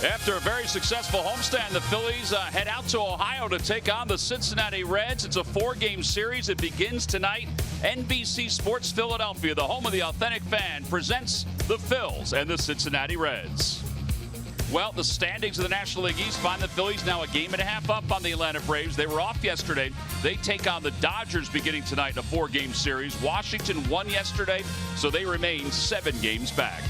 After a very successful homestand, the Phillies head out to Ohio to take on the Cincinnati Reds. It's a 4-game series. It begins tonight. NBC Sports Philadelphia, the home of the authentic fan, presents the Phils and the Cincinnati Reds. Well, the standings of the National League East find the Phillies now a game and a half up on the Atlanta Braves. They were off yesterday. They take on the Dodgers beginning tonight in a 4-game series. Washington won yesterday, so they remain 7 games back.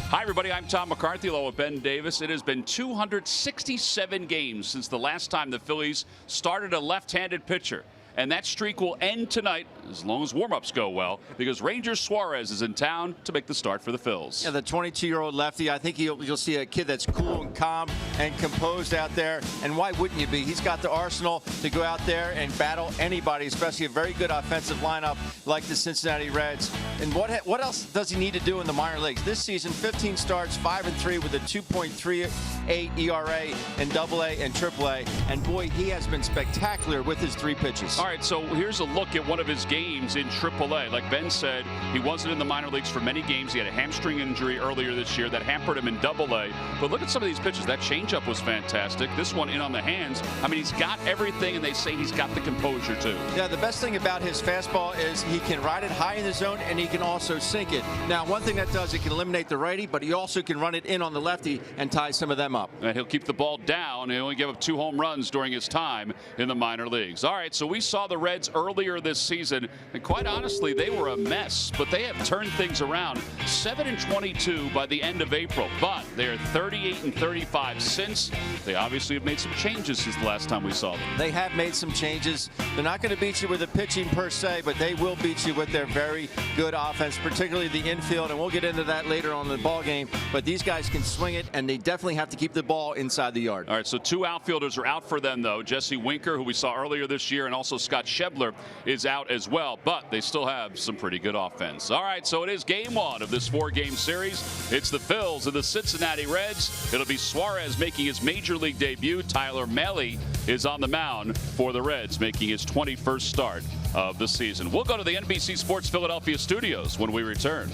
Hi, everybody. I'm Tom McCarthy, along with Ben Davis. It has been 267 games since the last time the Phillies started a left-handed pitcher. And that streak will end tonight, as long as warm-ups go well, because Ranger Suarez is in town to make the start for the Phils. Yeah, the 22-year-old lefty. I think you'll see a kid that's cool and calm and composed out there. And why wouldn't you be? He's got the arsenal to go out there and battle anybody, especially a very good offensive lineup like the Cincinnati Reds. And what else does he need to do in the minor leagues? This season, 15 starts, 5-3 with a 2.38 ERA in AA and AAA. And boy, he has been spectacular with his 3 pitches. All right, so here's a look at one of his games in AAA. Like Ben said, he wasn't in the minor leagues for many games. He had a hamstring injury earlier this year that hampered him in AA. But look at some of these pitches. That changeup was fantastic. This one in on the hands. I mean, he's got everything, and they say he's got the composure, too. Yeah, the best thing about his fastball is he can ride it high in the zone, and he can also sink it. Now, one thing that does, it can eliminate the righty, but he also can run it in on the lefty and tie some of them up. And he'll keep the ball down. He only gave up 2 home runs during his time in the minor leagues. All right, so we saw the Reds earlier this season, and quite honestly, they were a mess, but they have turned things around. 7-22 by the end of April, but they're 38-35 since. They obviously have made some changes since the last time we saw them. They have made some changes. They're not going to beat you with the pitching per se, but they will beat you with their very good offense, particularly the infield, and we'll get into that later on in the ball game. But these guys can swing it, and they definitely have to keep the ball inside the yard. All right, so 2 outfielders are out for them, though. Jesse Winker, who we saw earlier this year, and also Scott Schebler is out as well, but they still have some pretty good offense. All right, so it is game 1 of this 4-game series. It's the Phils and the Cincinnati Reds. It'll be Suarez making his major league debut. Tyler Mahle is on the mound for the Reds, making his 21st start of the season. We'll go to the NBC Sports Philadelphia studios when we return.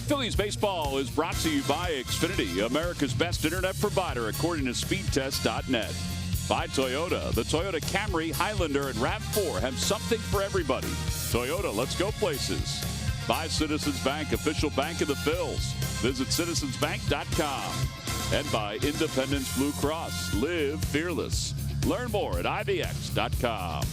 Phillies baseball is brought to you by Xfinity, America's best internet provider, according to speedtest.net. By Toyota, the Toyota Camry, Highlander, and RAV4 have something for everybody. Toyota, let's go places. By Citizens Bank, official bank of the Phils. Visit citizensbank.com. And by Independence Blue Cross, live fearless. Learn more at IVX.com.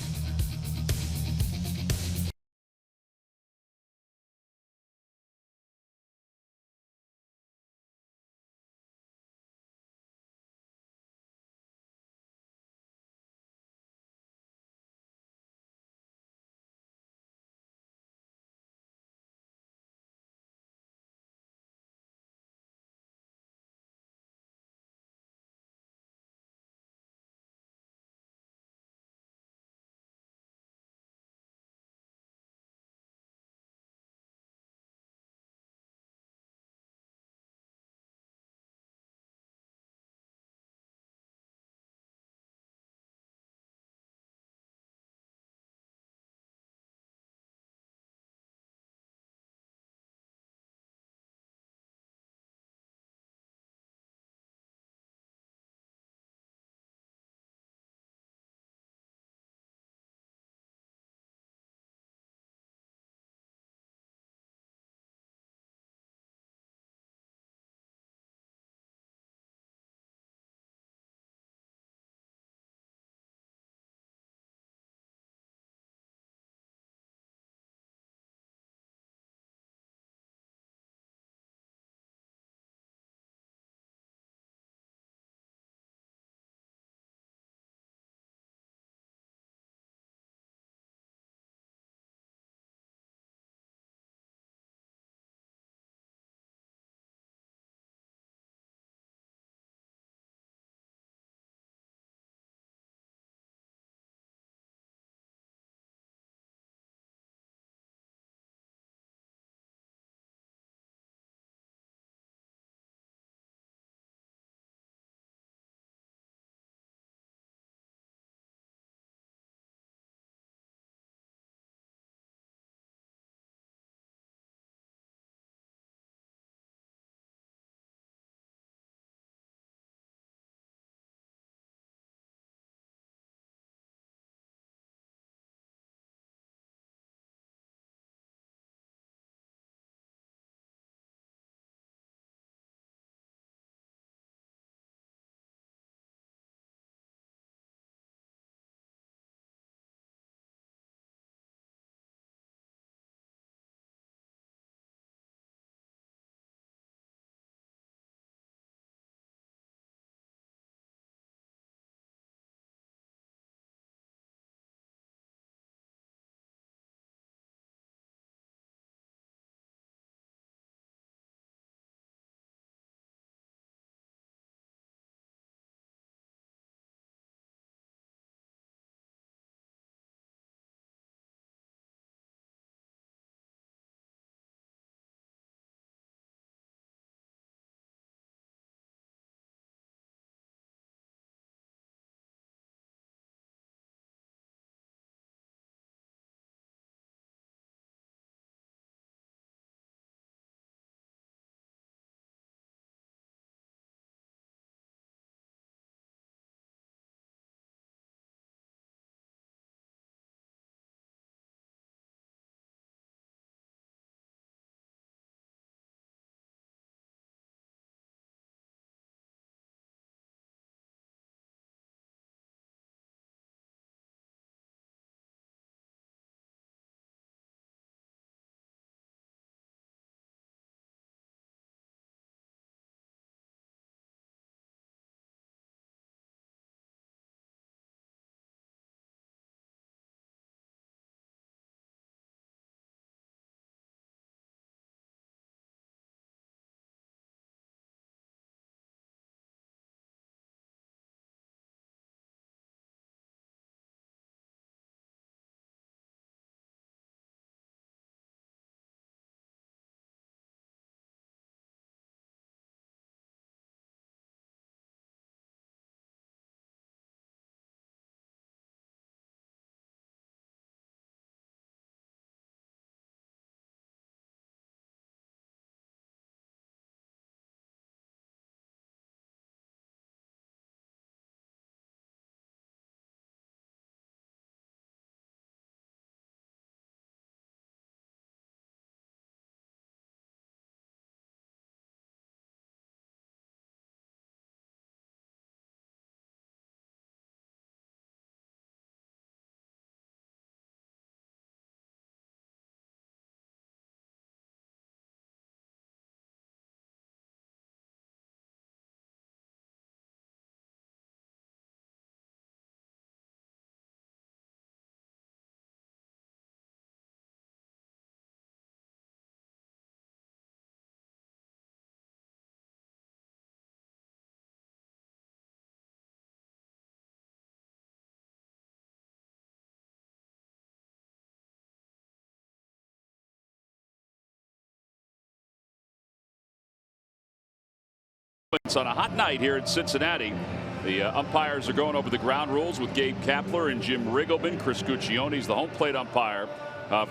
It's on a hot night here in Cincinnati. The umpires are going over the ground rules with Gabe Kapler and Jim Riggleman. Chris Guccione is the home plate umpire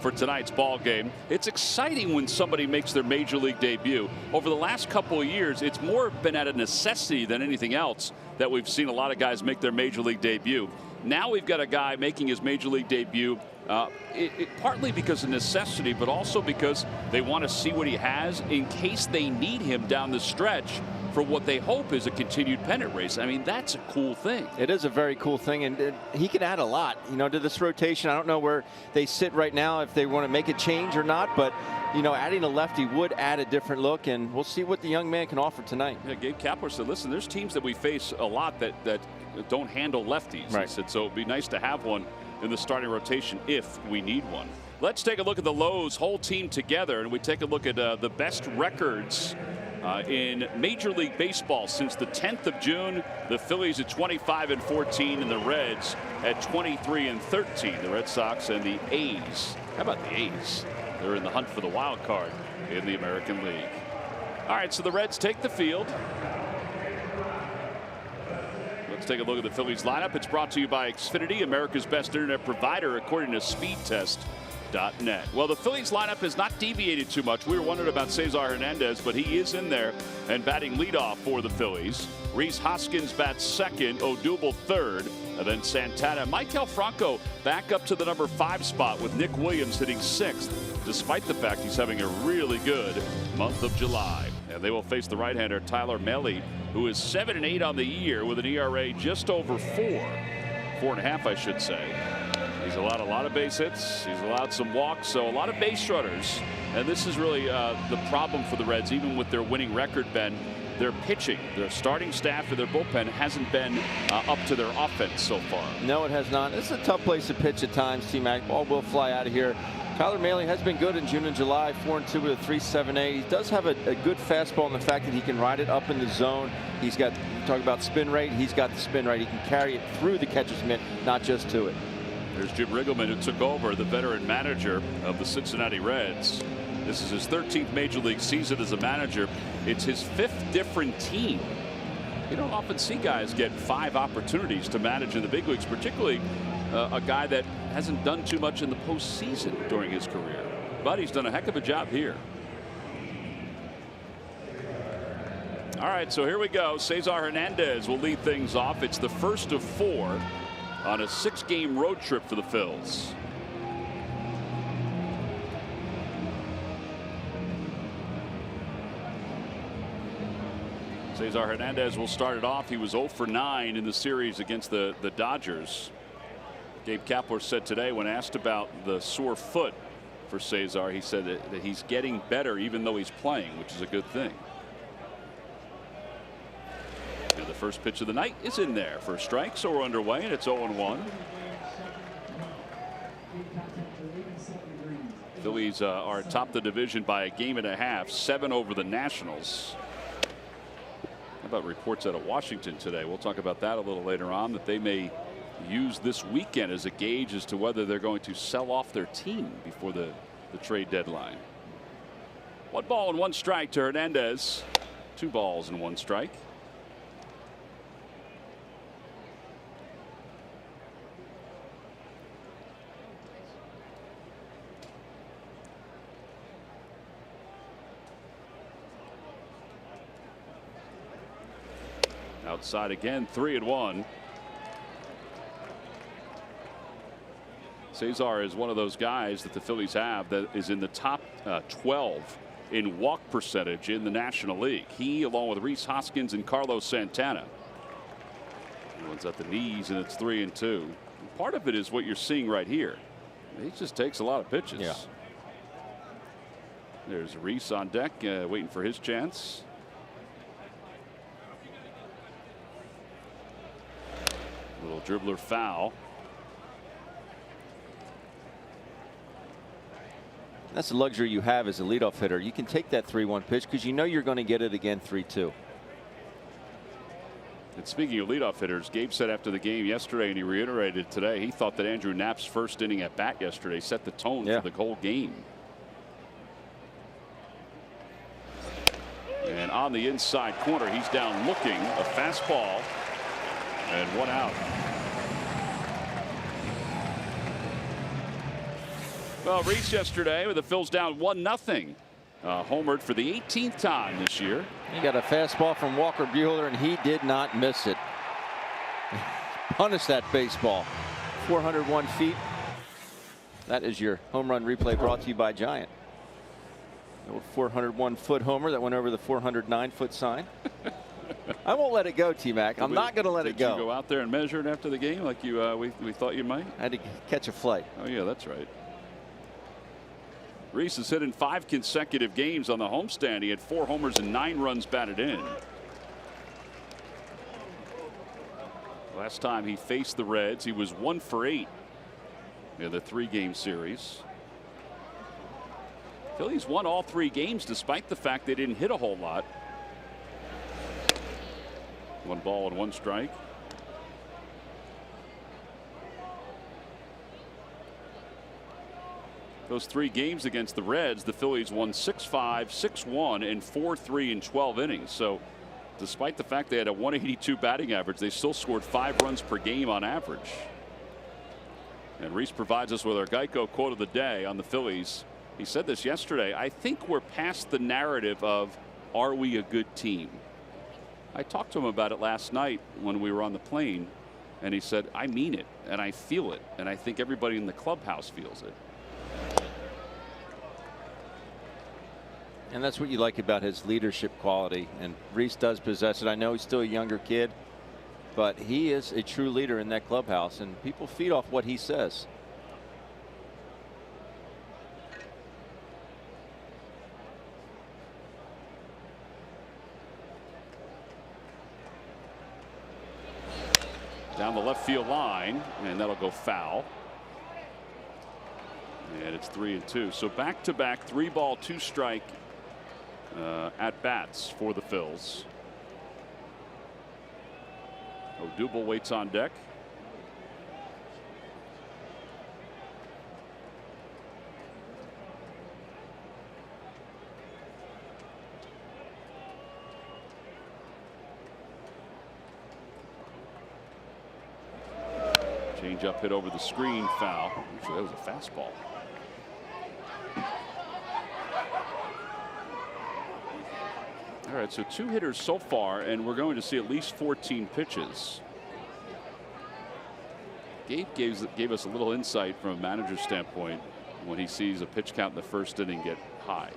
for tonight's ball game. It's exciting when somebody makes their major league debut. Over the last couple of years, it's more been out of necessity than anything else that we've seen a lot of guys make their major league debut. Now we've got a guy making his major league debut partly because of necessity, but also because they want to see what he has in case they need him down the stretch for what they hope is a continued pennant race. I mean, that's a cool thing. It is a very cool thing, and he can add a lot, to this rotation. I don't know where they sit right now, if they want to make a change or not, but adding a lefty would add a different look, and we'll see what the young man can offer tonight. Yeah, Gabe Kapler said, listen, there's teams that we face a lot that don't handle lefties. Right. He said, so it'd be nice to have one in the starting rotation if we need one. Let's take a look at the Lowe's whole team together, and we take a look at the best records in Major League Baseball since the 10th of June. The Phillies at 25-14 and the Reds at 23-13. The Red Sox and the A's. How about the A's? They're in the hunt for the wild card in the American League. All right, so the Reds take the field. Let's take a look at the Phillies lineup. It's brought to you by Xfinity, America's best internet provider, according to speedtest.net. Well, the Phillies lineup has not deviated too much. We were wondering about Cesar Hernandez, but he is in there and batting leadoff for the Phillies. Rhys Hoskins bats second, Odubel third, and then Santana. Maikel Franco back up to the number 5 spot with Nick Williams hitting 6th, despite the fact he's having a really good month of July. And they will face the right-hander Tyler Mahle, who is 7-8 on the year with an ERA just over 4.5, I should say. He's allowed a lot of base hits. He's allowed some walks, so a lot of base runners. And this is really the problem for the Reds, even with their winning record, Ben. Their pitching, their starting staff, or their bullpen hasn't been up to their offense so far. No, it has not. This is a tough place to pitch at times, T-Mac. Ball will fly out of here. Tyler Mahle has been good in June and July, 4-2 with a 3.78. He does have a good fastball in the fact that he can ride it up in the zone. He's got, you talk about spin rate, he's got the spin rate. He can carry it through the catcher's mitt, not just to it. There's Jim Riggleman, who took over, the veteran manager of the Cincinnati Reds. This is his 13th major league season as a manager. It's his 5th different team. You don't often see guys get 5 opportunities to manage in the big leagues, particularly a guy that hasn't done too much in the postseason during his career. But he's done a heck of a job here. All right, so here we go. Cesar Hernandez will lead things off. It's the first of 4 on a 6-game road trip for the Phils. Cesar Hernandez will start it off. He was 0 for 9 in the series against the Dodgers. Gabe Kapler said today, when asked about the sore foot for Cesar, he said that he's getting better even though he's playing, which is a good thing. And the first pitch of the night is in there for a strike, so we're underway, and it's 0-1. Phillies are atop the division by a game and a half, 7 over the Nationals. How about reports out of Washington today? We'll talk about that a little later on, that they may use this weekend as a gauge as to whether they're going to sell off their team before the trade deadline. 1 ball and 1 strike to Hernandez. 2 balls and 1 strike. Outside again, 3-1. Cesar is one of those guys that the Phillies have that is in the top 12 in walk percentage in the National League. He, along with Rhys Hoskins and Carlos Santana. One's at the knees, and it's 3-2. Part of it is what you're seeing right here. He just takes a lot of pitches. Yeah. There's Rhys on deck, waiting for his chance. Little dribbler foul. That's the luxury you have as a leadoff hitter. You can take that 3-1 pitch because you know you're going to get it again 3-2. And speaking of leadoff hitters, Gabe said after the game yesterday, and he reiterated today, he thought that Andrew Knapp's first inning at bat yesterday set the tone for the whole game. And on the inside corner. He's down looking. A fastball and 1 out. Well, Reese yesterday with the Phils down 1-0. Homered for the 18th time this year. He got a fastball from Walker Buehler, and he did not miss it. Punish that baseball. 401 feet. That is your home run replay brought to you by Giant. The old 401-foot homer that went over the 409-foot sign. I won't let it go, T-Mac. I'm not going to let it go. Did you go out there and measure it after the game like we thought you might? I had to catch a flight. Oh, yeah, that's right. Reese has hit in 5 consecutive games on the homestand. He had 4 homers and 9 runs batted in. Last time he faced the Reds, he was 1 for 8 in the 3-game series. Phillies won all 3 games despite the fact they didn't hit a whole lot. 1 ball and 1 strike. Those 3 games against the Reds, the Phillies won 6-5, 6-1, and 4-3 in 12 innings. So despite the fact they had a 182 batting average, they still scored 5 runs per game on average. And Reese provides us with our Geico quote of the day on the Phillies. He said this yesterday. I think we're past the narrative of, are we a good team? I talked to him about it last night when we were on the plane, and he said, I mean it, and I feel it, and I think everybody in the clubhouse feels it. And that's what you like about his leadership quality, and Reese does possess it. I know he's still a younger kid, but he is a true leader in that clubhouse, and people feed off what he says. Down the left field line, and that'll go foul. And it's 3-2. So back-to-back 3-ball 2-strike at bats for the Phils. Odubel waits on deck. Change up hit over the screen, foul. Actually, that was a fastball. All right, so 2 hitters so far, and we're going to see at least 14 pitches. Gabe gave us a little insight from a manager's standpoint when he sees a pitch count in the first inning get high.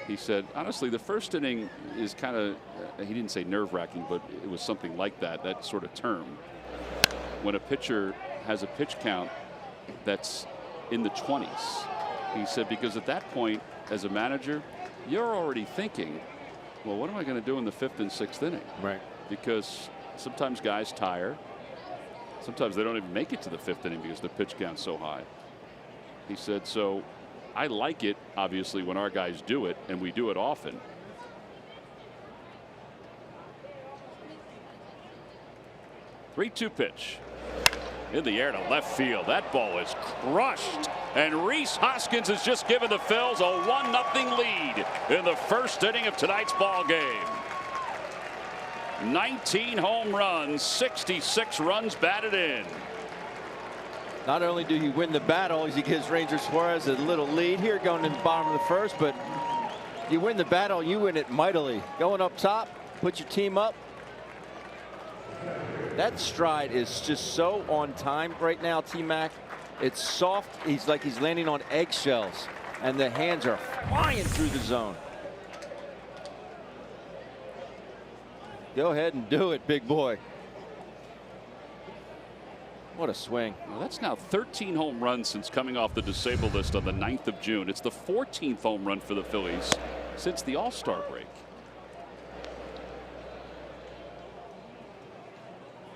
He said, honestly, the first inning is kind of, he didn't say nerve-wracking, but it was something like that sort of term. When a pitcher has a pitch count that's in the 20s. He said, because at that point, as a manager, you're already thinking, well, what am I going to do in the 5th and 6th inning? Right. Because sometimes guys tire. Sometimes they don't even make it to the 5th inning because the pitch count's so high. He said, so I like it, obviously, when our guys do it, and we do it often. Three-two pitch. In the air to left field. That ball is crushed. And Rhys Hoskins has just given the Phils a 1-0 lead in the first inning of tonight's ball game. 19 home runs, 66 runs batted in. Not only do you win the battle as he gives Ranger Suarez a little lead here going in the bottom of the first, but you win the battle, you win it mightily. Going up top, put your team up. That stride is just so on time right now, T-Mac. It's soft. He's like he's landing on eggshells, and the hands are flying through the zone. Go ahead and do it, big boy. What a swing. Well, that's now 13 home runs since coming off the disabled list on the 9th of June. It's the 14th home run for the Phillies since the All-Star break.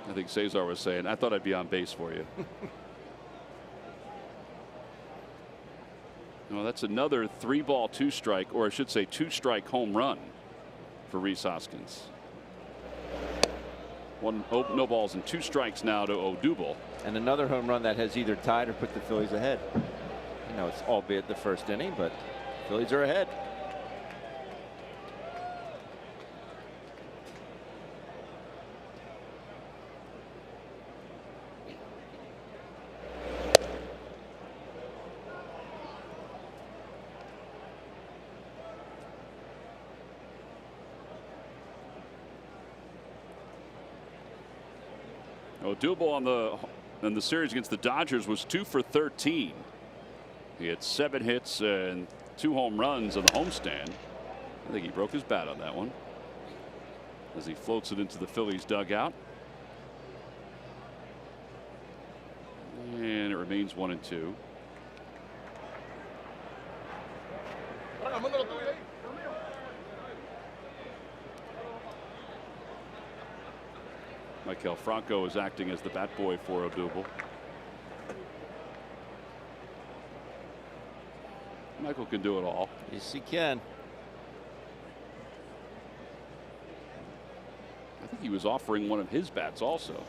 I think Cesar was saying, I thought I'd be on base for you. Well, that's another 3-ball 2-strike, or I should say 2-strike home run for Rhys Hoskins. No balls and 2 strikes now to Odubel. And another home run that has either tied or put the Phillies ahead. You know, it's albeit the first inning, but Phillies are ahead. Odubel in the series against the Dodgers was 2 for 13. He had 7 hits and 2 home runs on the homestand. I think he broke his bat on that one as he floats it into the Phillies dugout. And it remains 1-2. Maikel Franco is acting as the bat boy for Odubel. Michael can do it all. Yes, he can. I think he was offering one of his bats also.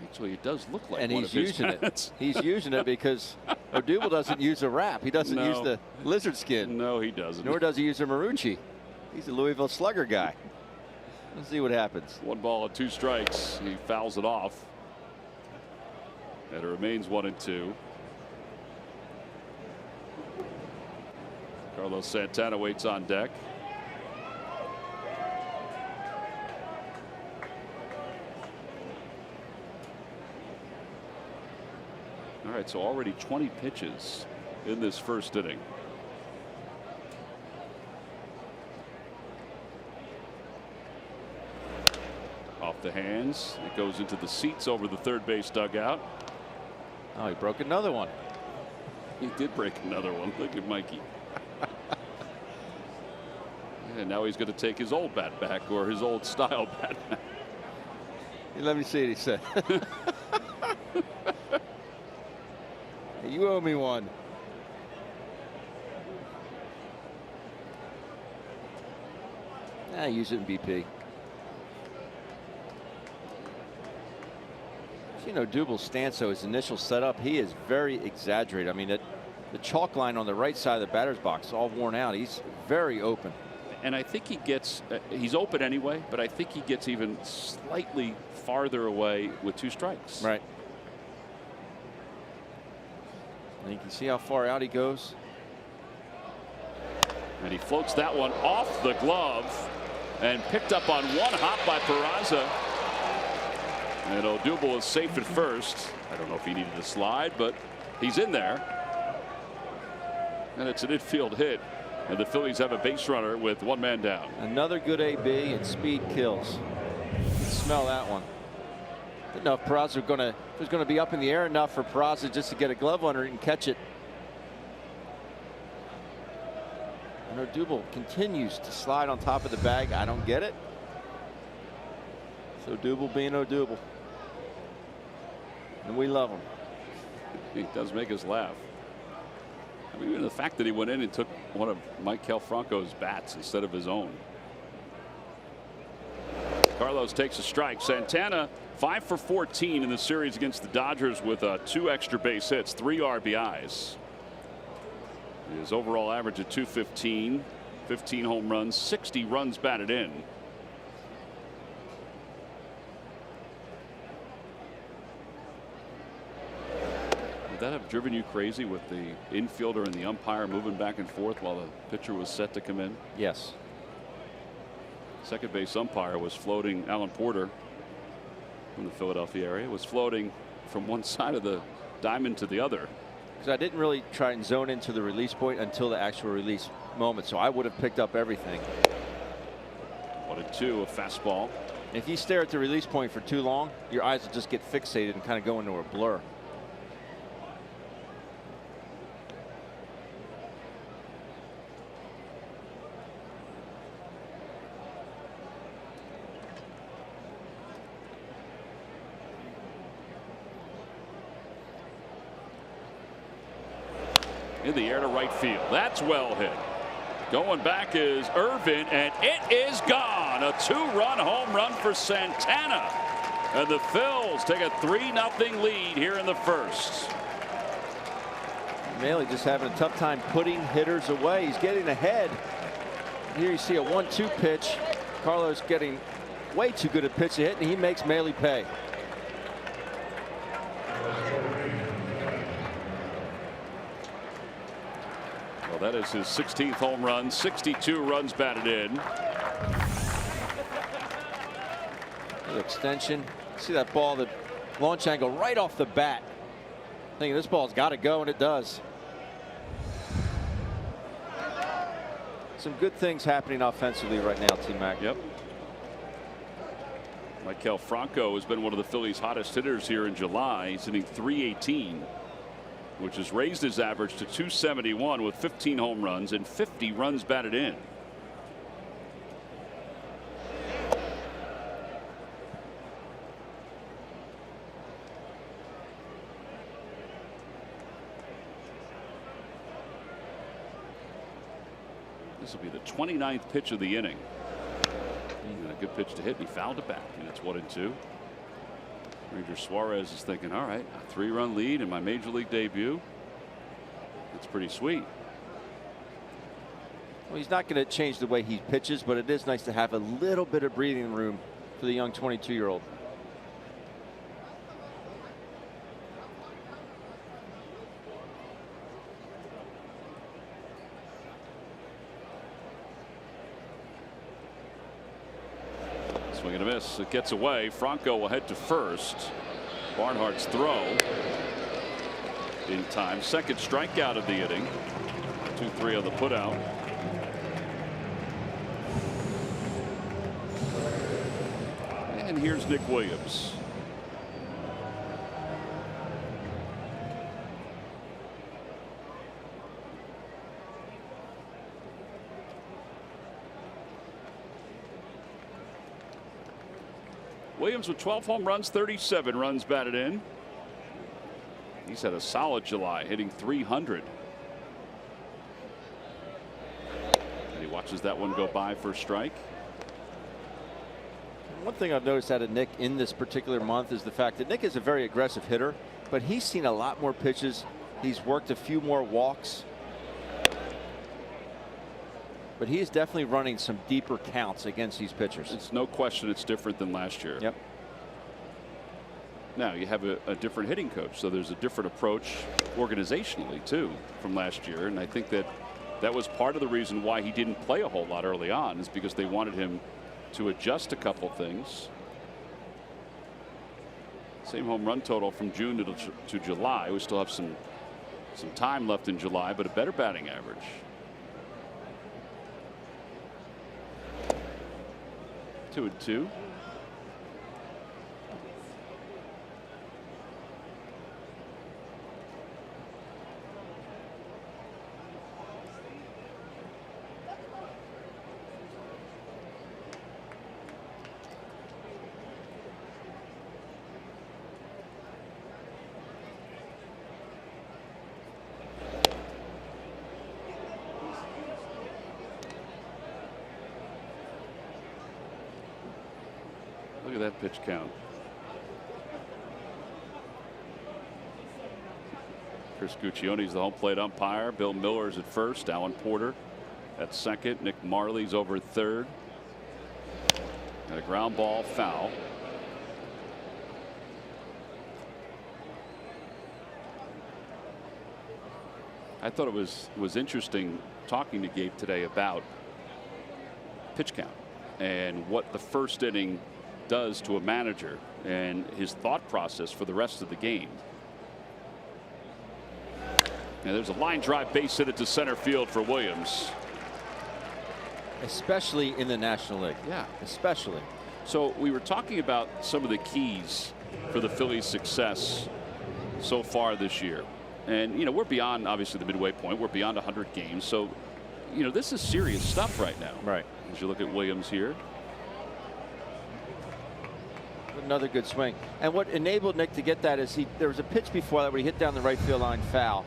Actually, it does look like and one he's of his using bats. it. He's using it because Odubel doesn't use a wrap. He doesn't use the lizard skin. No, he doesn't. Nor does he use a Marucci. He's a Louisville Slugger guy. Let's see what happens. 1 ball and 2 strikes. He fouls it off. And it remains 1-2. Carlos Santana waits on deck. All right, so already 20 pitches in this first inning. Off the hands. It goes into the seats over the third base dugout. Oh, he broke another one. He did break another one. Look at Mikey. And now he's going to take his old bat back, or his old style bat back. Let me see what he said. You owe me one. Use it in BP. You know, Odubel's stance, so his initial setup, he is very exaggerated. I mean, the chalk line on the right side of the batter's box is all worn out. He's very open. And I think he gets, he's open anyway, but I think he gets even slightly farther away with 2 strikes. Right. And you can see how far out he goes. And he floats that one off the glove and picked up on 1 hop by Peraza. And Odubel is safe at first. I don't know if he needed a slide, but he's in there. And it's an infield hit. And the Phillies have a base runner with 1 man down. Another good AB, and speed kills. You can smell that one. Didn't know if Peraza was going to be up in the air enough for Peraza just to get a glove under it and catch it. And Odubel continues to slide on top of the bag. I don't get it. So Odubel being Odubel. And we love him. He does make us laugh. I mean, even the fact that he went in and took one of Maikel Franco's bats instead of his own. Carlos takes a strike. Santana 5 for 14 in the series against the Dodgers with 2 extra base hits, 3 RBIs. His overall average at .215, 15 home runs, 60 runs batted in. Would that have driven you crazy with the infielder and the umpire moving back and forth while the pitcher was set to come in? Yes. Second base umpire was floating. Alan Porter from the Philadelphia area was floating from one side of the diamond to the other. Because I didn't really try and zone into the release point until the actual release moment, so I would have picked up everything. 1-2, a fastball. If you stare at the release point for too long, your eyes will just get fixated and kind of go into a blur. In the air to right field. That's well hit. Going back is Irvin, and it is gone. A 2-run home run for Santana. And the Phils take a 3-0 lead here in the first. Maile just having a tough time putting hitters away. He's getting ahead. Here you see a 1-2 pitch. Carlos getting way too good a pitch to hit, and he makes Maile pay. Well, that is his 16th home run, 62 runs batted in. The extension. See that ball, the launch angle right off the bat. Thinking this ball's got to go, and it does. Some good things happening offensively right now, T-Mac. Yep. Maikel Franco has been one of the Phillies' hottest hitters here in July. He's hitting .318, which has raised his average to .271 with 15 home runs and 50 runs batted in. This will be the 29th pitch of the inning. And a good pitch to hit, and he fouled it back, and it's 1-2. Ranger Suarez is thinking, all right, a 3-run lead in my major league debut. It's pretty sweet. Well, he's not going to change the way he pitches, but it is nice to have a little bit of breathing room for the young 22-year-old. Swing and a miss. It gets away. Franco will head to first. Barnhart's throw in time. Second strikeout of the inning. 2-3 on the putout. And here's Nick Williams. Williams with 12 home runs, 37 runs batted in. He's had a solid July, hitting .300. And he watches that one go by for a strike. One thing I've noticed out of Nick in this particular month is the fact that Nick is a very aggressive hitter, but he's seen a lot more pitches. He's worked a few more walks. But he is definitely running some deeper counts against these pitchers. It's no question it's different than last year. Yep. Now you have a different hitting coach, so there's a different approach organizationally too from last year, and I think that was part of the reason why he didn't play a whole lot early on, is because they wanted him to adjust a couple things. Same home run total from June to July. We still have some time left in July, but a better batting average. 2-2. Look at that pitch count. Chris Guccione is the home plate umpire. Bill Miller's at first. Alan Porter at second. Nick Marley's over at third. And a ground ball foul. I thought it was interesting talking to Gabe today about pitch count and what the first inning does to a manager and his thought process for the rest of the game. And there's a line drive base hit it to center field for Williams. Especially in the National League. Yeah, especially. So we were talking about some of the keys for the Phillies' success so far this year. And, you know, we're beyond, obviously, the midway point. We're beyond 100 games. So, you know, this is serious stuff right now. Right. As you look at Williams here. Another good swing. And what enabled Nick to get that is there was a pitch before that where he hit down the right field line foul.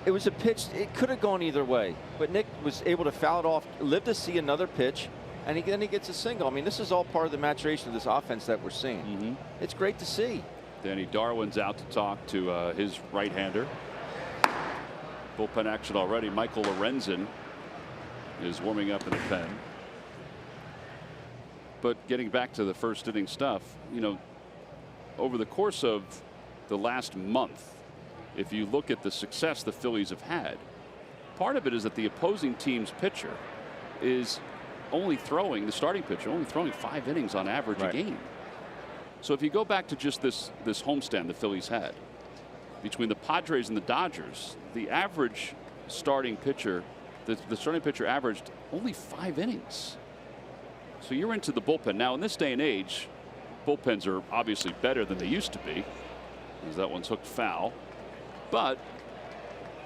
It was a pitch, it could have gone either way, but Nick was able to foul it off, live to see another pitch, and then he gets a single. I mean, this is all part of the maturation of this offense that we're seeing. It's great to see. Danny Darwin's out to talk to his right-hander. Bullpen action already. Michael Lorenzen is warming up in the pen. But getting back to the first inning stuff, you know, over the course of the last month, if you look at the success the Phillies have had, part of it is that the opposing team's pitcher is only throwing, the starting pitcher only throwing 5 innings on average a game. So if you go back to just this homestand the Phillies had between the Padres and the Dodgers, the average starting pitcher, the starting pitcher averaged only 5 innings. So you're into the bullpen. Now, in this day and age, bullpens are obviously better than they used to be, because that one's hooked foul, but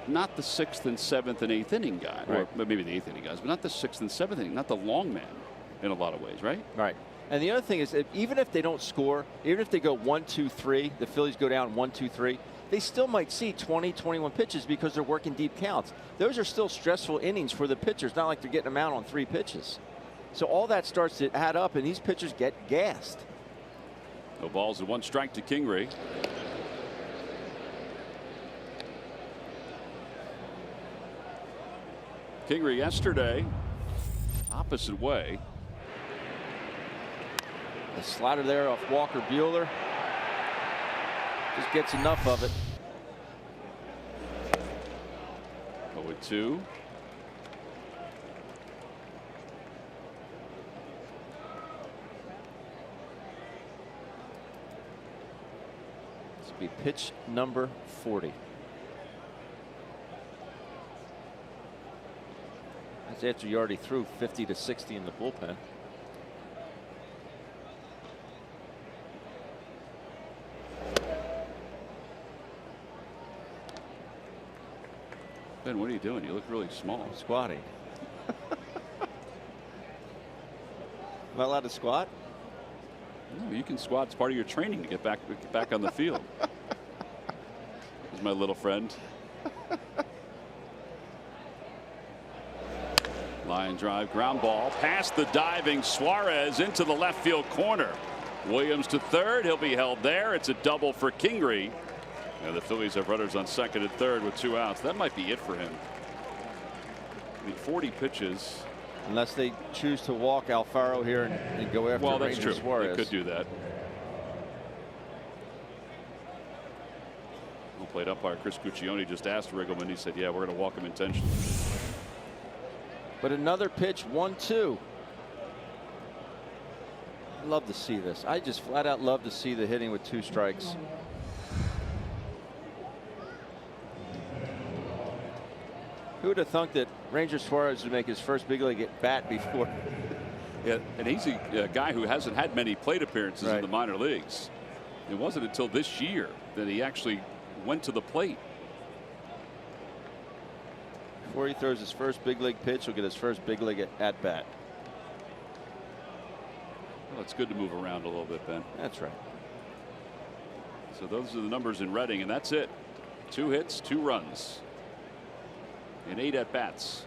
not the 6th and 7th and 8th inning guy, or maybe the 8th inning guys, but not the 6th and 7th inning, not the long man in a lot of ways, right? Right. And the other thing is, even if they don't score, even if they go 1-2-3, the Phillies go down 1-2-3, they still might see 20, 21 pitches because they're working deep counts. Those are still stressful innings for the pitchers, not like they're getting them out on 3 pitches. So all that starts to add up, and these pitchers get gassed. No balls and 1 strike to Kingery. Kingery yesterday, opposite way. The slider there off Walker Buehler. Just gets enough of it. 0-2. This will be pitch number 40. That's after you already threw 50 to 60 in the bullpen. Ben, what are you doing? You look really small. Squatting. Am I allowed to squat? No, you can squat. It's part of your training to get back on the field. This is my little friend. Line drive, ground ball, past the diving Suarez into the left field corner. Williams to third. He'll be held there. It's a double for Kingery. And the Phillies have runners on second and third with 2 outs. That might be it for him. I mean, 40 pitches. Unless they choose to walk Alfaro here and go after well, that's Ranger true. Suarez. They could do that. Well, played umpire Chris Guccione just asked Riggleman. He said, yeah, we're going to walk him intentionally. But another pitch, 1-2. Love to see this. I just flat out love to see the hitting with 2 strikes. Who would have thunk that Ranger Suarez would make his first big league at bat before? Yeah, and he's a guy who hasn't had many plate appearances in the minor leagues. It wasn't until this year that he actually went to the plate. Before he throws his first big league pitch, he'll get his first big league at bat. Well, it's good to move around a little bit, Ben. That's right. So those are the numbers in Reading, and that's it. 2 hits, 2 runs in 8 at bats.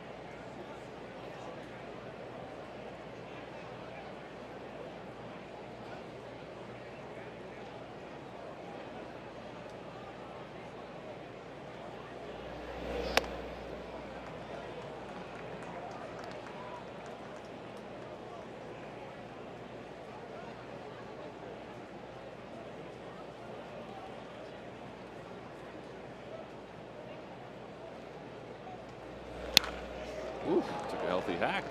Ooh, took a healthy hack.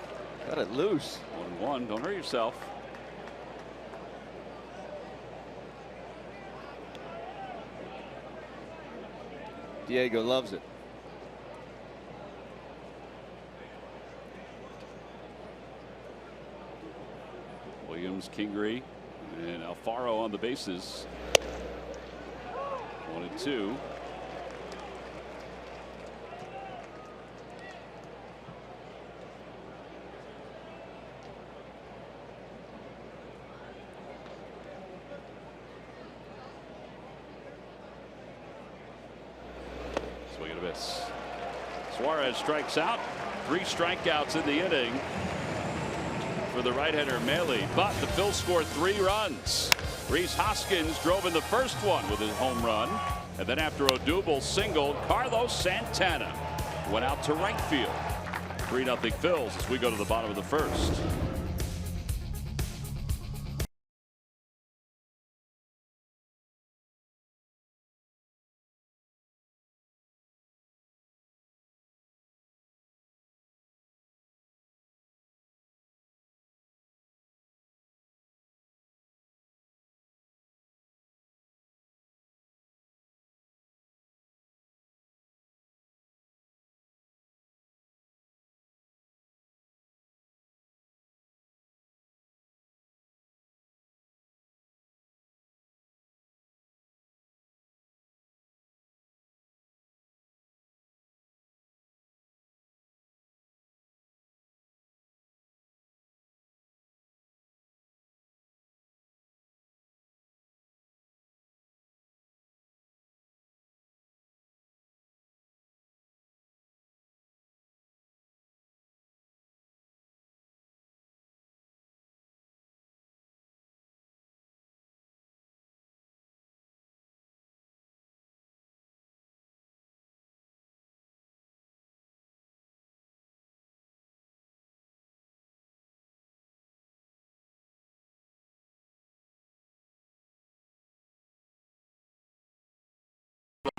Got it loose. 1-1. Don't hurt yourself. Diego loves it. Williams, Kingery, and Alfaro on the bases. 1-2. Swing and a miss. Suarez strikes out. 3 strikeouts in the inning for the right-hander Mealy, but the Phils scored 3 runs. Rhys Hoskins drove in the first one with his home run, and then after Odubel singled, Carlos Santana went out to right field. 3-0 Phils as we go to the bottom of the first.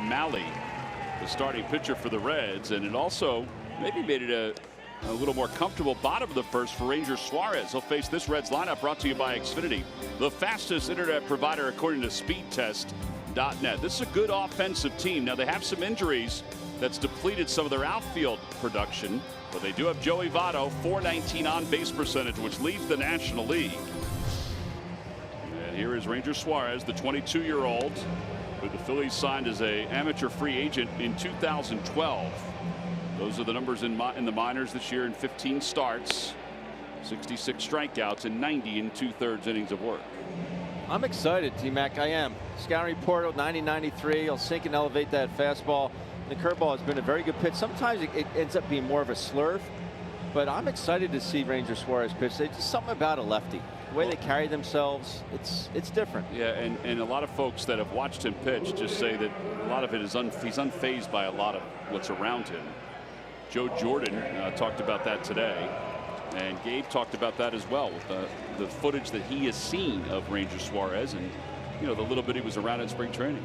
Malley, the starting pitcher for the Reds, and it also maybe made it a little more comfortable bottom of the first for Ranger Suarez. He'll face this Reds lineup brought to you by Xfinity, the fastest internet provider according to speedtest.net. This is a good offensive team. Now they have some injuries that's depleted some of their outfield production, but they do have Joey Votto, .419 on base percentage, which leads the National League. And here is Ranger Suarez, the 22-year-old, who the Phillies signed as an amateur free agent in 2012. Those are the numbers in the minors this year in 15 starts, 66 strikeouts, and 90 2/3 innings of work. I'm excited, T-Mac. I am. Scouting report 90-93. He'll sink and elevate that fastball. The curveball has been a very good pitch. Sometimes it ends up being more of a slurve, but I'm excited to see Ranger Suarez pitch. There's just something about a lefty. The way they carry themselves, it's different. Yeah, and a lot of folks that have watched him pitch just say that a lot of it is he's unfazed by a lot of what's around him. Joe Jordan talked about that today, and Gabe talked about that as well with the footage that he has seen of Ranger Suarez, and the little bit he was around in spring training.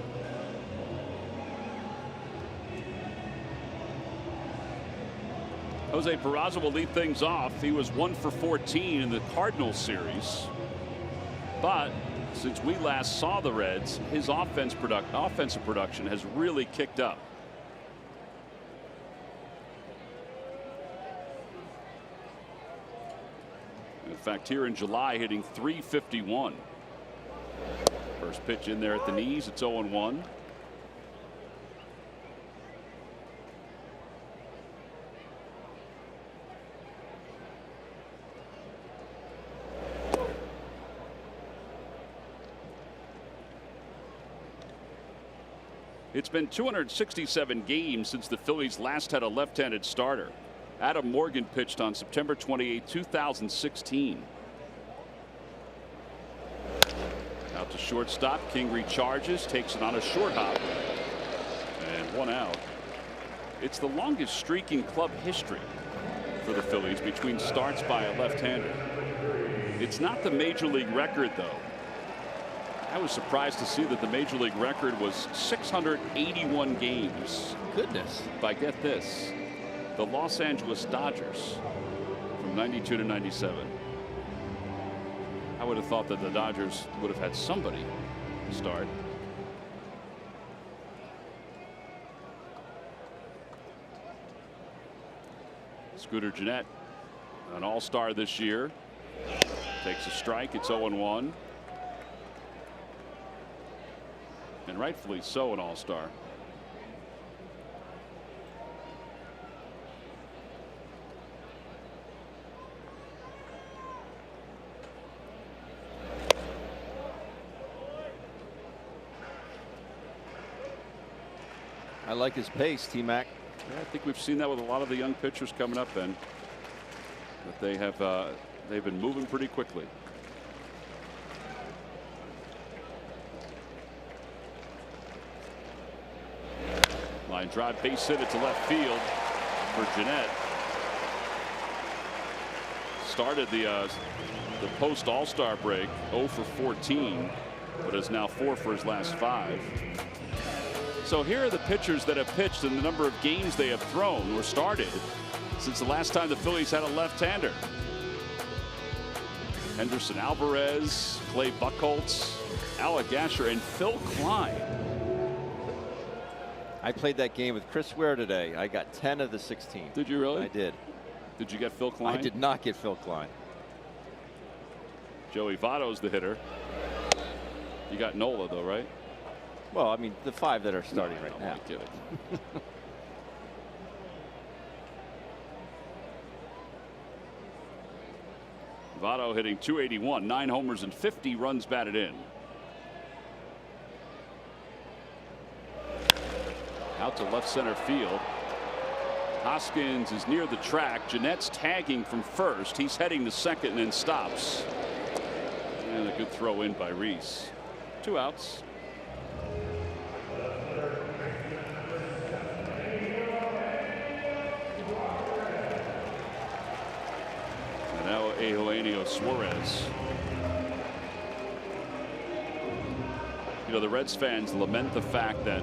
Jose Peraza will lead things off. He was 1 for 14 in the Cardinals series, but since we last saw the Reds, his offensive production has really kicked up. In fact, here in July, hitting .351. First pitch in there at the knees. It's 0-1. It's been 267 games since the Phillies last had a left-handed starter. Adam Morgan pitched on September 28, 2016. Out to shortstop. King recharges, takes it on a short hop, and 1 out. It's the longest streak in club history for the Phillies between starts by a left-hander. It's not the major league record, though. I was surprised to see that the major league record was 681 games. Goodness. But get this, the Los Angeles Dodgers from 92 to 97. I would have thought that the Dodgers would have had somebody start. Scooter Gennett, an all-star this year, takes a strike. It's 0-1. And rightfully so, an all-star. I like his pace, T-Mac. Yeah, I think we've seen that with a lot of the young pitchers coming up, Ben. That they have they've been moving pretty quickly. Line drive, base hit to left field for Gennett. Started the post All-Star break 0 for 14, but is now 4 for his last 5. So here are the pitchers that have pitched and the number of games they have thrown or started since the last time the Phillies had a left-hander. Henderson Alvarez, Clay Buchholz, Alec Asher, and Phil Klein. I played that game with Chris Ware today. I got 10 of the 16. Did you really? I did. Did you get Phil Klein? I did not get Phil Klein. Joey Votto's the hitter. You got Nola, though, right? Well, I mean, the 5 that are starting right now. now. I'm kidding. Votto hitting .281, 9 homers and 50 runs batted in. Out to left center field. Hoskins is near the track. Gennett's tagging from first. He's heading to second and then stops. And a good throw in by Reese. 2 outs. And now Eugenio Suarez. You know, the Reds fans lament the fact that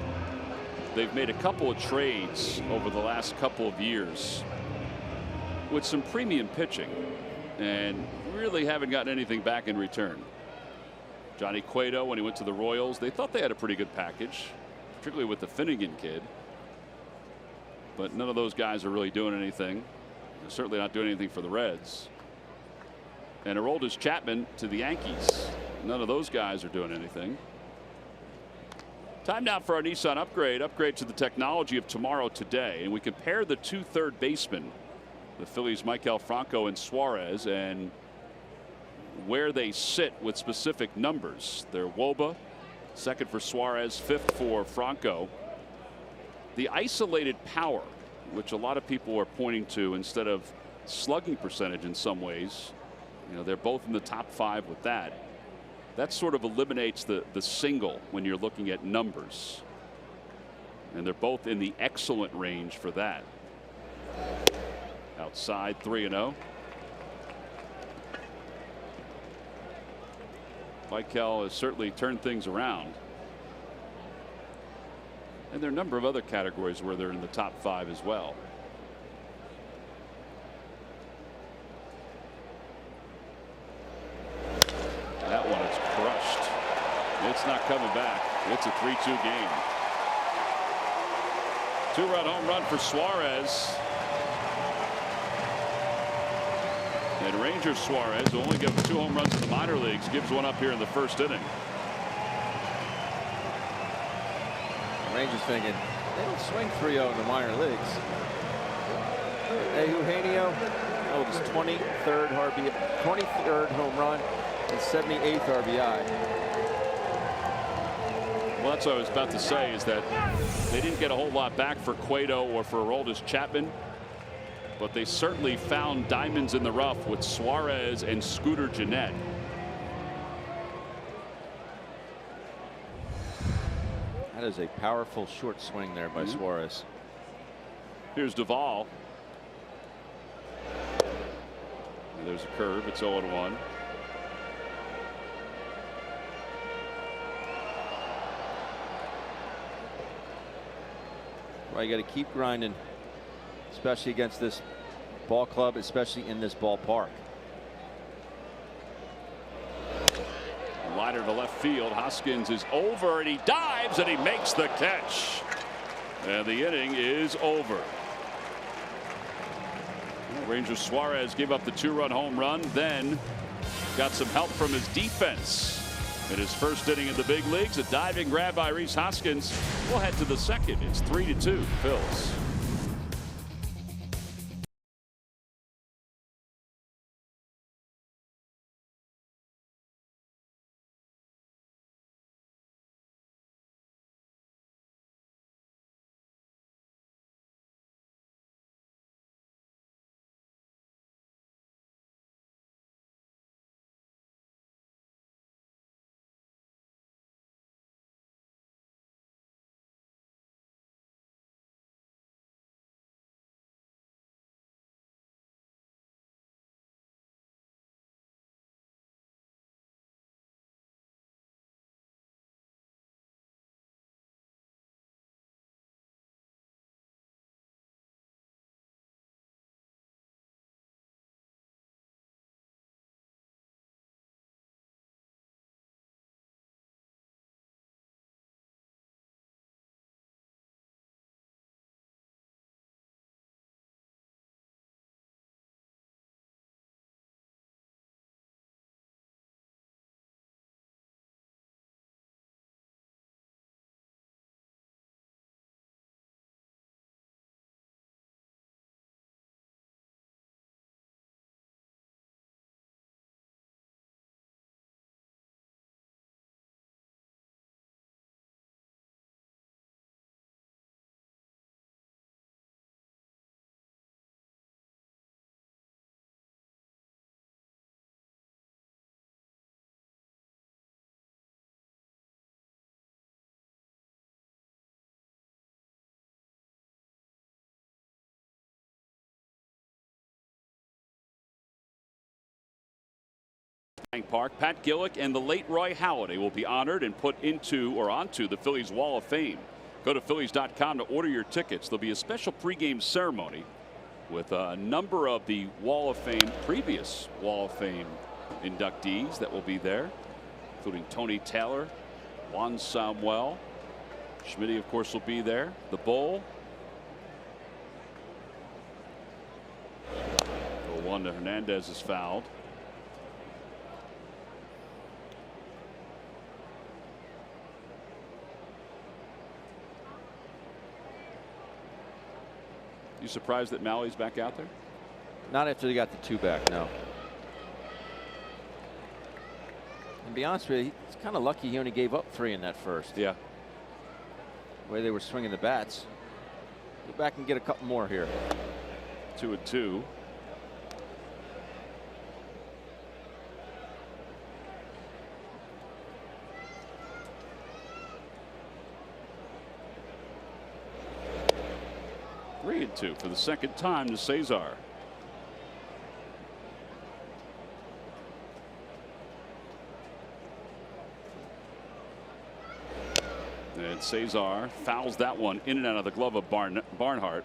they've made a couple of trades over the last couple of years with some premium pitching and really haven't gotten anything back in return. Johnny Cueto, when he went to the Royals, they thought they had a pretty good package, particularly with the Finnegan kid. But none of those guys are really doing anything. They're certainly not doing anything for the Reds. And Aroldis Chapman to the Yankees. None of those guys are doing anything. Time now for our Nissan upgrade. Upgrade to the technology of tomorrow today. And we compare the two third basemen, the Phillies, Maikel Franco and Suarez, and where they sit with specific numbers. They're WOBA, second for Suarez, fifth for Franco. The isolated power, which a lot of people are pointing to instead of slugging percentage in some ways, you know, they're both in the top 5 with that. That sort of eliminates the single when you're looking at numbers. And they're both in the excellent range for that. Outside 3-0. Maikel has certainly turned things around. And there are a number of other categories where they're in the top 5 as well. That one is crushed. It's not coming back. It's a 3-2 game. 2-run home run for Suarez. And Ranger Suarez, who only gave 2 home runs in the minor leagues, gives one up here in the first inning. Rangers thinking they don't swing 3-0 in the minor leagues. Eugenio, oh, his 23rd home run and 78th RBI. Well, that's what I was about to say, is that they didn't get a whole lot back for Cueto or for Aroldis Chapman, but they certainly found diamonds in the rough with Suarez and Scooter Gennett. That is a powerful short swing there by Suarez. Here's Duvall. And there's a curve. It's 0-1. Well, you got to keep grinding, especially against this ball club, especially in this ballpark. Liner to left field. Hoskins is over, and he dives, and he makes the catch. And the inning is over. Ranger Suarez gave up the 2-run home run, then got some help from his defense in his first inning in the big leagues. A diving grab by Rhys Hoskins. We'll head to the second. It's 3-2 Phils. Park. Pat Gillick and the late Roy Halladay will be honored and put into or onto the Phillies Wall of Fame. Go to Phillies.com to order your tickets. There'll be a special pregame ceremony with a number of the previous Wall of Fame inductees that will be there, including Tony Taylor, Juan Samuel. Schmitty, of course, will be there. The Bull. The one to Hernandez is fouled. You surprised that Malley's back out there? Not after they got the 2 back, no. And to be honest with you, he's kind of lucky he only gave up 3 in that first. Yeah. The way they were swinging the bats. Go back and get a couple more here. 2-2. Three and 2 for the second time to Cesar. And Cesar fouls that one in and out of the glove of Barnhart.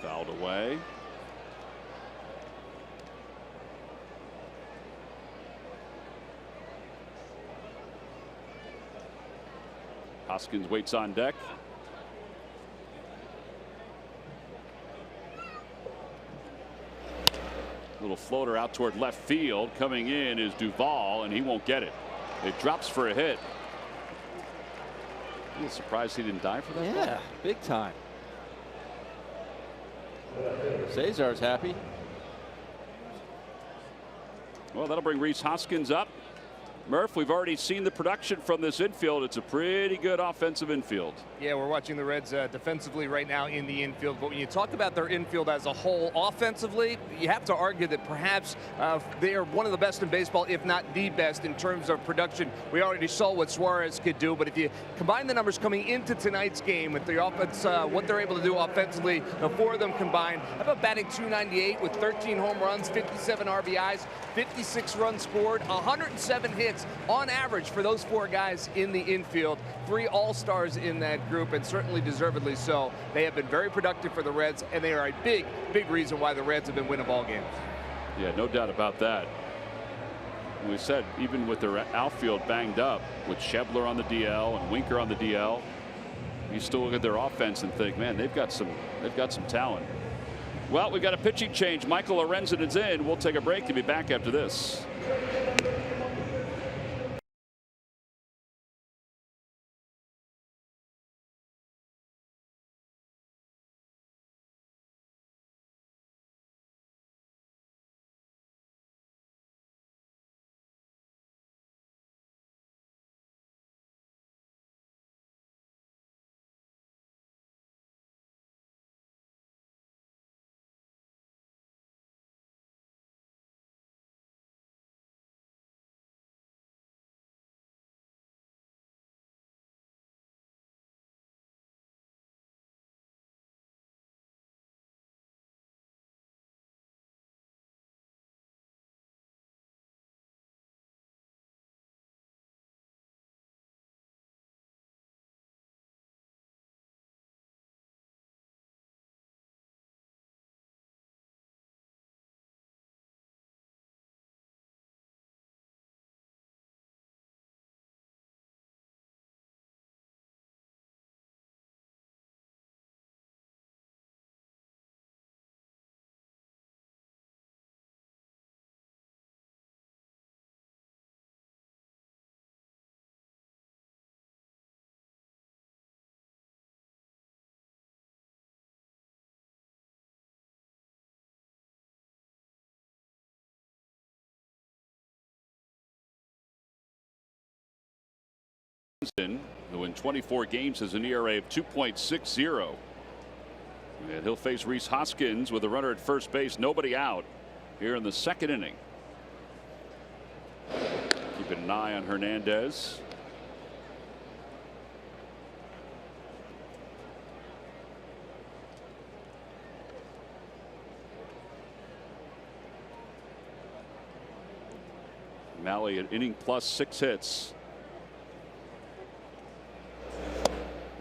Fouled away. Hoskins waits on deck. Little floater out toward left field. Coming in is Duvall, and he won't get it. It drops for a hit. A little surprised he didn't dive for that. Yeah, ball. big time. Cesar's happy. Well, that'll bring Rhys Hoskins up. Murph, we've already seen the production from this infield. It's a pretty good offensive infield. Yeah, we're watching the Reds defensively right now in the infield. But when you talk about their infield as a whole offensively, you have to argue that perhaps they are one of the best in baseball, if not the best, in terms of production. We already saw what Suarez could do. But if you combine the numbers coming into tonight's game with the offense, what they're able to do offensively, the 4 of them combined, how about batting .298 with 13 home runs, 57 RBIs, 56 runs scored, 107 hits on average for those 4 guys in the infield. 3 all-stars in that group, and certainly deservedly so. They have been very productive for the Reds, and they are a big, big reason why the Reds have been winning ball games. Yeah, no doubt about that. We said even with their outfield banged up, with Schebler on the DL and Winker on the DL, you still look at their offense and think, man, they've got some talent. Well, we've got a pitching change. Michael Lorenzen is in. We'll take a break and be back after this. Who in 24 games has an ERA of 2.60. And he'll face Rhys Hoskins with a runner at first base, nobody out here in the second inning. Keeping an eye on Hernandez. Mahle an inning plus 6 hits.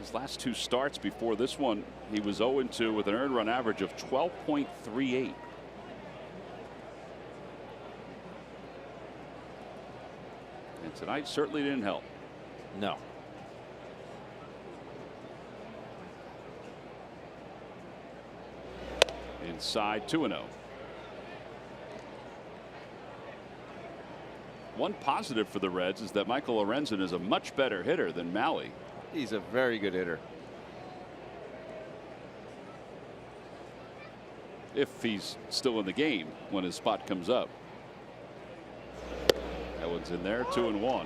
His last 2 starts before this one, he was 0-2 with an earned run average of 12.38. And tonight certainly didn't help. No. Inside 2-0. One positive for the Reds is that Michael Lorenzen is a much better hitter than Mahle. He's a very good hitter. If he's still in the game when his spot comes up. That one's in there, 2-1.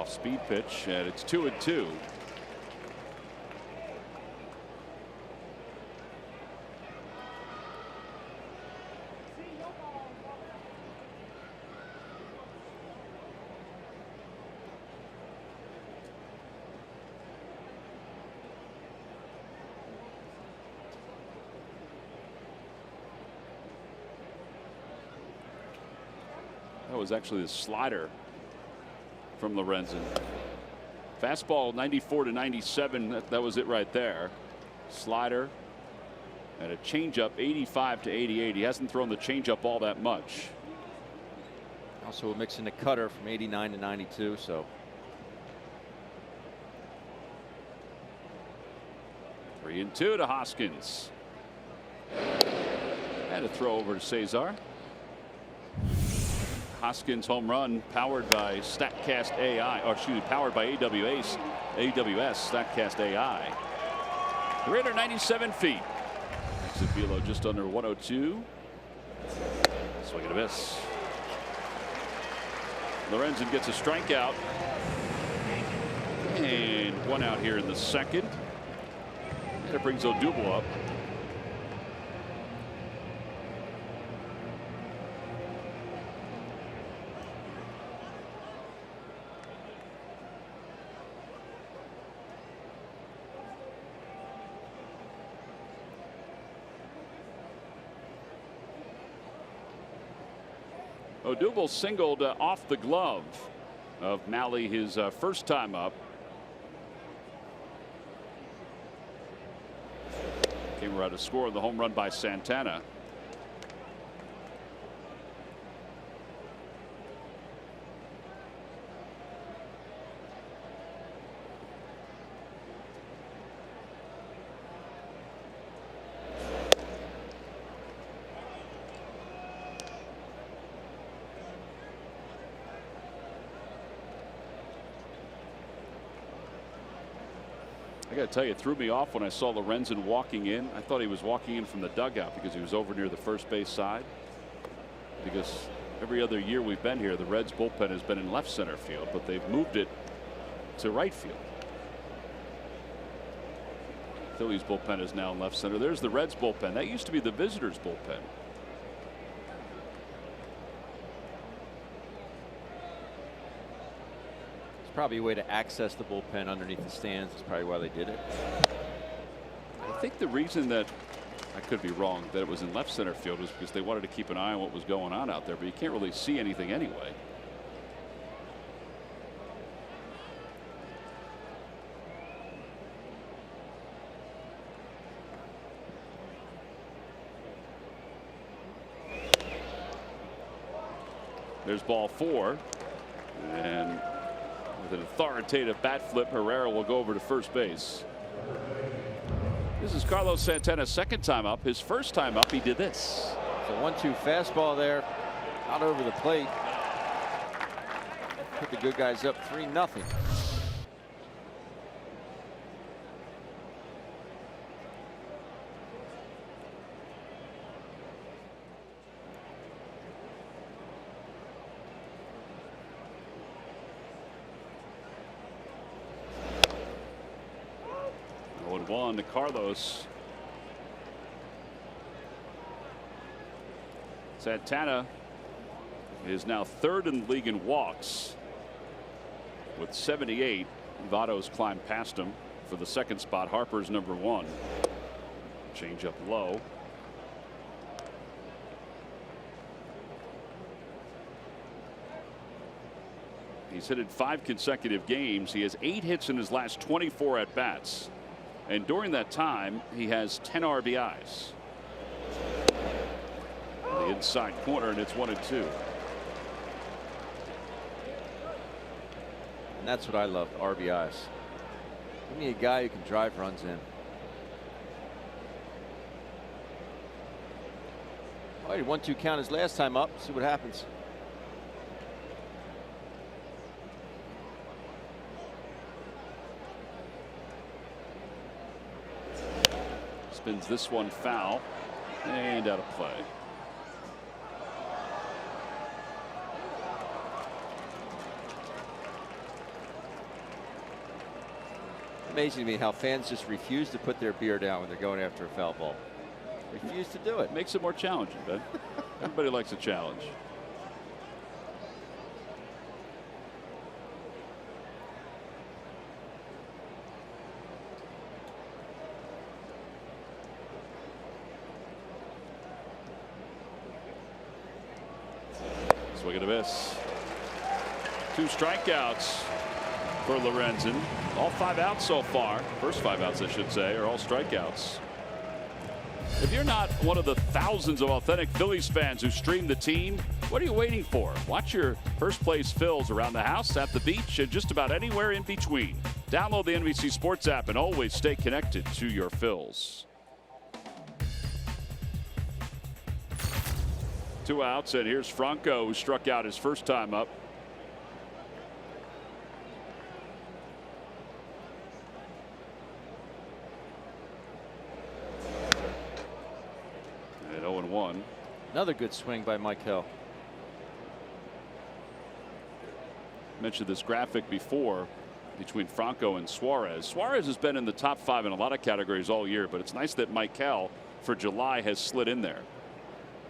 Speed pitch, and it's 2-2. That was actually the slider from Lorenzen. Fastball 94-97. That was it right there. Slider and a changeup 85-88. He hasn't thrown the changeup all that much. Also a mix in the cutter from 89-92. So 3-2 to Hoskins. And a throw over to Cesar. Hoskins home run powered by StatCast AI, or excuse me, powered by AWS StatCast AI. 397 feet. Exit velo just under 102. Swing and a miss. Lorenzen gets a strikeout. And 1 out here in the second. And it brings Odubel up. Odubel singled off the glove of Mahle his first time up. Came around to score the home run by Santana. I got to tell you, it threw me off when I saw Lorenzen walking in. I thought he was walking in from the dugout because he was over near the first base side. Because every other year we've been here, the Reds bullpen has been in left center field, but they've moved it to right field. Phillies bullpen is now in left center. There's the Reds bullpen. That used to be the visitors bullpen. probably a way to access the bullpen underneath the stands. That's probably why they did it. I think the reason that, I could be wrong, that it was in left center field was because they wanted to keep an eye on what was going on out there, but you can't really see anything anyway. There's ball 4, and with an authoritative bat flip, Herrera will go over to first base. This is Carlos Santana's second time up. His first time up, he did this. So 1-2 fastball there, out over the plate. Put the good guys up 3-0. To Carlos. Santana is now third in the league in walks with 78. Votto's climbed past him for the second spot. Harper's number 1. Change up low. He's hit in 5 consecutive games. He has 8 hits in his last 24 at bats. And during that time, he has 10 RBIs. The inside corner, and it's 1-2. And that's what I love, RBIs. Give me a guy who can drive runs in. All right, 1-2 count his last time up. See what happens. Spins this one foul and out of play. Amazing to me how fans just refuse to put their beer down when they're going after a foul ball. Refuse to do it. Makes it more challenging, Ben. Everybody likes a challenge. Swing and a miss. 2 strikeouts for Lorenzen. All 5 outs so far. First 5 outs, I should say, are all strikeouts. If you're not one of the thousands of authentic Phillies fans who stream the team, what are you waiting for? Watch your first place Phils around the house, at the beach, and just about anywhere in between. Download the NBC Sports app and always stay connected to your Phils. 2 outs, and here's Franco, who struck out his first time up. And 0-1. Another good swing by Michael. Mentioned this graphic before between Franco and Suarez. Suarez has been in the top 5 in a lot of categories all year, but it's nice that Michael for July has slid in there.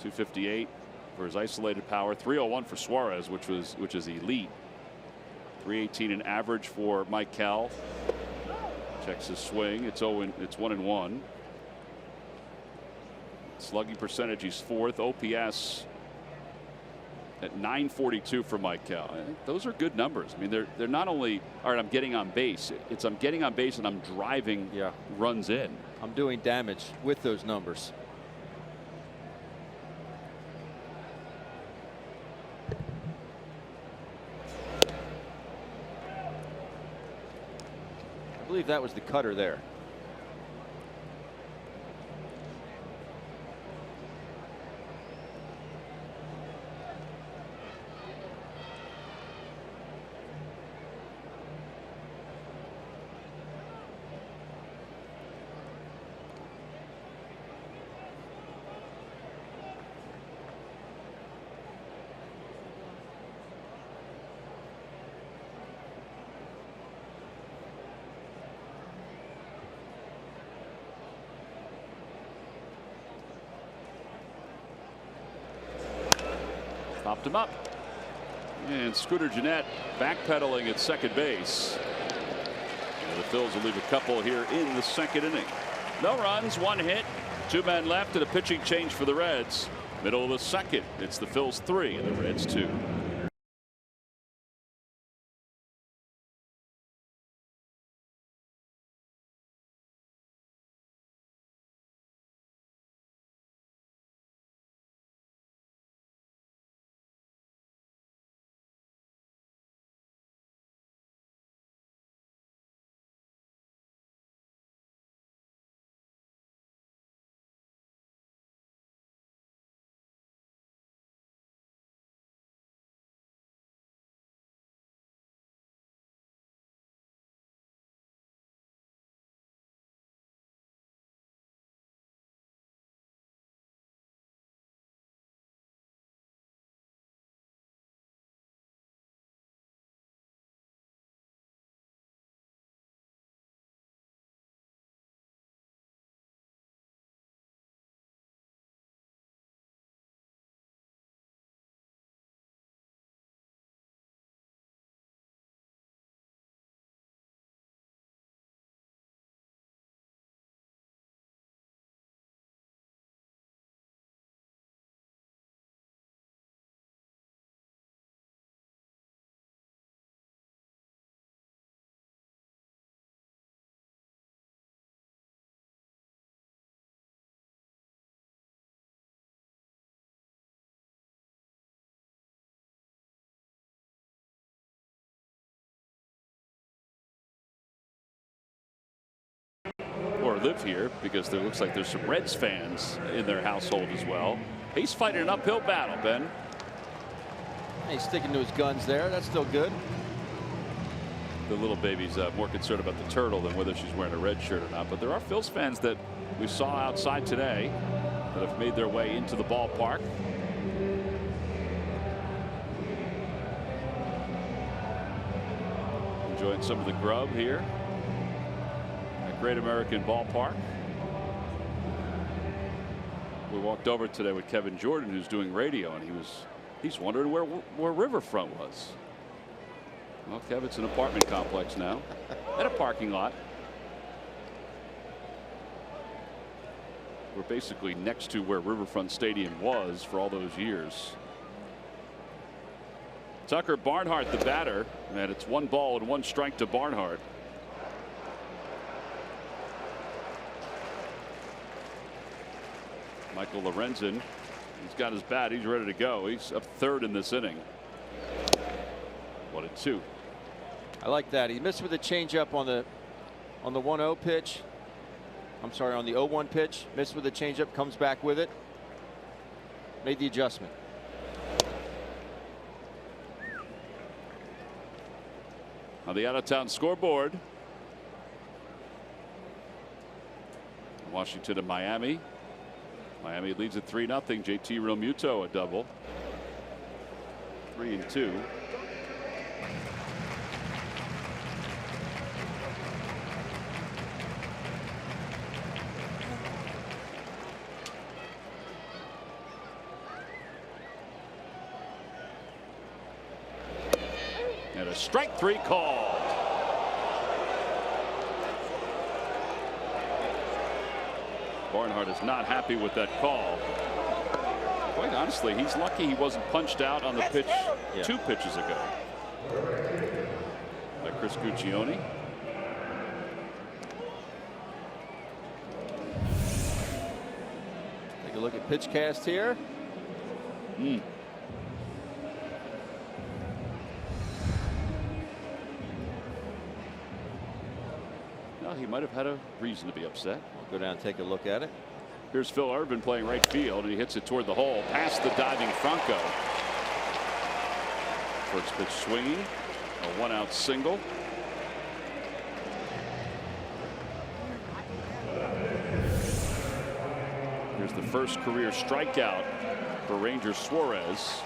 258 for his isolated power, 301 for Suarez, which is elite. 318 in average for Michael. Checks his swing. It's 1-1. Slugging percentage, he's 4th. OPS at 942 for Michael. I think those are good numbers. I mean, they're not only, all right, I'm getting on base. It's I'm getting on base and I'm driving runs in. I'm doing damage with those numbers. I believe that was the cutter there. Popped him up. And Scooter Gennett backpedaling at second base. And the Phils will leave a couple here in the second inning. No runs, 1 hit, 2 men left, and a pitching change for the Reds. Middle of the second. It's the Phils 3 and the Reds 2. live here because there looks like there's some Reds fans in their household as well. He's fighting an uphill battle, Ben. He's sticking to his guns there. That's still good. The little baby's more concerned about the turtle than whether she's wearing a red shirt or not. But there are Phils fans that we saw outside today that have made their way into the ballpark. Enjoying some of the grub here at Great American Ballpark. We walked over today with Kevin Jordan, who's doing radio, and he's wondering where Riverfront was. Well, Kev, it's an apartment complex now and a parking lot. We're basically next to where Riverfront Stadium was for all those years. Tucker Barnhart, the batter, and it's 1 ball and 1 strike to Barnhart. Michael Lorenzen, he's got his bat. He's ready to go. He's up 3rd in this inning. 1-2. I like that. He missed with a changeup on the 1-0 pitch. I'm sorry, on the 0-1 pitch. Missed with a changeup, comes back with it. Made the adjustment. On the out-of-town scoreboard, Washington and Miami. Miami leads at 3-0. JT Realmuto a double. 3-2. And a strike 3 called. Barnhart is not happy with that call. Quite honestly, he's lucky he wasn't punched out on the pitch 2 pitches ago by Chris Guccione. Take a look at pitch cast here. Well, he might have had a reason to be upset. I'll go down and take a look at it. Here's Phil Irvin playing right field, and he hits it toward the hole past the diving Franco. First pitch swinging, a 1-out single. Here's the first career strikeout for Ranger Suarez.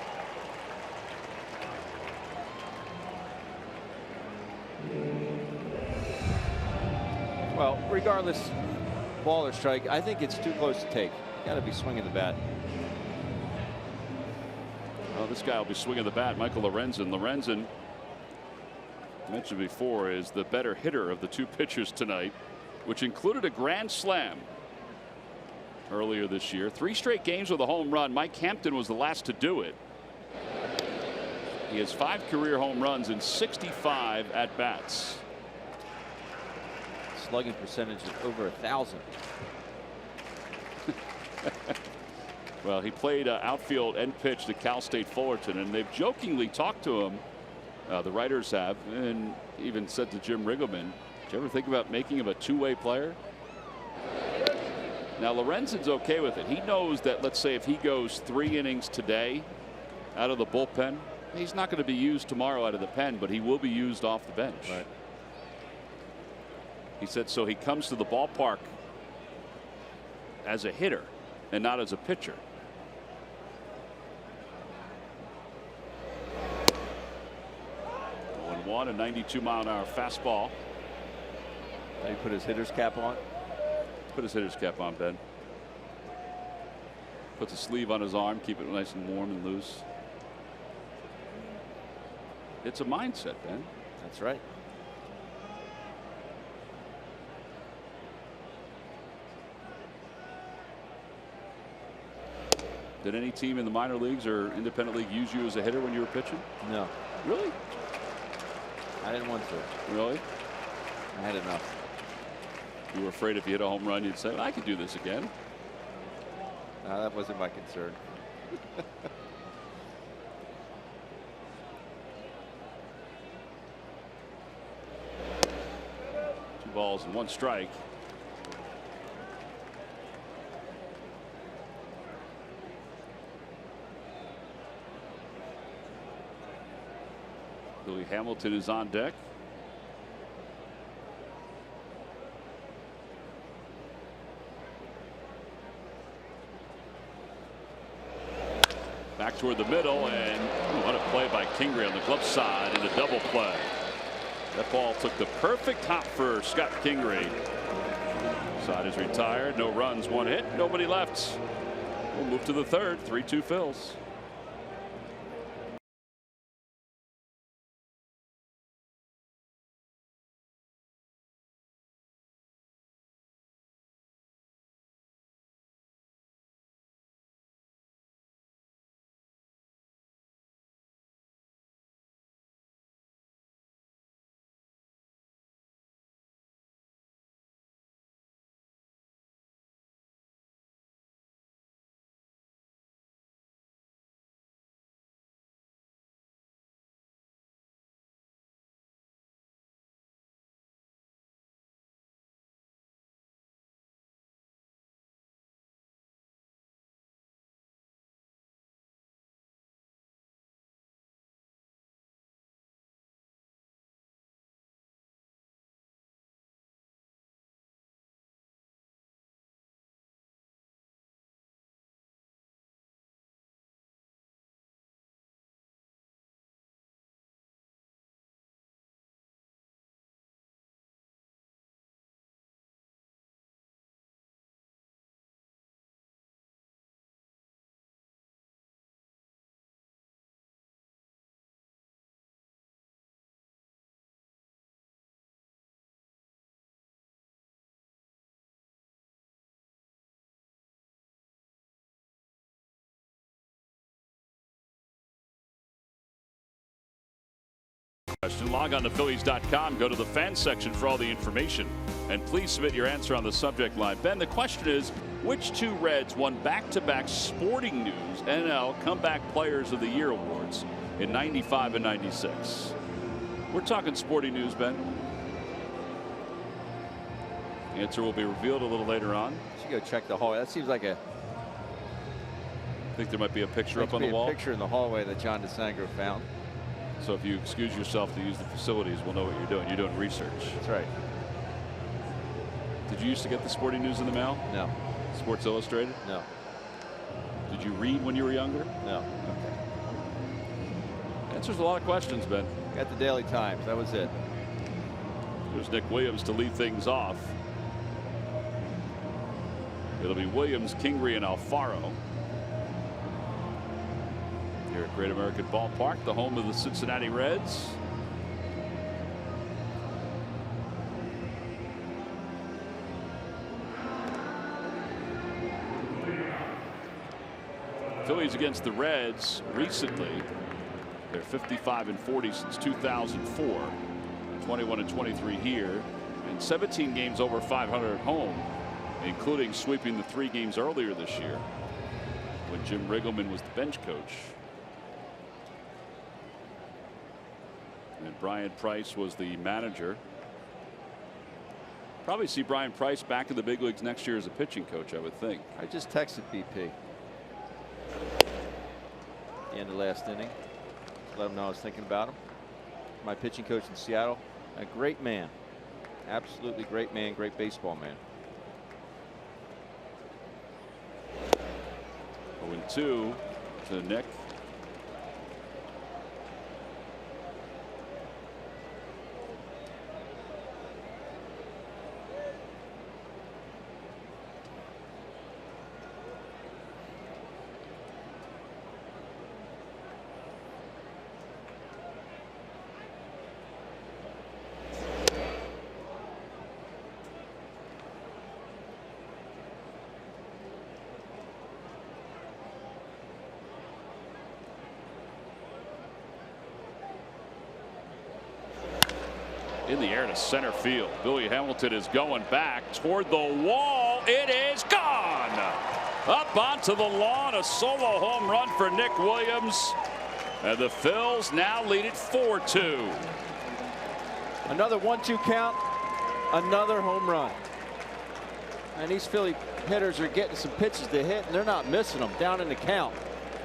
Well, regardless, ball or strike, I think it's too close to take. Got to be swinging the bat. Well, this guy will be swinging the bat. Michael Lorenzen. Lorenzen, mentioned before, is the better hitter of the 2 pitchers tonight, which included a grand slam earlier this year. 3 straight games with a home run. Mike Hampton was the last to do it. He has 5 career home runs in 65 at bats. Slugging percentage of over 1,000. Well, he played outfield and pitched at Cal State Fullerton, and they've jokingly talked to him. The writers have, and even said to Jim Riggleman, "Did you ever think about making him a 2-way player?" Now Lorenzen's okay with it. He knows that, let's say if he goes 3 innings today out of the bullpen, he's not going to be used tomorrow out of the pen, but he will be used off the bench. Right. He said so he comes to the ballpark as a hitter and not as a pitcher. A 92-mile-an-hour fastball. He put his hitter's cap on. Put his hitter's cap on, Ben. Puts a sleeve on his arm, keep it nice and warm and loose. It's a mindset, Ben. That's right. Did any team in the minor leagues or independent league use you as a hitter when you were pitching? No. Really? I didn't want to. Really? I had enough. You were afraid if you hit a home run, you'd say, I could do this again. That wasn't my concern. 2 balls and 1 strike. Billy Hamilton is on deck. Back toward the middle, and what a play by Kingery on the glove side in a double play. That ball took the perfect hop for Scott Kingery. Side is retired. No runs, one hit, nobody left. We'll move to the third. 3-2 Phils. Log on to Phillies.com. Go to the fan section for all the information. And please submit your answer on the subject line. Ben, the question is, which two Reds won back-to-back Sporting News NL Comeback Players of the Year awards in '95 and '96? We're talking Sporting News, Ben. The answer will be revealed a little later on. Should go check the hallway. That seems like a. I think there might be a picture up on the wall. A picture in the hallway that John DeSangro found. So if you excuse yourself to use the facilities, we'll know what you're doing. You're doing research. That's right. Did you used to get the Sporting News in the mail? No. Sports Illustrated? No. Did you read when you were younger? No. Okay. Answers a lot of questions, Ben. Got the Daily Times. That was it. There's Nick Williams to lead things off. It'll be Williams, Kingery, and Alfaro. Here at Great American Ballpark, the home of the Cincinnati Reds. Phillies against the Reds recently. They're 55-40 since 2004. 21-23 here, and 17 games over 500 at home, including sweeping the 3 games earlier this year when Jim Riggleman was the bench coach. And Brian Price was the manager. Probably see Brian Price back in the big leagues next year as a pitching coach, I would think. I just texted BP. The end of last inning. Let him know I was thinking about him. My pitching coach in Seattle. A great man. Absolutely great man. Great baseball man. 0-2 to Nick. In the air to center field. Billy Hamilton is going back toward the wall. It is gone. Up onto the lawn. A solo home run for Nick Williams. And the Phils now lead it 4-2. Another 1-2 count. Another home run. And these Philly hitters are getting some pitches to hit, and they're not missing them down in the count.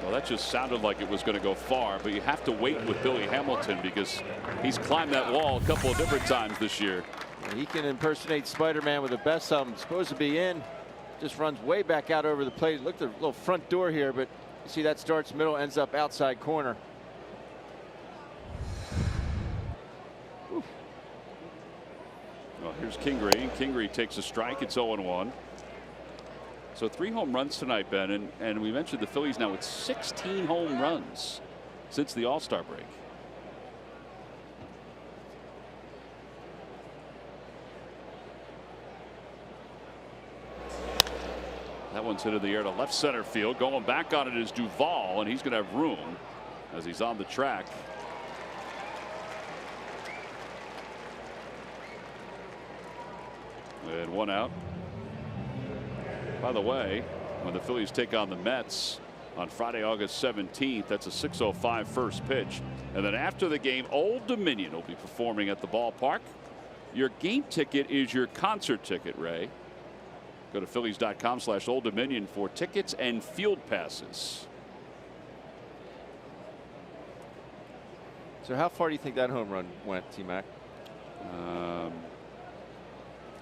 Well, that just sounded like it was going to go far, but you have to wait with Billy Hamilton because he's climbed that wall a couple of different times this year. He can impersonate Spider-Man with the best of them. Supposed to be in. Just runs way back out over the plate. Look at the little front door here, but you see that starts middle, ends up outside corner. Well, here's Kingery. Kingery takes a strike. It's 0-1. So 3 home runs tonight, Ben, and we mentioned the Phillies now with 16 home runs since the All-Star break. That one's hit in the air to left center field. Going back on it is Duvall, and he's going to have room as he's on the track. And 1 out. By the way, when the Phillies take on the Mets on Friday, August 17th, that's a 6:05 first pitch. And then after the game, Old Dominion will be performing at the ballpark. Your game ticket is your concert ticket, Ray. Go to Phillies.com/Old Dominion for tickets and field passes. So how far do you think that home run went, T-Mac?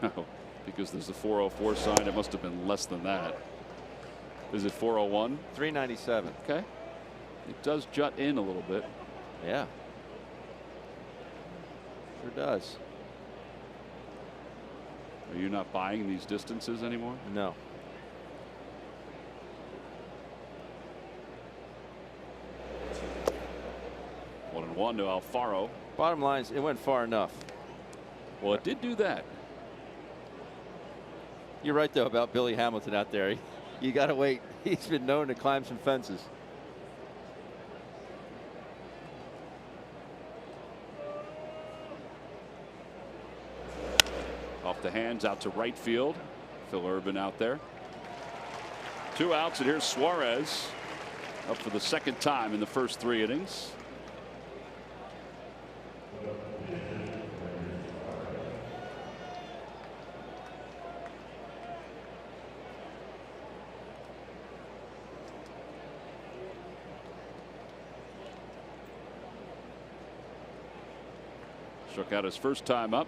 No, because there's a 404 sign. It must have been less than that. Is it 401? 397. Okay. It does jut in a little bit. Yeah. Sure does. Are you not buying these distances anymore? No. One and one to Alfaro. Bottom line is it went far enough. Well, it did do that. You're right, though, about Billy Hamilton out there. You got to wait. He's been known to climb some fences. Off the hands out to right field. Phil Urban out there. 2 outs, and here's Suarez up for the second time in the first 3 innings. Struck out his first time up.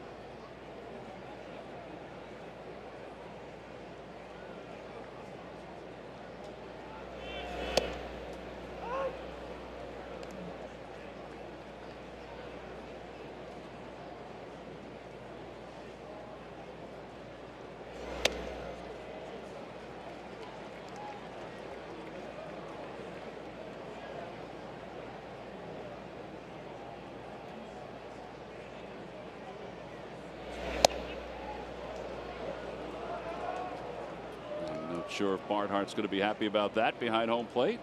Sure if Barnhart's going to be happy about that behind home plate.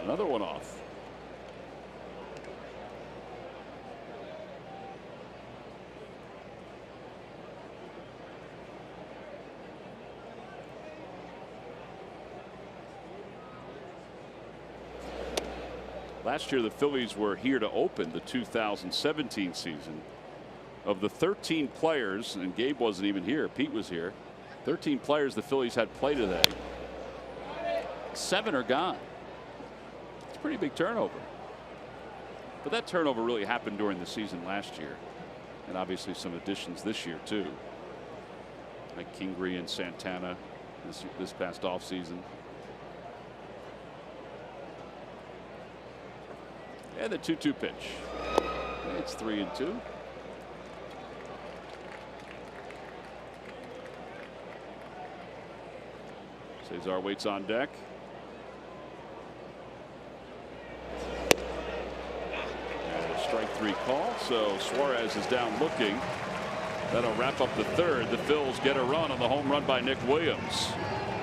Another one off. Last year the Phillies were here to open the 2017 season. Of the 13 players, and Gabe wasn't even here, Pete was here, 13 players the Phillies had play today. 7 are gone. Pretty big turnover, but that turnover really happened during the season last year, and obviously some additions this year too, like Kingery and Santana this past offseason. And the 2-2 pitch. It's 3-2. Cesar waits on deck. Strike 3 call, so Suarez is down looking. That'll wrap up the 3rd. The Phils get a run on the home run by Nick Williams.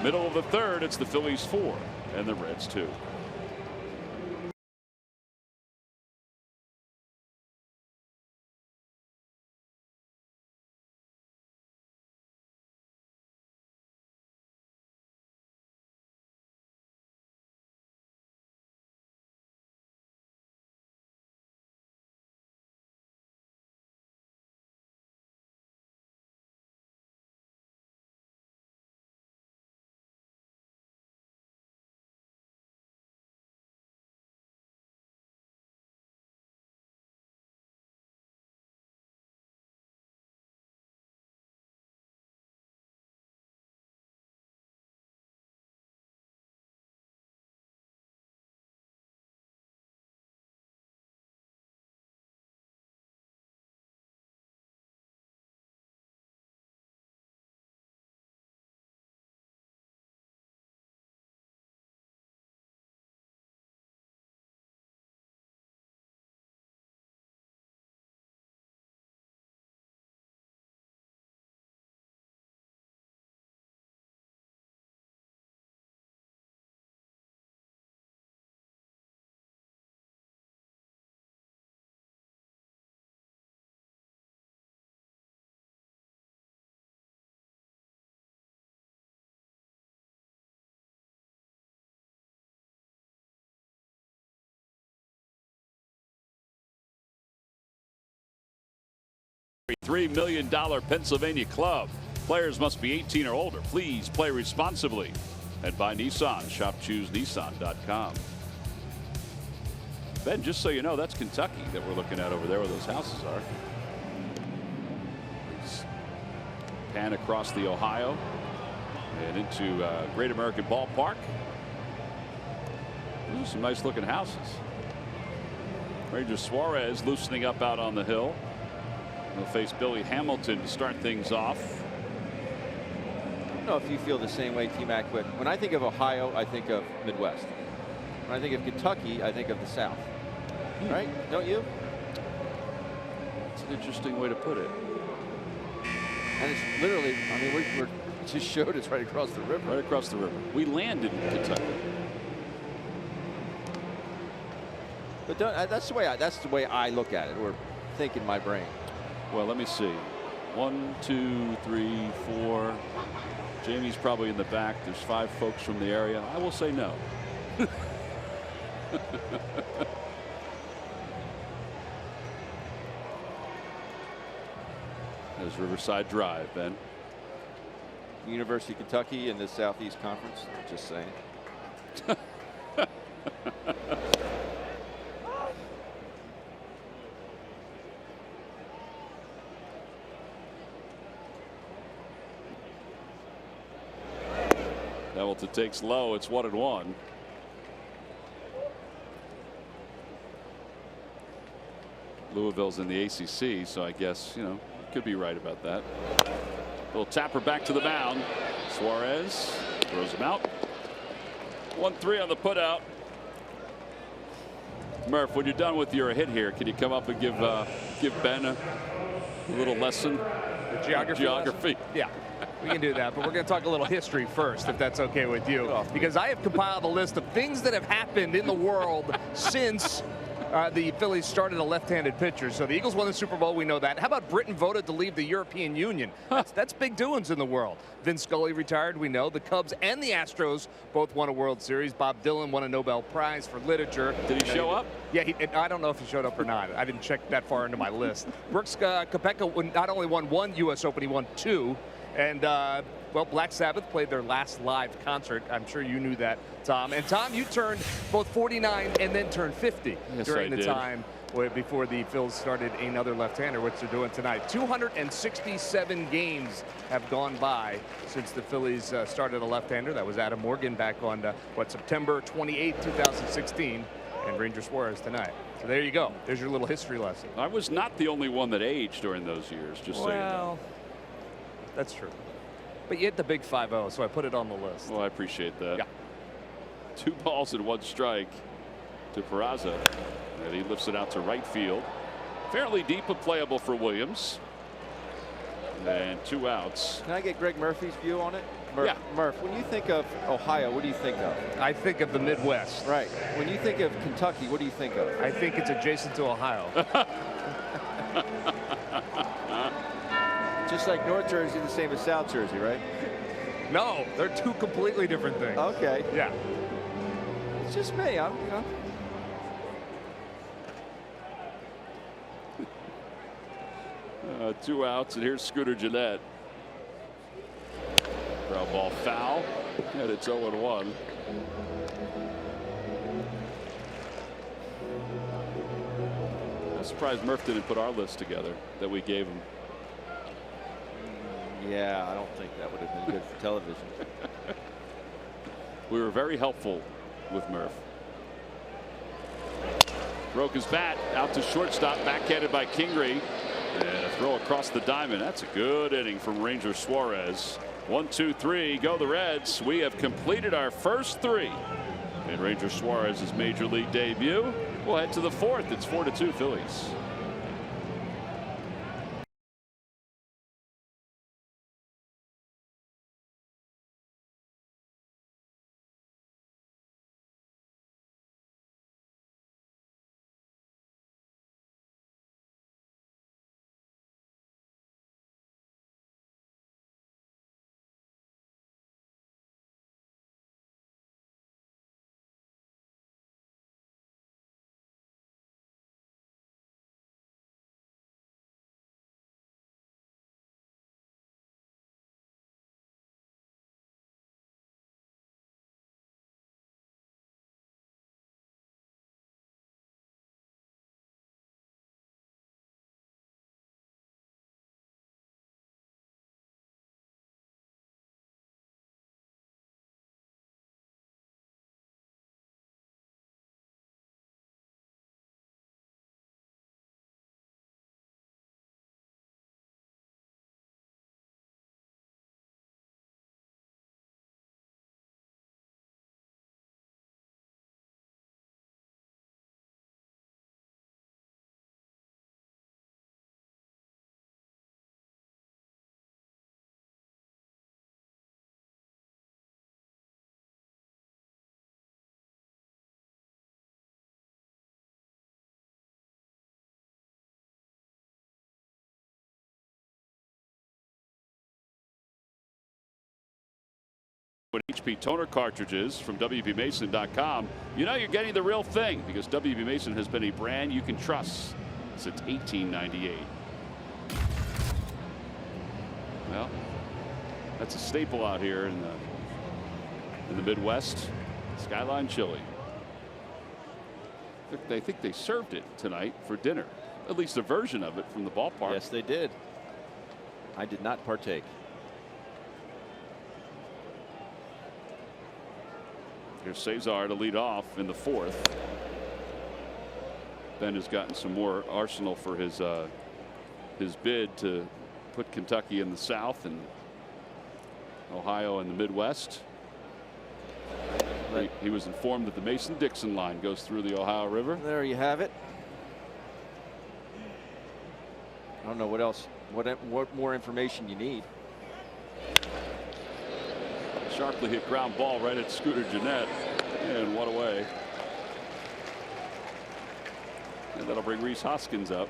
Middle of the 3rd, it's the Phillies 4 and the Reds 2. $3 million Pennsylvania club. Players must be 18 or older. Please play responsibly. And buy Nissan. Shop ChooseNissan.com. Ben, just so you know, that's Kentucky that we're looking at over there where those houses are. Pan across the Ohio and into Great American Ballpark. Those are some nice looking houses. Ranger Suarez loosening up out on the hill. He'll face Billy Hamilton to start things off. I don't know if you feel the same way, T-Mac, but when I think of Ohio, I think of Midwest. When I think of Kentucky, I think of the South. Right? Don't you? It's an interesting way to put it. And it's literally, I mean, we're just showed it's right across the river. Right across the river. We land in Kentucky. But that's the way I look at it, or think in my brain. Well, let me see. 1, 2, 3, 4. Jamie's probably in the back. There's 5 folks from the area. I will say no. There's Riverside Drive, Ben. University of Kentucky in the Southeast Conference. Just saying. Hamilton takes low. It's 1-1. Louisville's in the ACC, so I guess, you know, could be right about that. Little tapper back to the mound. Suarez throws him out. 1-3 on the putout. Murph, when you're done with your hit here, can you come up and give Ben a little lesson? The geography. Yeah. We can do that, but we're going to talk a little history first, if that's okay with you, because I have compiled a list of things that have happened in the world since the Phillies started a left-handed pitcher. So the Eagles won the Super Bowl, we know that. How about Britain voted to leave the European Union? That's big doings in the world. Vince Scully retired, we know. The Cubs and the Astros both won a World Series. Bob Dylan won a Nobel Prize for literature. Did he show up? Yeah, I don't know if he showed up or not. I didn't check that far into my list. Brooks Koepka not only won 1 U.S. Open, he won 2. And, well, Black Sabbath played their last live concert. I'm sure you knew that, Tom. And, Tom, you turned both 49 and then turned 50 during the time before the Phils started another left-hander, which they're doing tonight. 267 games have gone by since the Phillies started a left-hander. That was Adam Morgan back on, September 28, 2016. And Ranger Suarez tonight. So there you go. There's your little history lesson. I was not the only one that aged during those years, just so you know. That's true. But you hit the big 5-0, so I put it on the list. Well, I appreciate that. Yeah. 2 balls and 1 strike to Peraza. And he lifts it out to right field. Fairly deep and playable for Williams. And 2 outs. Can I get Greg Murphy's view on it? Murph, Yeah. Murph, when you think of Ohio, what do you think of? I think of the Midwest. Right. When you think of Kentucky, what do you think of? I think it's adjacent to Ohio. Just like North Jersey, the same as South Jersey, right? No, they're 2 completely different things. Okay. Yeah. It's just me. I'm, you know. 2 outs, and here's Scooter Gillette. Ground ball foul, and it's 0-1. I'm surprised Murph didn't put our list together that we gave him. Yeah, I don't think that would have been good for television. We were very helpful with Murph. Broke his bat out to shortstop, backhanded by Kingery, and a throw across the diamond. That's a good inning from Ranger Suarez. 1, 2, 3, go the Reds. We have completed our first 3 in Ranger Suarez's major league debut. We'll head to the 4th. It's 4-2 Phillies. HP toner cartridges from WBMason.com, you know you're getting the real thing, because WB Mason has been a brand you can trust since 1898. Well, that's a staple out here in the Midwest. Skyline chili. They think they served it tonight for dinner, at least a version of it from the ballpark. Yes, they did. I did not partake. Here's Cesar to lead off in the 4th. Ben has gotten some more arsenal for his bid to put Kentucky in the South and Ohio in the Midwest. He was informed that the Mason-Dixon line goes through the Ohio River. There you have it. I don't know what else, what more information you need. Sharply hit ground ball right at Scooter Gennett, and one away. And that'll bring Rhys Hoskins up.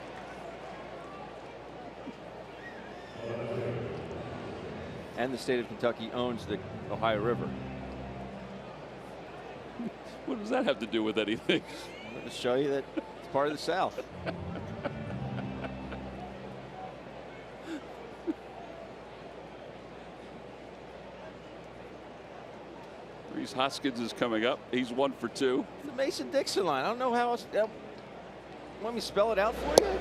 And the state of Kentucky owns the Ohio River. What does that have to do with anything? I'm going to show you that it's part of the South. Rhys Hoskins is coming up. He's 1 for 2. The Mason-Dixon line. I don't know how else. Want me to spell it out for you?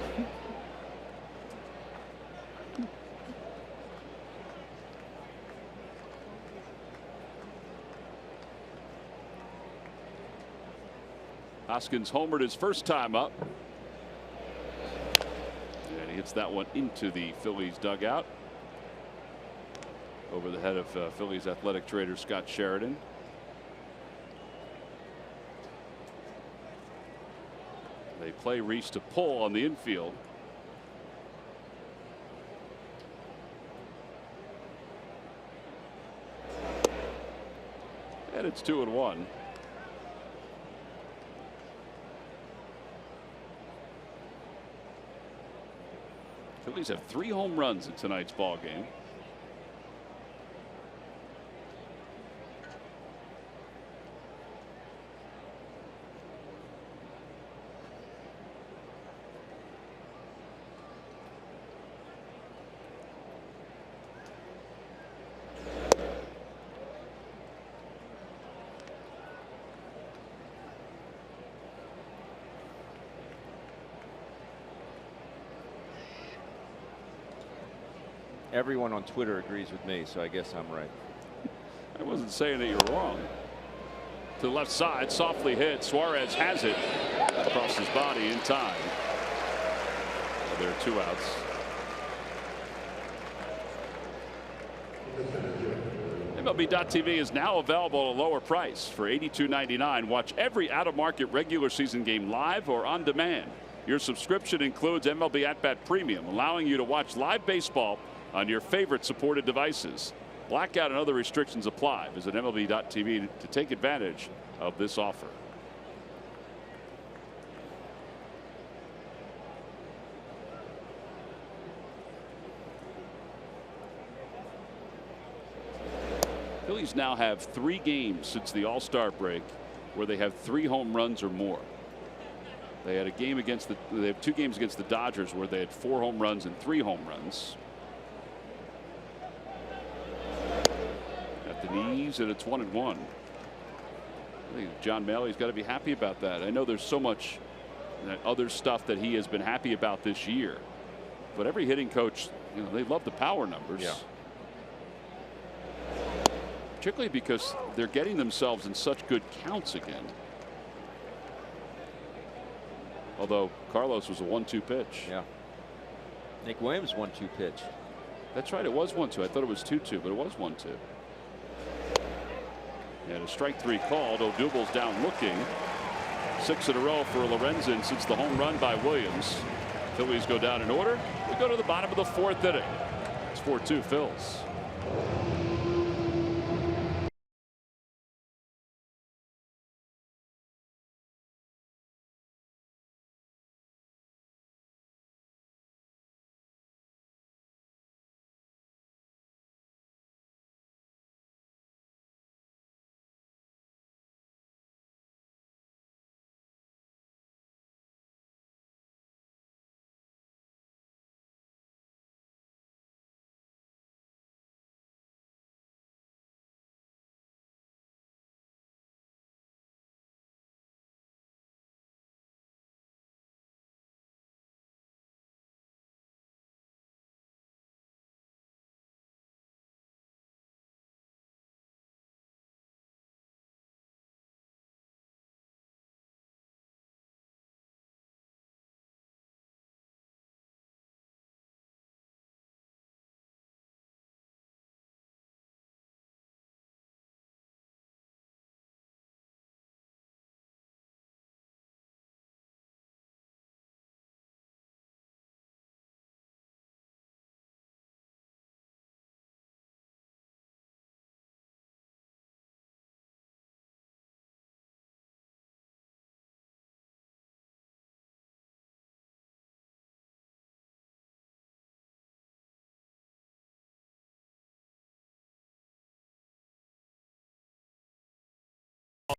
Hoskins homered his first time up. And he hits that one into the Phillies dugout. Over the head of Phillies athletic trader Scott Sheridan. They play Rhys to pull on the infield. And it's 2-1. Phillies have 3 home runs in tonight's ball game. Everyone on Twitter agrees with me, so I guess I'm right. I wasn't saying that you're wrong. To the left side, softly hit. Suarez has it across his body in time. There are 2 outs. MLB.TV is now available at a lower price for $82.99. Watch every out-of-market regular season game live or on demand. Your subscription includes MLB At Bat Premium, allowing you to watch live baseball on your favorite supported devices. Blackout and other restrictions apply. Visit MLB.TV to take advantage of this offer. Phillies now have 3 games since the All-Star break where they have 3 home runs or more. They had a game against they have 2 games against the Dodgers where they had 4 home runs and 3 home runs. At the knees, and it's 1-1. I think John Maley's got to be happy about that. I know there's so much other stuff that he has been happy about this year, but every hitting coach, you know, they love the power numbers. Yeah. Particularly because they're getting themselves in such good counts again. Although Carlos was a 1-2 pitch. Yeah. Nick Williams 1-2 pitch. That's right. It was 1-2. I thought it was 2-2, but it was 1-2. And a strike 3 called. Odubel's down looking. 6 in a row for Lorenzen since the home run by Williams. Phillies go down in order. We go to the bottom of the 4th inning. It's 4-2 Phils.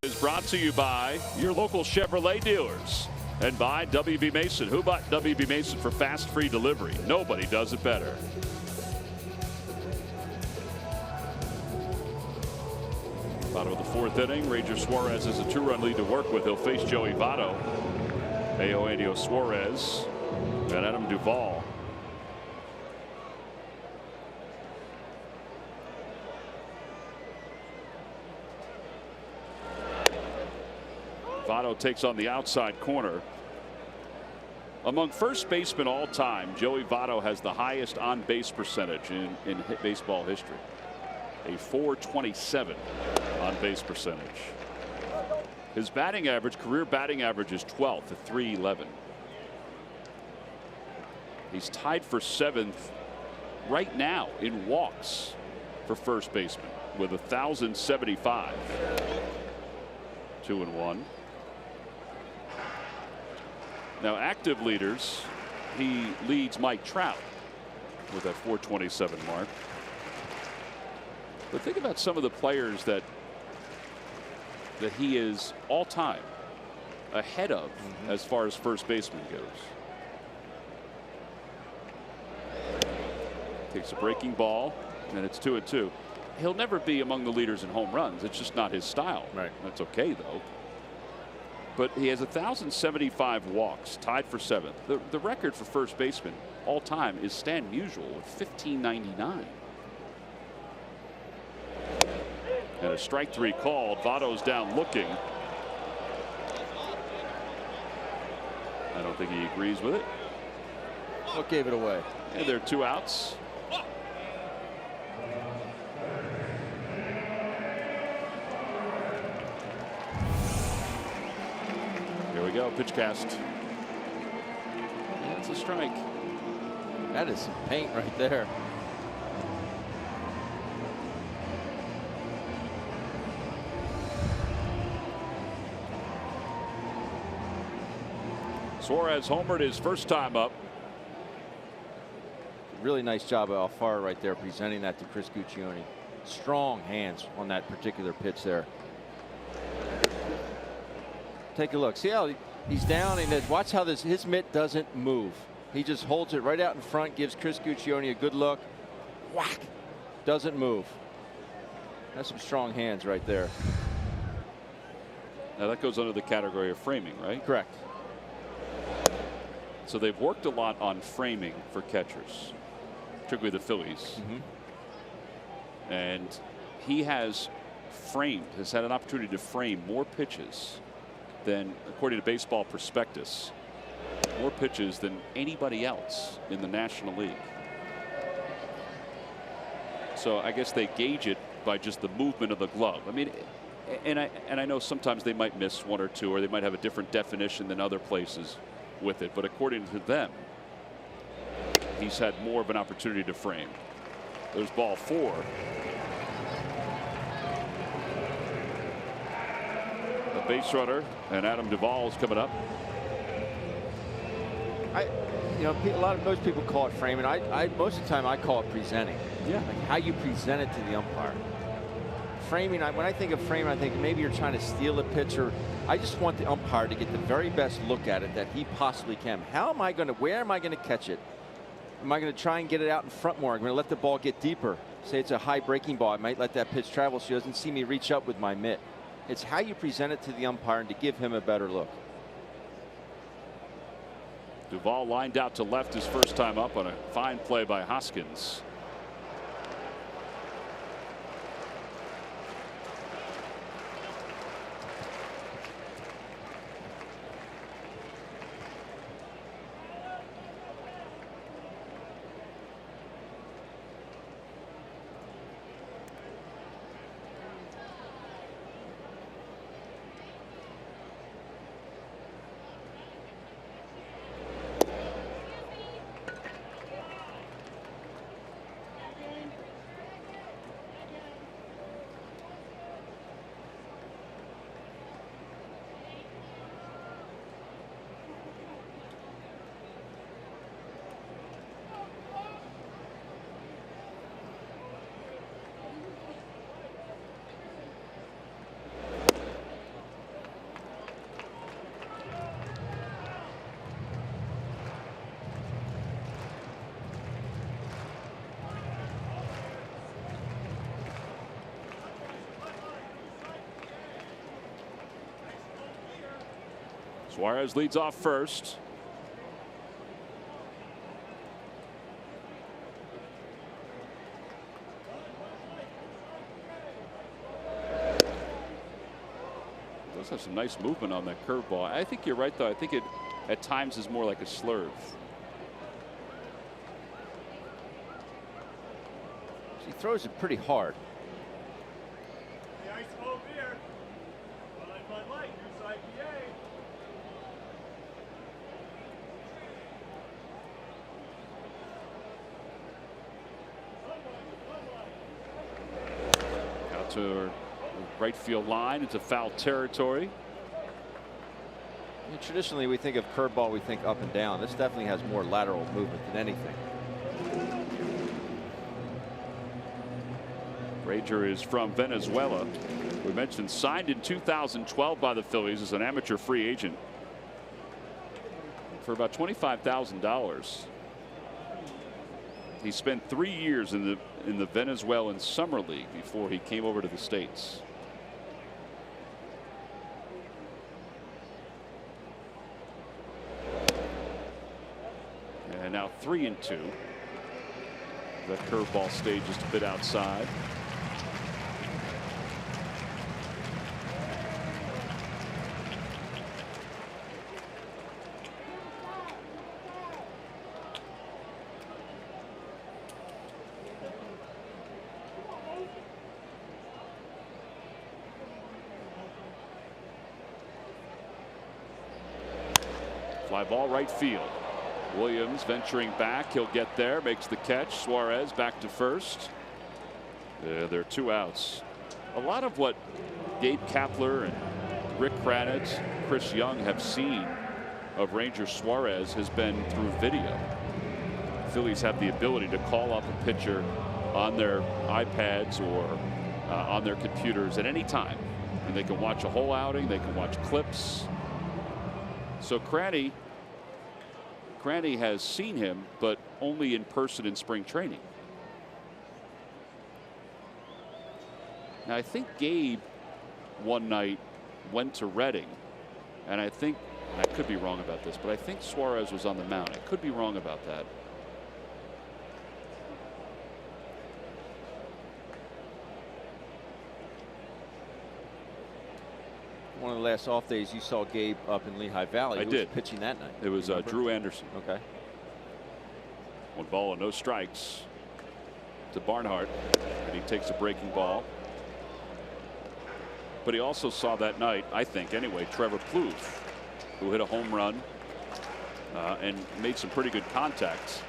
Is brought to you by your local Chevrolet dealers and by WB Mason. Who bought WB Mason for fast, free delivery? Nobody does it better. Bottom of the fourth inning, Ranger Suarez has a 2-run lead to work with. He'll face Joey Votto, Eugenio Suarez, and Adam Duvall. Votto takes on the outside corner. Among first basemen all time, Joey Votto has the highest on base percentage in baseball history. A .427 on base percentage. His batting average, career batting average, is 12th at .311. He's tied for 7th right now in walks for first baseman with 1,075. 2-1. Now, active leaders, he leads Mike Trout with that .427 mark. But think about some of the players that he is all time ahead of as far as first baseman goes. Takes a breaking ball, and it's 2-2. He'll never be among the leaders in home runs. It's just not his style. Right. That's okay, though. But he has 1,075 walks, tied for 7th. The record for first baseman all time is Stan Musial with 1,599. And a strike 3 called. Votto's down looking. I don't think he agrees with it. What gave it away? And there are 2 outs. Here we go. Pitch cast. That's a strike. That is some paint right there. Suarez homered his first time up. Really nice job by Alfaro right there, presenting that to Chris Guccione. Strong hands on that particular pitch there. Take a look. See how he's down, and watch how his mitt doesn't move. He just holds it right out in front, gives Chris Guccione a good look. Whack! Doesn't move. That's some strong hands right there. Now that goes under the category of framing, right? Correct. So they've worked a lot on framing for catchers, particularly the Phillies. And he has had an opportunity to frame more pitches than, according to Baseball Prospectus, more pitches than anybody else in the National League. So I guess they gauge it by just the movement of the glove. I mean, and I know sometimes they might miss 1 or 2, or they might have a different definition than other places with it, but according to them, he's had more of an opportunity to frame. There's ball 4. The base runner, and Adam Duvall is coming up. Most people call it framing. Most of the time I call it presenting. Yeah. Like how you present it to the umpire. Framing, when I think of framing, I think maybe you're trying to steal a pitch, or I just want the umpire to get the very best look at it that he possibly can. Where am I going to catch it? Am I going to try and get it out in front more? I'm going to let the ball get deeper. Say it's a high breaking ball. I might let that pitch travel so he doesn't see me reach up with my mitt. It's how you present it to the umpire and to give him a better look. Duvall lined out to left his first time up on a fine play by Hoskins. Suarez leads off first. Does have some nice movement on that curveball. I think you're right, though. I think it at times is more like a slurve. He throws it pretty hard. Out to right field line. It's a foul territory. And traditionally, we think of curveball, we think up and down. This definitely has more lateral movement than anything. Ranger is from Venezuela. We mentioned signed in 2012 by the Phillies as an amateur free agent for about $25,000. He spent 3 years in the Venezuelan Summer League before he came over to the States. And now 3-2. The curveball stage just a bit outside. Fly ball right field. Williams venturing back. He'll get there. Makes the catch. Suarez back to first. There are 2 outs. A lot of what Gabe Kapler and Rick Kranitz, Chris Young have seen of Ranger Suarez has been through video. Phillies have the ability to call up a pitcher on their iPads or on their computers at any time. And they can watch a whole outing. They can watch clips. So Cranny has seen him, but only in person in spring training. Now I think Gabe one night went to Reading, and I think, I could be wrong about this, but I think Suarez was on the mound. I could be wrong about that. One of the last off days you saw Gabe up in Lehigh Valley. I Who did. was pitching that night? It was Drew Anderson. Okay. 1 ball and no strikes to Barnhart, and he takes a breaking ball. But he also saw that night, I think anyway, Trevor Plouffe, who hit a home run and made some pretty good contacts.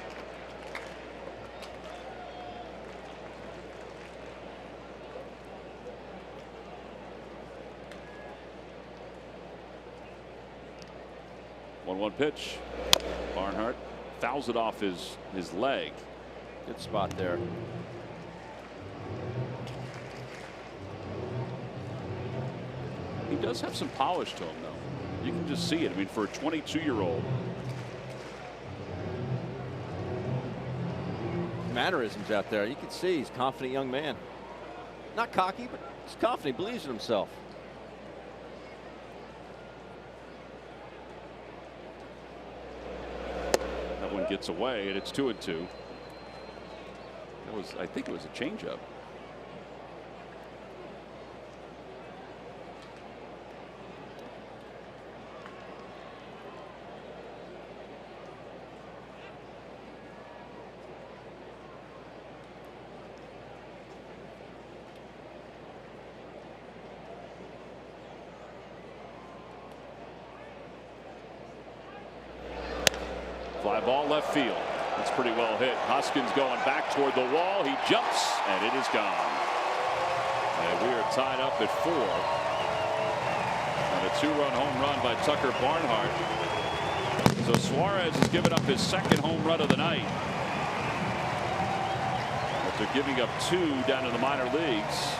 One pitch. Barnhart fouls it off his leg. Good spot there. He does have some polish to him, though. You can just see it. I mean, for a 22-year-old. Mannerisms out there. You can see he's a confident young man. Not cocky, but he's confident. He believes in himself. That one gets away, and it's 2-2. That was, I think it was a changeup. Fly ball left field. It's pretty well hit. Hoskins going back toward the wall. He jumps, and it is gone. And we are tied up at 4. And a 2-run home run by Tucker Barnhart. So Suarez has given up his 2nd home run of the night, after giving up 2 down in the minor leagues.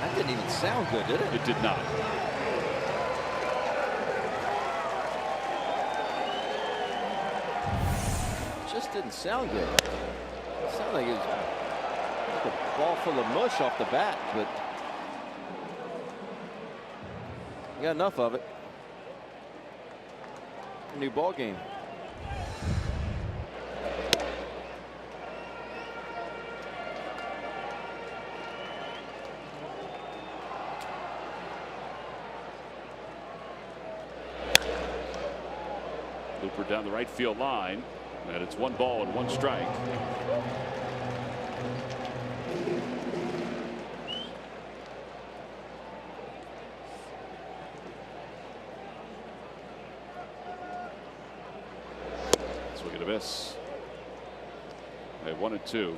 That didn't even sound good, did it? It did not. Just didn't sound good. It sounded like it was like a ball full of mush off the bat, but got enough of it. New ball game. Looper down the right field line, and it's 1 ball and 1 strike. Swing and a miss. Okay, 1-2.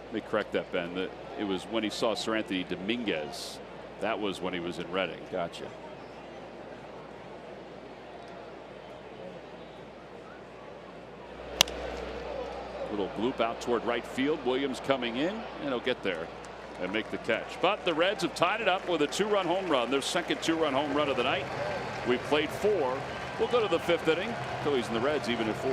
Let me correct that, Ben. It was when he saw Sir Anthony Dominguez. That was when he was in Reading. Gotcha. Little bloop out toward right field. Williams coming in, and he'll get there and make the catch. But the Reds have tied it up with a 2-run home run. Their second 2-run home run of the night. We've played 4. We'll go to the 5th inning. Phillies and the Reds even at 4.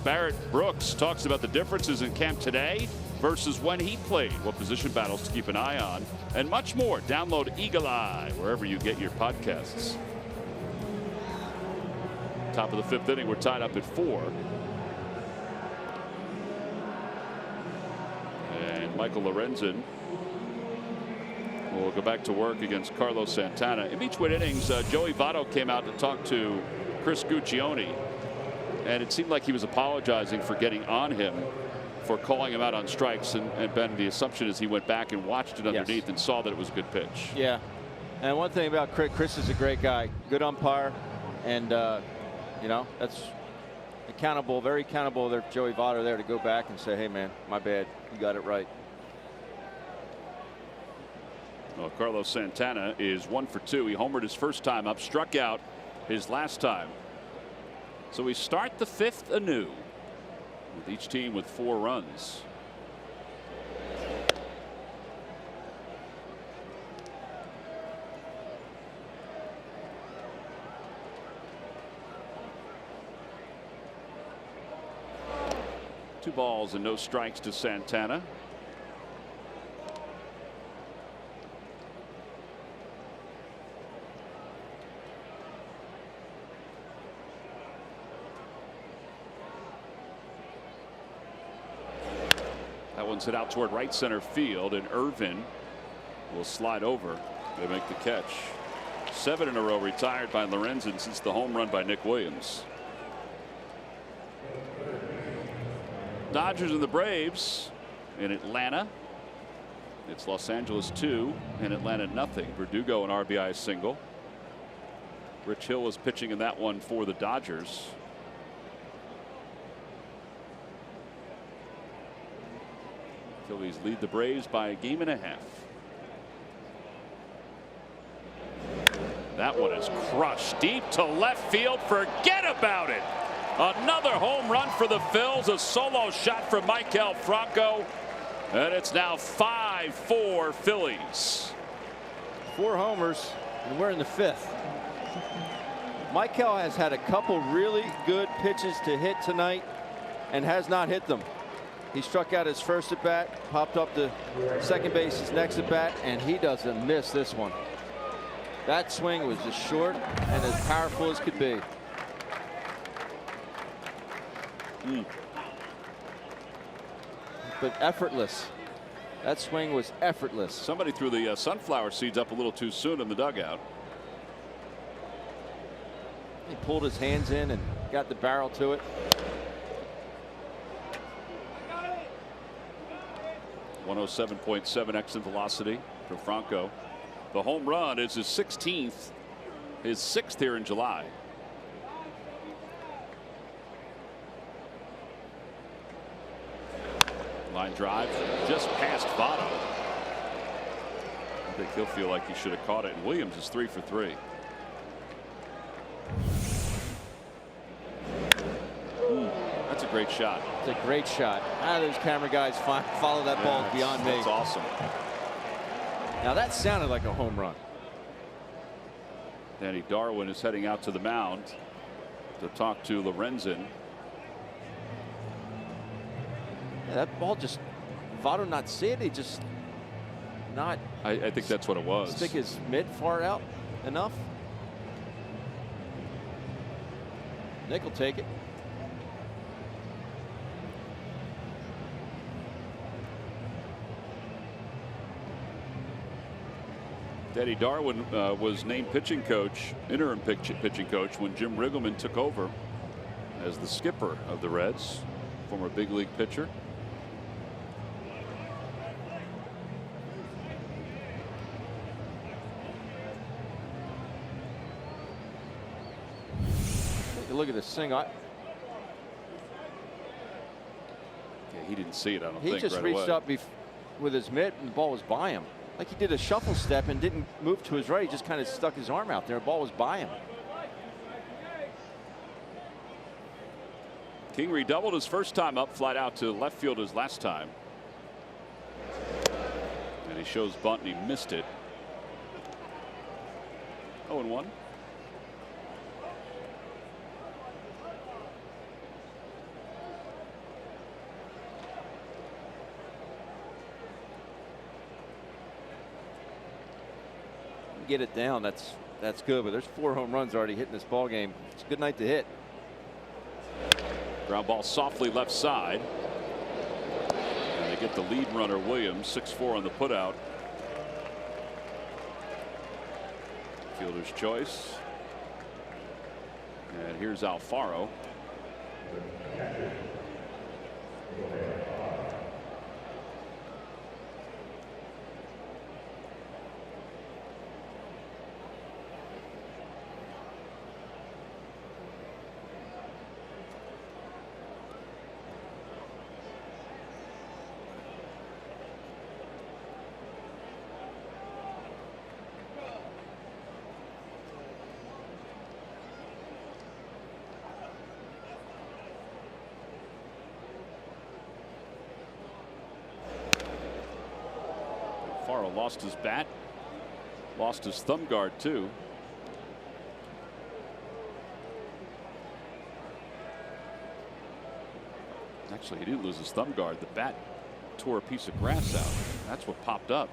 Barrett Brooks talks about the differences in camp today versus when he played, what position battles to keep an eye on, and much more. Download Eagle Eye wherever you get your podcasts. Top of the 5th inning, we're tied up at 4. And Michael Lorenzen will go back to work against Carlos Santana. In between innings, Joey Votto came out to talk to Chris Guccione. And it seemed like he was apologizing for getting on him for calling him out on strikes. And Ben, the assumption is he went back and watched it underneath and saw that it was a good pitch. Yeah. And one thing about Chris is a great guy, good umpire. And, you know, that's accountable, very accountable. There, Joey Votto there to go back and say, hey, man, my bad. You got it right. Well, Carlos Santana is 1 for 2. He homered his first time up, struck out his last time. So we start the 5th anew with each team with 4 runs. Two balls and no strikes to Santana. That one's hit out toward right center field, and Irvin will slide over. They make the catch. 7 in a row retired by Lorenzen since the home run by Nick Williams. Dodgers and the Braves in Atlanta. It's Los Angeles 2 and Atlanta nothing. Verdugo an RBI single. Rich Hill was pitching in that one for the Phillies lead the Braves by a game and a half. That one is crushed deep to left field. Forget about it. Another home run for the Phils. A solo shot from Maikel Franco. And it's now 5-4 Phillies. 4 homers, and we're in the 5th. Maikel has had a couple really good pitches to hit tonight and has not hit them. He struck out his first at bat, popped up to second base his next at bat, and he doesn't miss this one. That swing was as short and as powerful as could be. But effortless. That swing was effortless. Somebody threw the sunflower seeds up a little too soon in the dugout. He pulled his hands in and got the barrel to it. 107.7 exit velocity for Franco. The home run is his 16th, his 6th here in July. Line drive just past Votto. I think he'll feel like he should have caught it. And Williams is 3 for 3. That's a great shot. It's a great shot. Those camera guys follow that ball beyond me. That's awesome. Now that sounded like a home run. Danny Darwin is heading out to the mound to talk to Lorenzen. Yeah, that ball just, Votto not see it. He just not. I think that's what it was. Stick his mid far out enough. Nick will take it. Danny Darwin was named pitching coach, interim pitching coach, when Jim Riggleman took over as the skipper of the Reds, former big league pitcher. Take a look at this thing. Yeah, he didn't see it, I don't think. He just right reached away. up with his mitt, and the ball was by him. Like he did a shuffle step and didn't move to his right. He just kind of stuck his arm out there. The ball was by him. King redoubled his first time up, flat out to left field his last time. And he shows bunt and he missed it. 0-1. Get it down. That's good. But there's 4 home runs already hitting this ball game. It's a good night to hit. Ground ball softly left side. And they get the lead runner Williams, 6-4 on the putout. Fielder's choice. And here's Alfaro. Alfaro lost his bat, lost his thumb guard too. Actually, he didn't lose his thumb guard. The bat tore a piece of grass out. That's what popped up.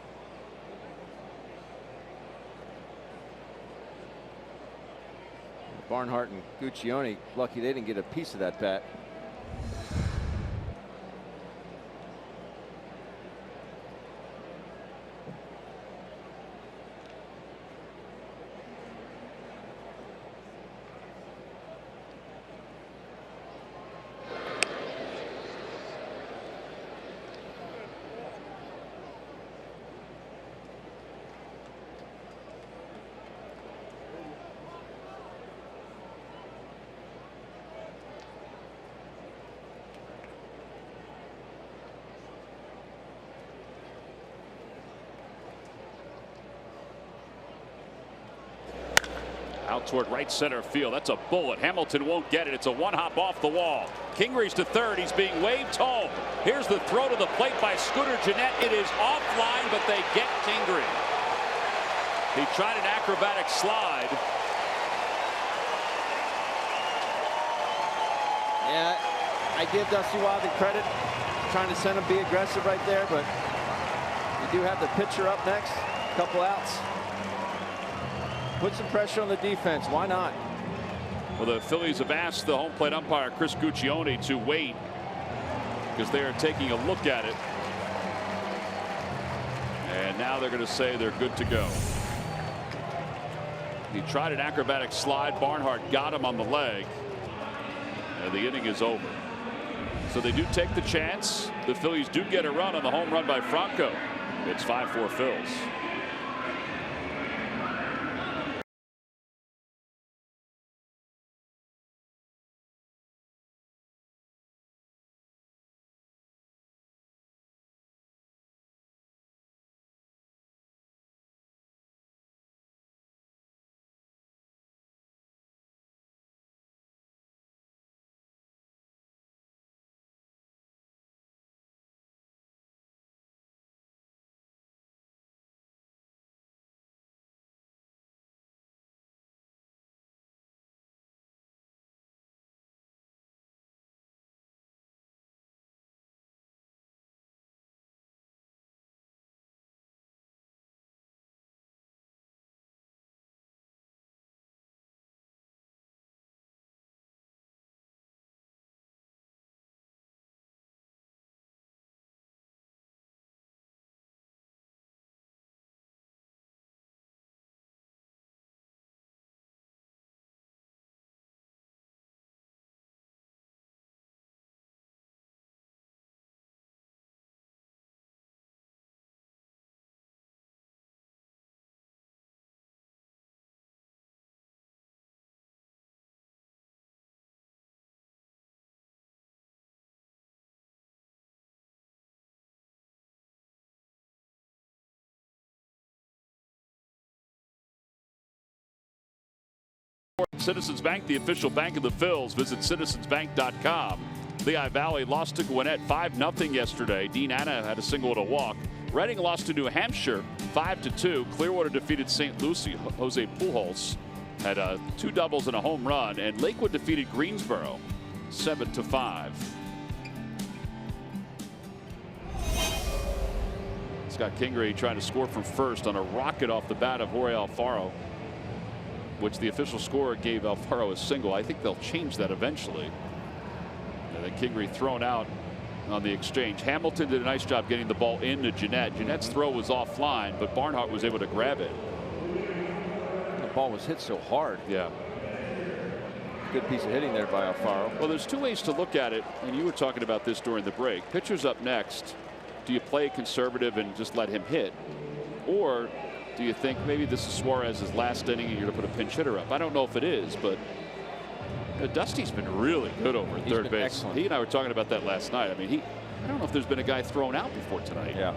Barnhart and Guccione lucky they didn't get a piece of that bat. Out toward right center field. That's a bullet. Hamilton won't get it. It's a one hop off the wall. Kingree's to third. He's being waved home. Here's the throw to the plate by Scooter Gennett. It is offline, but they get Kingree. He tried an acrobatic slide. Yeah, I give Dusty Wilder credit, trying to send him be aggressive right there, but you do have the pitcher up next. A couple outs. Put some pressure on the defense. Why not? Well, the Phillies have asked the home plate umpire, Chris Guccione, to wait because they are taking a look at it. And now they're going to say they're good to go. He tried an acrobatic slide. Barnhart got him on the leg. And the inning is over. So they do take the chance. The Phillies do get a run on the home run by Franco. It's 5-4 Phils. Citizens Bank, the official bank of the Phils. Visit citizensbank.com. Lehigh Valley lost to Gwinnett 5-0 yesterday. Dean Anna had a single and a walk. Reading lost to New Hampshire 5-2. Clearwater defeated St. Lucie. Jose Pujols had 2 doubles and a home run. And Lakewood defeated Greensboro 7-5. Scott Kingree trying to score from first on a rocket off the bat of Jorge Alfaro, which the official score gave Alfaro a single. I think they'll change that eventually. And then Kingree thrown out on the exchange. Hamilton did a nice job getting the ball into Gennett. Gennett's throw was offline, but Barnhart was able to grab it. The ball was hit so hard. Yeah. Good piece of hitting there by Alfaro. Well, there's 2 ways to look at it, and you were talking about this during the break. Pitcher's up next. Do you play conservative and just let him hit? Or do you think maybe this is Suarez's last inning and you're going to put a pinch hitter up? I don't know if it is, but Dusty's been really good over at third base. Excellent. He and I were talking about that last night. I mean, I don't know if there's been a guy thrown out before tonight. Yeah.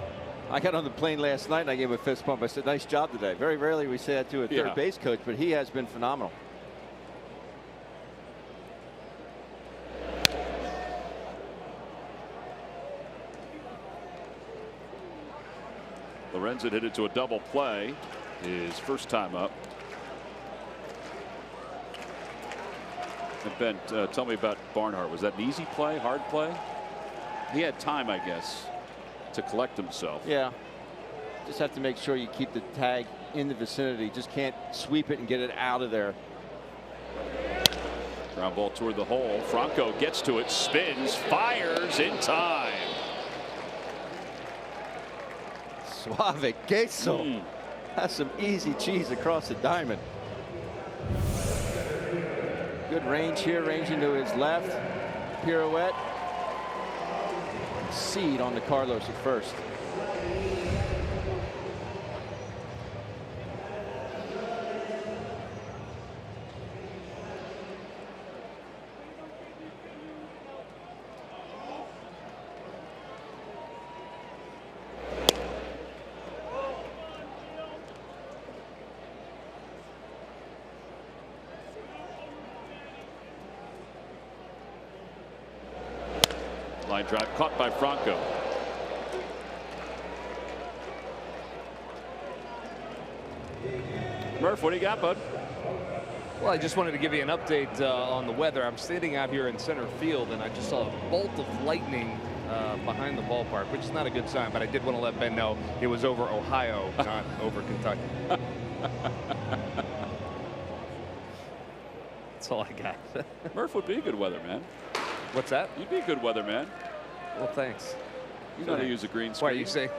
I got on the plane last night and I gave him a fist bump. I said, nice job today. Very rarely we say that to a third base coach, but he has been phenomenal. Lorenzen hit it to a double play his first time up. And Ben, tell me about Barnhart. Was that an easy play, hard play? He had time, I guess, to collect himself. Yeah. Just have to make sure you keep the tag in the vicinity. Just can't sweep it and get it out of there. Ground ball toward the hole. Franco gets to it, spins, fires in time. Suave queso. That's some easy cheese across the diamond. Good range here, ranging to his left. Pirouette. Seed on the Carlos at first. Line drive caught by Franco. Murph, what do you got, bud? Well, I just wanted to give you an update on the weather. I'm standing out here in center field, and I just saw a bolt of lightning behind the ballpark, which is not a good sign, but I did want to let Ben know it was over Ohio, not over Kentucky. That's all I got. Murph would be a good weatherman. What's that? You'd be a good weatherman. Well, thanks. You know how to use a green screen. Why are you saying?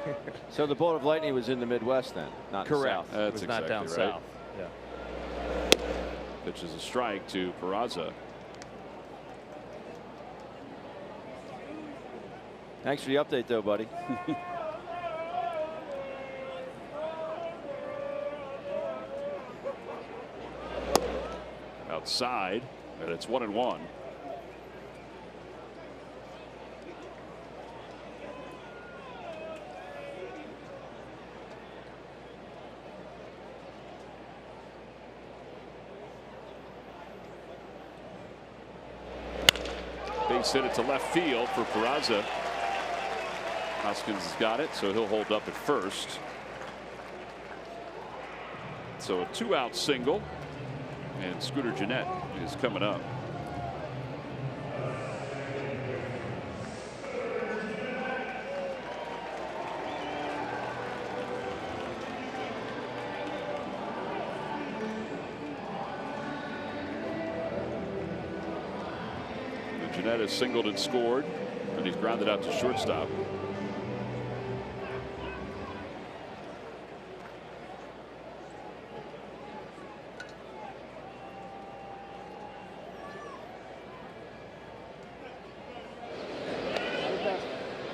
So the bolt of lightning was in the Midwest then, not in the Correct. South. It was not down exactly right. south. Yeah. Pitches a strike to Peraza. Thanks for the update, though, buddy. Outside, and it's 1-1. Base hit it to left field for Peraza. Hoskins has got it, so he'll hold up at first. So a 2-out single, and Scooter Gennett is coming up. Gennett has singled and scored, and he's grounded out to shortstop.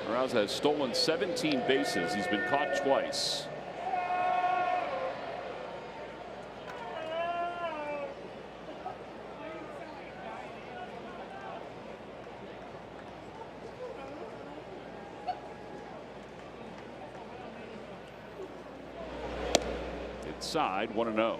Peraza has stolen 17 bases. He's been caught twice. Inside, 1-0.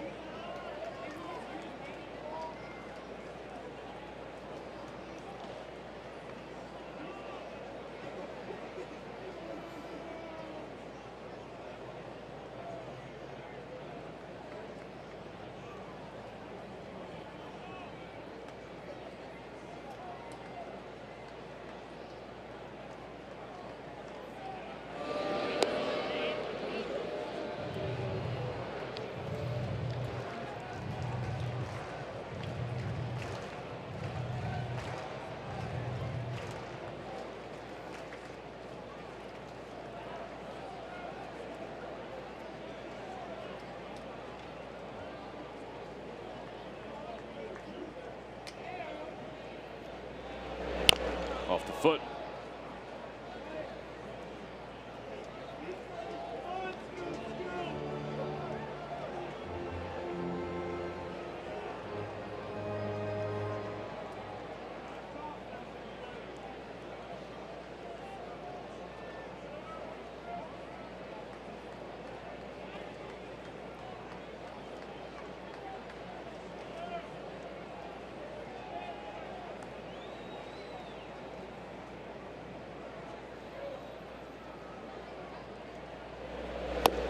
Off the foot.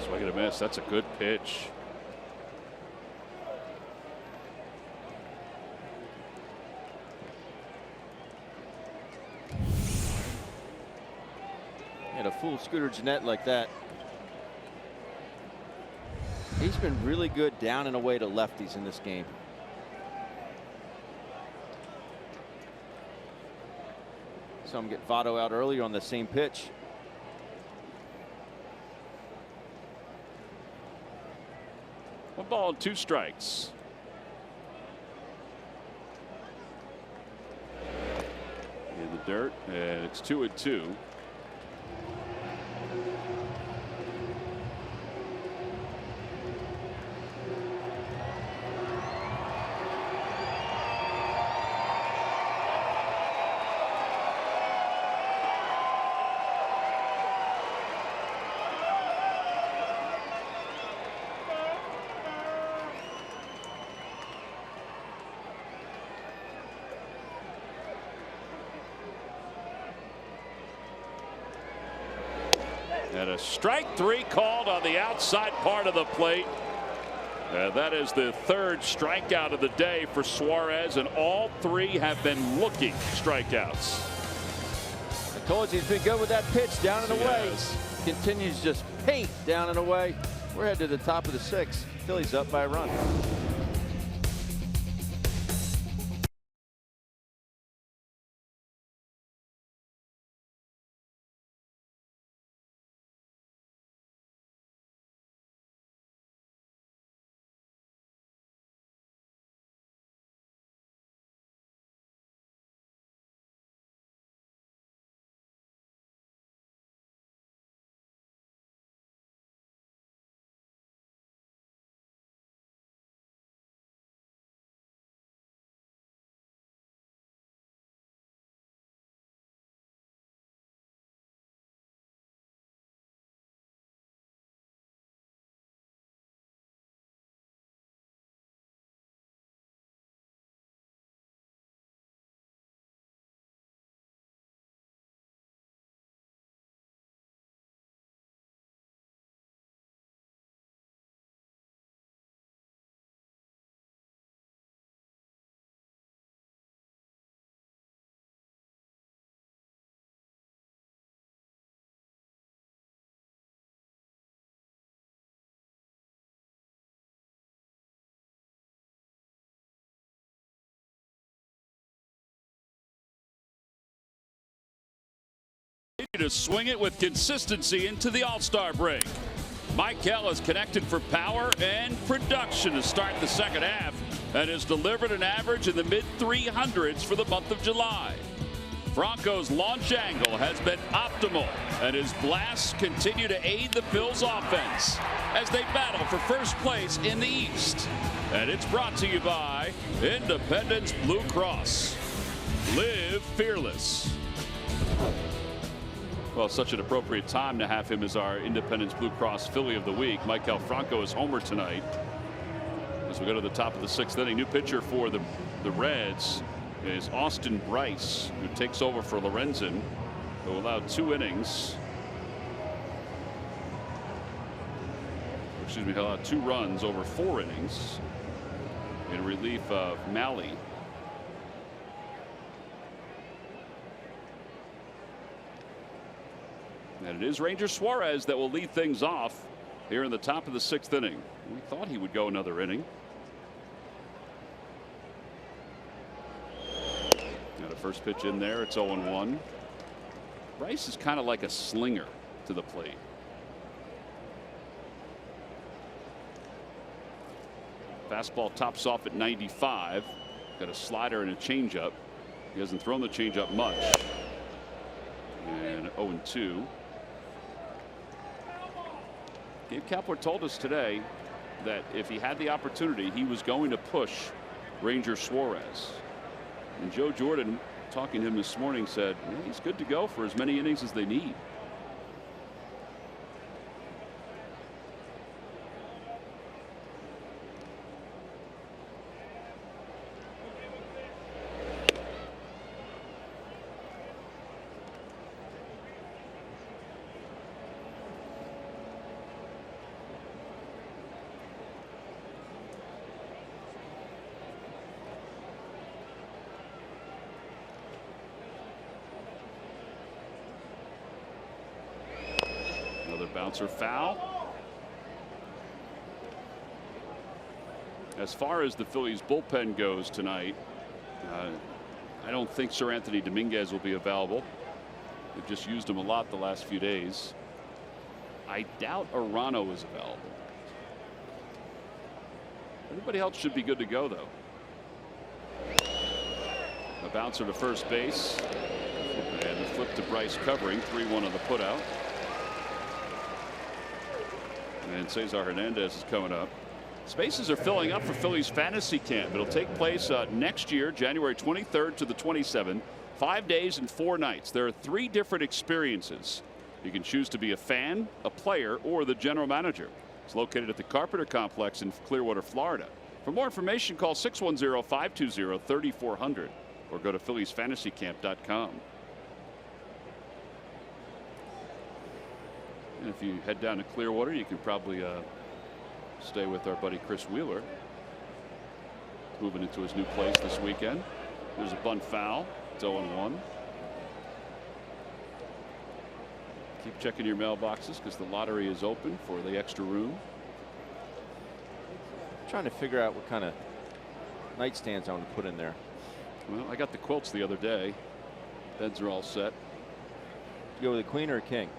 Swing and a miss. That's a good pitch. And a full Scooter Gennett like that. He's been really good down and away to lefties in this game. Saw him get Votto out earlier on the same pitch. One ball and 2 strikes. In the dirt, and it's 2-2. And a strike 3 called on the outside part of the plate. And that is the third strikeout of the day for Suarez, and all 3 have been looking strikeouts. I told you he's been good with that pitch down and away. Continues just paint down and away. We're headed to the top of the 6th. Phillies up by a run. To swing it with consistency into the All-Star break. Michael is connected for power and production to start the second half and has delivered an average in the mid-300s for the month of July. Franco's launch angle has been optimal, and his blasts continue to aid the Phils offense as they battle for first place in the East. And it's brought to you by Independence Blue Cross. Live fearless. Well, such an appropriate time to have him as our Independence Blue Cross Philly of the week. Maikel Franco is homer tonight. As we go to the top of the 6th inning, new pitcher for the Reds is Austin Bryce, who takes over for Lorenzen, who allowed 2 innings. Excuse me, he allowed 2 runs over 4 innings in relief of Malley. And it is Ranger Suarez that will lead things off here in the top of the 6th inning. We thought he would go another inning. Got a first pitch in there. It's 0-1. Bryce is kind of like a slinger to the plate. Fastball tops off at 95. Got a slider and a changeup. He hasn't thrown the changeup much. And 0-2. Gabe Kapler told us today that if he had the opportunity, he was going to push Ranger Suarez. And Joe Jordan, talking to him this morning, said he's good to go for as many innings as they need. Bouncer foul. As far as the Phillies bullpen goes tonight, I don't think Sir Anthony Dominguez will be available. They've just used him a lot the last few days. I doubt Arano is available. Everybody else should be good to go, though. A bouncer to first base. And the flip to Bryce covering. 3-1 on the putout. And Cesar Hernandez is coming up. Spaces are filling up for Phillies fantasy camp. It'll take place next year, January 23rd to the 27th. 5 days and 4 nights. There are 3 different experiences. You can choose to be a fan, a player, or the general manager. It's located at the Carpenter Complex in Clearwater, Florida. For more information, call 610-520-3400 or go to PhilliesFantasyCamp.com. And if you head down to Clearwater, you can probably stay with our buddy Chris Wheeler. Moving into his new place this weekend. There's a bunt foul. It's 0-1. Keep checking your mailboxes because the lottery is open for the extra room. Trying to figure out what kind of nightstands I want to put in there. Well, I got the quilts the other day. Beds are all set. You go with a queen or a king?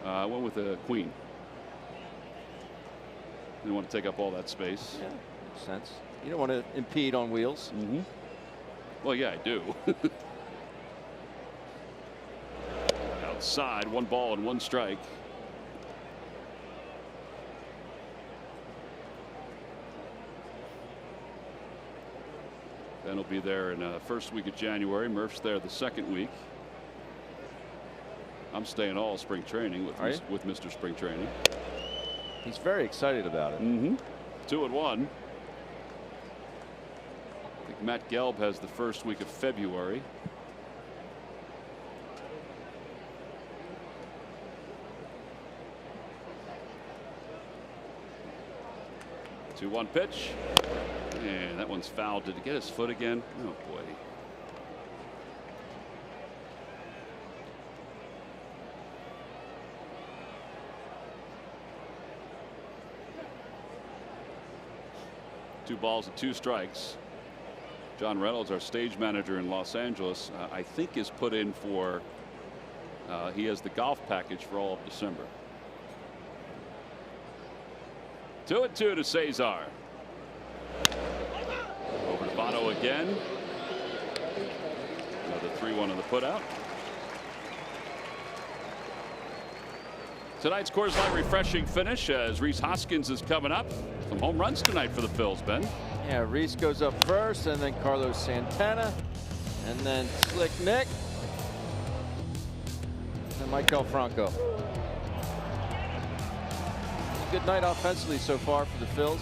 I went with a queen. Didn't want to take up all that space. Yeah, makes sense. You don't want to impede on wheels. Mm-hmm. Well, yeah, I do. Outside, 1 ball and 1 strike. Ben will be there in the first week of January. Murph's there the second week. I'm staying all spring training with Mr. Spring Training. He's very excited about it. Mm-hmm. 2-1. I think Matt Gelb has the first week of February. The 2-1 pitch. And that one's fouled. Did he get his foot again? Oh boy. Two balls and 2 strikes. John Reynolds, our stage manager in Los Angeles, I think is put in for. He has the golf package for all of December. 2-2 to Cesar. Over to Votto again. Another 3-1 on the putout. Tonight's Coors Light refreshing finish as Rhys Hoskins is coming up. Some home runs tonight for the Phils, Ben. Yeah, Rhys goes up first, and then Carlos Santana, and then Slick Nick, and Michael Franco. Good night offensively so far for the Phils.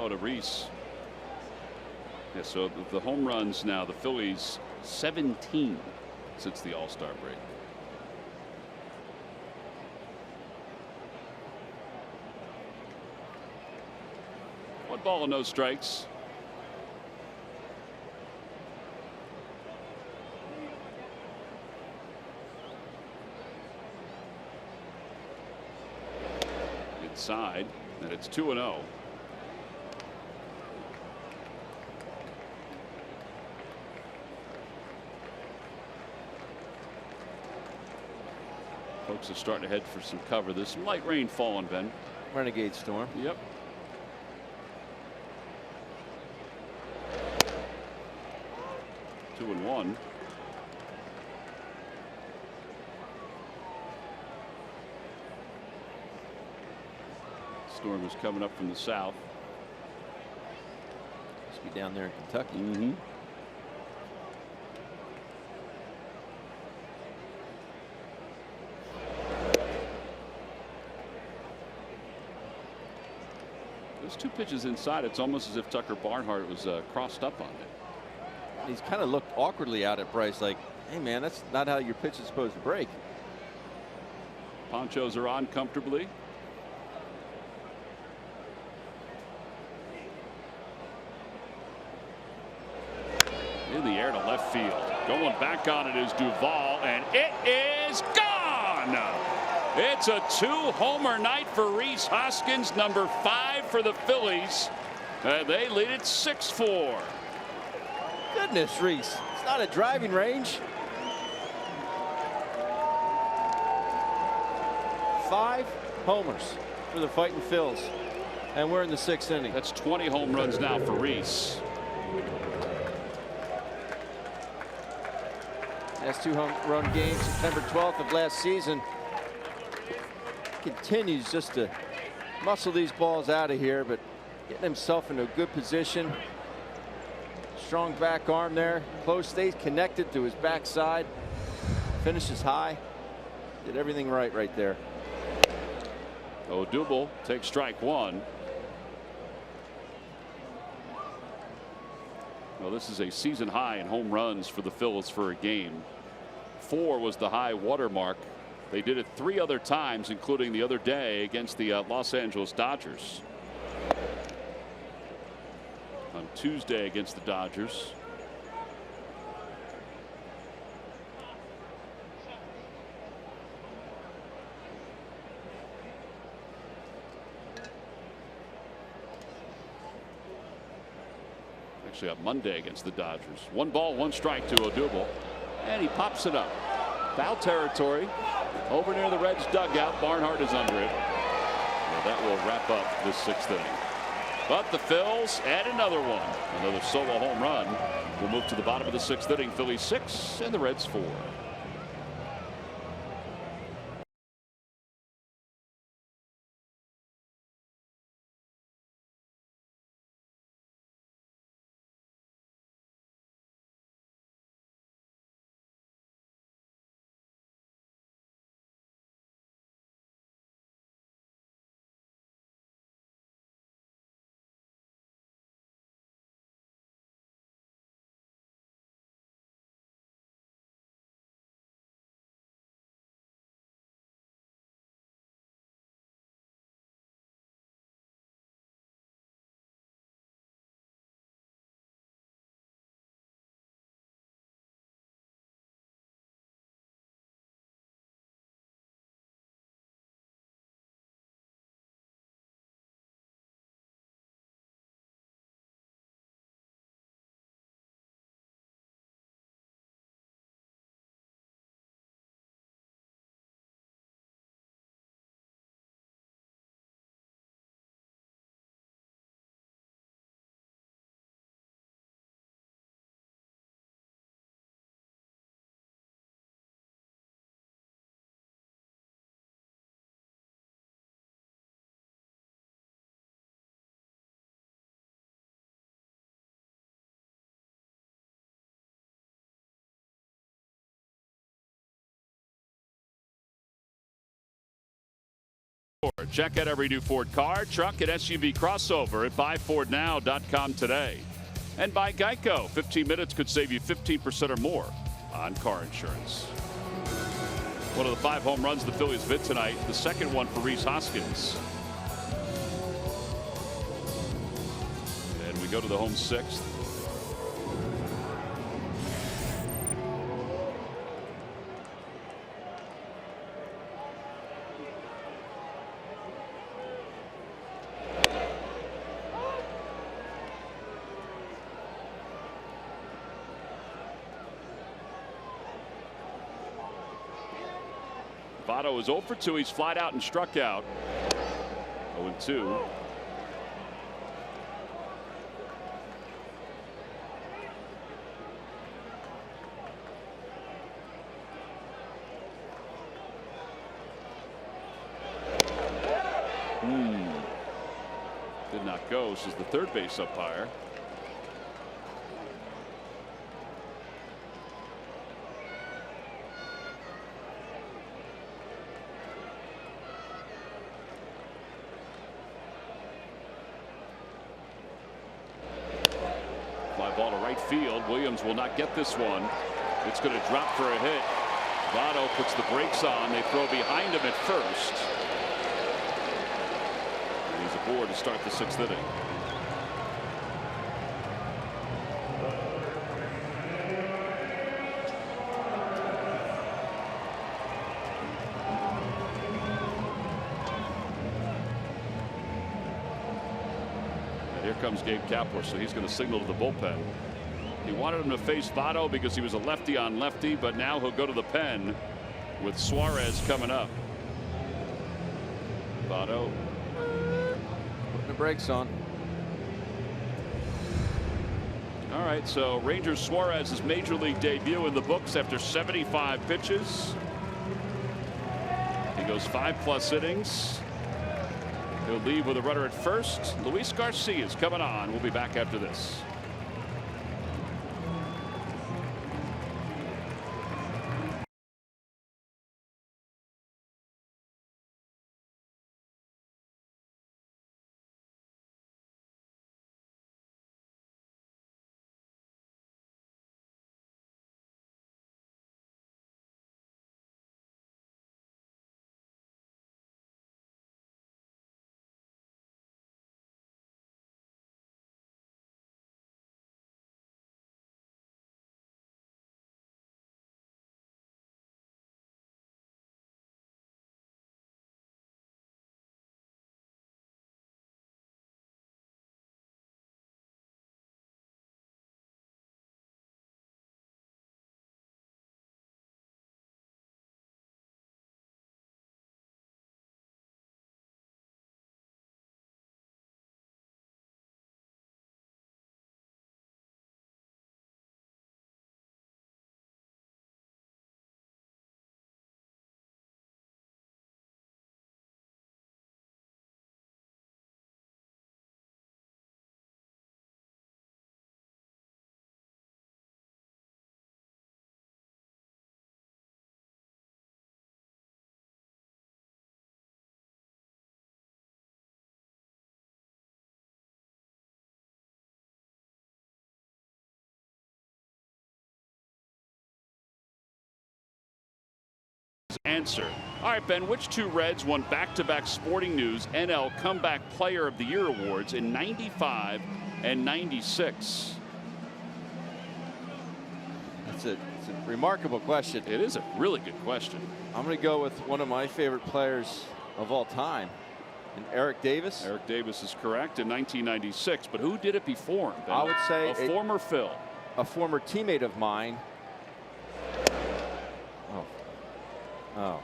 To Rhys. Yeah, so the home runs now, the Phillies 17 since the All-Star break. One ball and no strikes. Inside, and it's 2-0. Folks are starting to head for some cover. There's some light rain falling, Ben. Renegade storm. Yep. Two and one. Storm is coming up from the south. Must be down there in Kentucky. Mm-hmm. Those 2 pitches inside, it's almost as if Tucker Barnhart was crossed up on it. He's kind of looked awkwardly out at Bryce like, hey man, that's not how your pitch is supposed to break. Ponchos are on comfortably. In the air to left field. Going back on it is Duvall, and it is gone. It's a 2-homer night for Rhys Hoskins, number 5 for the Phillies. They lead it 6-4. Goodness, Rhys. It's not a driving range. 5 homers for the Fighting Phils. And we're in the 6th inning. That's 20 home runs now for Rhys. Last 2 home run games, September 12th of last season. Continues just to muscle these balls out of here, but getting himself into a good position. Strong back arm there. Close, stays connected to his backside. Finishes high. Did everything right there. Duel takes strike one. Well, this is a season high in home runs for the Phillies for a game. 4 was the high water mark. They did it 3 other times, including the other day against the Los Angeles Dodgers. On Tuesday against the Dodgers. Actually on Monday against the Dodgers. 1 ball, 1 strike to Duel, and he pops it up. Foul territory over near the Reds dugout. Barnhart is under it. Well, that will wrap up this 6th inning. But the Phils add another one. Another solo home run. We'll move to the bottom of the 6th inning. Phillies 6 and the Reds 4. Check out every new Ford car, truck, and SUV crossover at buyfordnow.com today. And by Geico, 15 minutes could save you 15% or more on car insurance. One of the 5 home runs the Phillies hit tonight, the second one for Rhys Hoskins. And we go to the home 6th. Votto is 0 for 2. He's flied out and struck out. 0-2. Did not go, says the third base umpire. Ball to right field. Williams will not get this one. It's going to drop for a hit. Votto puts the brakes on. They throw behind him at first. And he's aboard to start the 6th inning. Here comes Gabe Kapler, so he's going to signal to the bullpen. He wanted him to face Votto because he was a lefty on lefty, but now he'll go to the pen with Suarez coming up. Votto putting the brakes on. All right, so Rangers Suarez's major league debut in the books after 75 pitches. He goes 5+ innings. He'll leave with a runner at first. Luis Garcia is coming on. We'll be back after this. answer. All right, Ben, which two Reds won back-to-back Sporting News NL Comeback Player of the Year awards in '95 and '96? It's a remarkable question. It is a really good question. I'm going to go with one of my favorite players of all time, and Eric Davis. Eric Davis is correct in 1996, but who did it before him, Ben? I would say a former Phil. A former teammate of mine. Oh.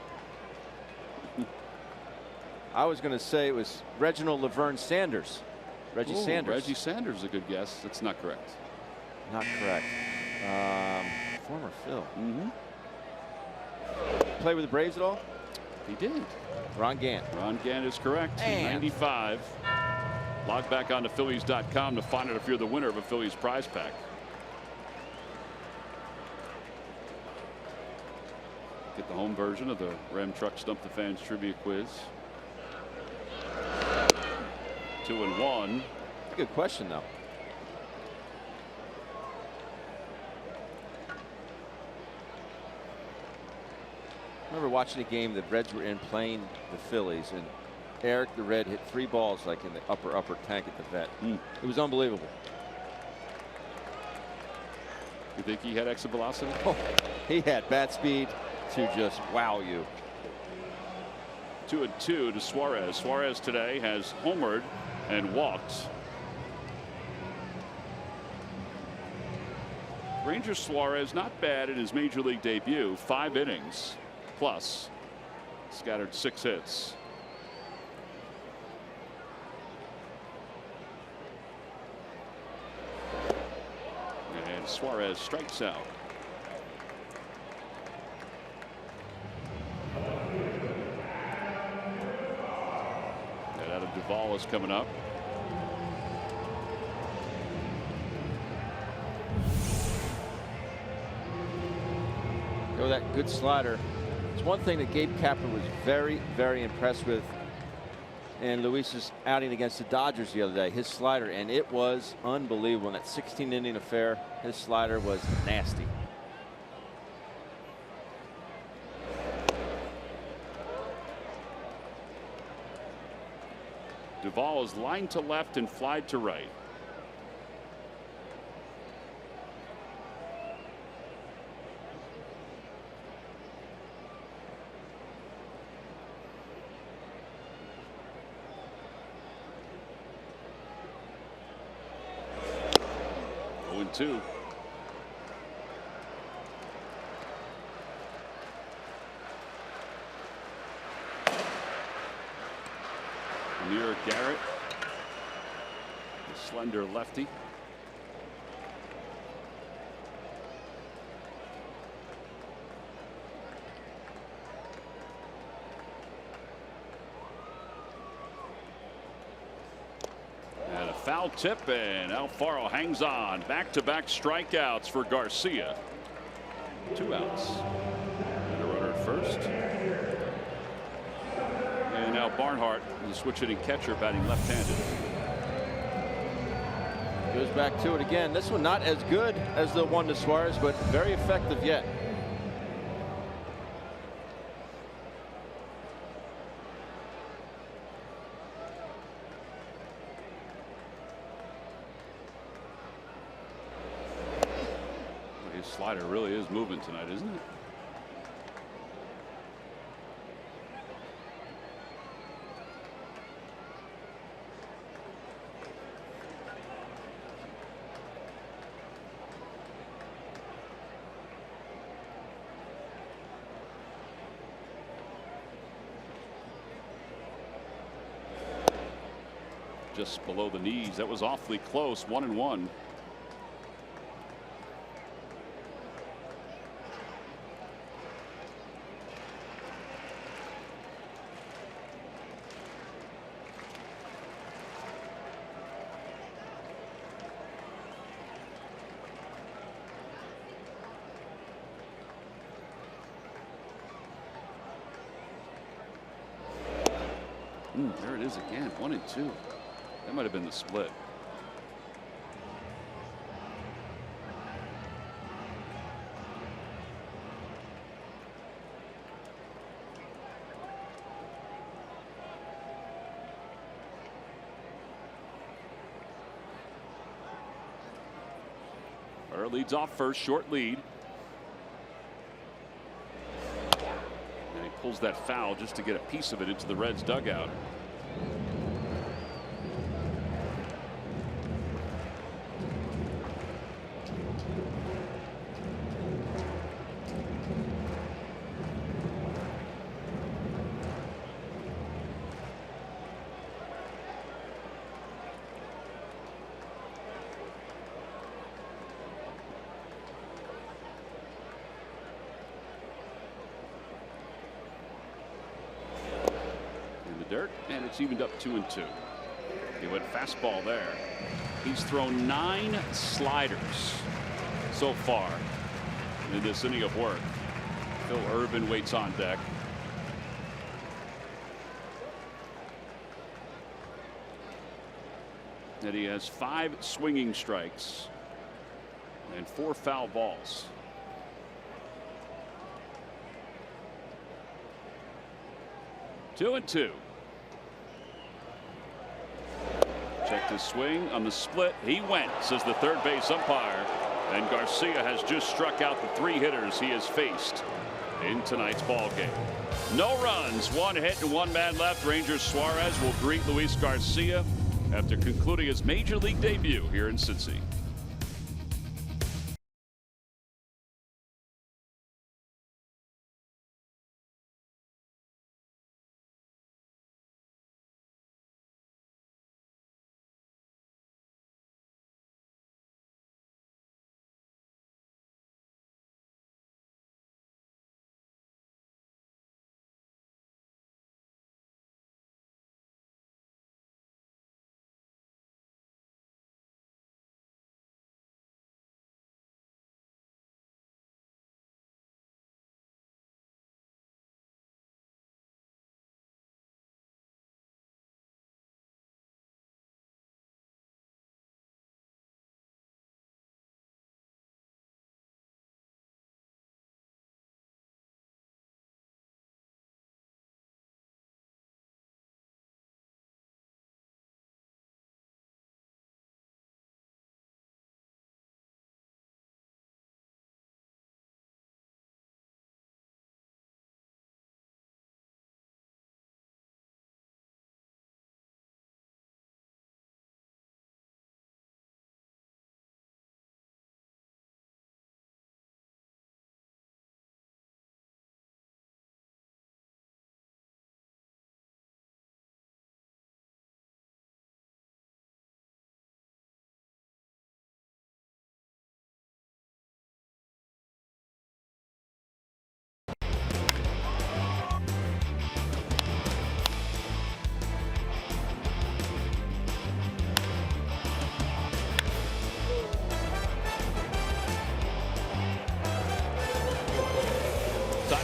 I was going to say it was Reginald Laverne Sanders. Reggie Sanders. Reggie Sanders is a good guess. That's not correct. Not correct. Former Phil. Play with the Braves at all? He did. Ron Gant. Ron Gant is correct. In '95. Log back on to Phillies.com to find out if you're the winner of a Phillies prize pack. Get the home version of the Ram Truck Stump the Fans trivia quiz. 2-1. Good question, though. I remember watching a game the Reds were in playing the Phillies, and Eric the Red hit 3 balls like in the upper tank at the vet. It was unbelievable. You think he had exit velocity? Oh, he had bat speed to just wow you. 2-2 to Suarez. Suarez today has homered and walked. Ranger Suarez not bad in his major league debut. 5 innings plus, scattered 6 hits. And Suarez strikes out. And out of Duval is coming up. Oh, that good slider. It's one thing that Gabe Kapler was very, very impressed with in Luis's outing against the Dodgers the other day. His slider, and it was unbelievable in that 16-inning affair. His slider was nasty. Duval is lined to left and flied to right. Two. Near Garrett, the slender lefty. And a foul tip, and Alfaro hangs on. Back-to-back strikeouts for Garcia. 2 outs. And a runner at first. And now Barnhart, the switch hitting catcher, batting left-handed. Goes back to it again. This one not as good as the one to Suarez, but very effective yet. His slider really is moving tonight, isn't it? Just below the knees. That was awfully close. 1-1. There it is again. 1-2. That might have been the split. Burr leads off first, short lead. And he pulls that foul just to get a piece of it into the Reds dugout. Dirt, and it's evened up 2-2. He went fastball there. He's thrown 9 sliders so far in this inning of work. Phil Irvin waits on deck. And he has 5 swinging strikes and 4 foul balls. Two and two. Checked his swing on the split. He went, says the third base umpire. And Garcia has just struck out the 3 hitters he has faced in tonight's ball game. No runs, 1 hit and 1 man left. Rangers Suarez will greet Luis Garcia after concluding his major league debut here in Cincy.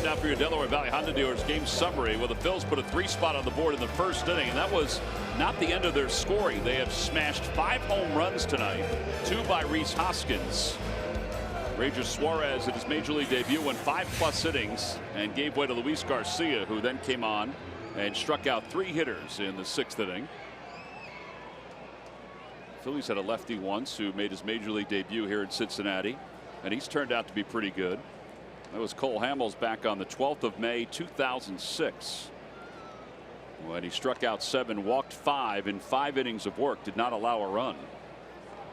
Now for your Delaware Valley Honda dealers game summary. Well, the Phils put a 3 spot on the board in the first inning, and that was not the end of their scoring. They have smashed 5 home runs tonight, 2 by Rhys Hoskins. Rangers Suarez at his major league debut went 5+ innings and gave way to Luis Garcia, who then came on and struck out 3 hitters in the 6th inning. Phillies had a lefty once who made his major league debut here in Cincinnati, and he's turned out to be pretty good. That was Cole Hamels back on the 12th of May 2006 when he struck out 7, walked 5 in 5 innings of work, did not allow a run,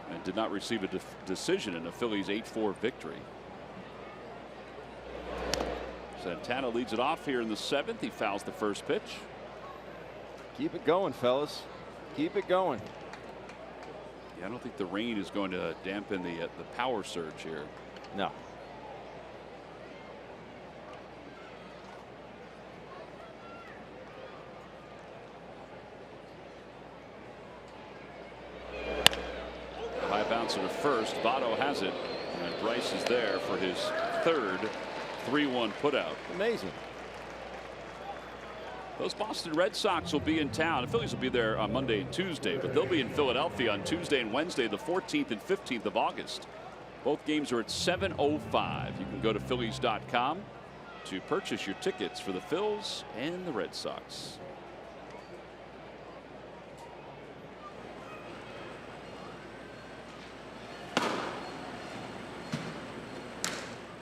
and did not receive a decision in the Phillies 8-4 victory. Santana leads it off here in the 7th. He fouls the first pitch. Keep it going, fellas. Keep it going. Yeah, I don't think the rain is going to dampen the power surge here. No. High bouncer to first. Votto has it, and Bryce is there for his 3rd 3-1 putout. Amazing. Those Boston Red Sox will be in town. The Phillies will be there on Monday and Tuesday, but they'll be in Philadelphia on Tuesday and Wednesday, the 14th and 15th of August. Both games are at 7:05. You can go to Phillies.com to purchase your tickets for the Phils and the Red Sox.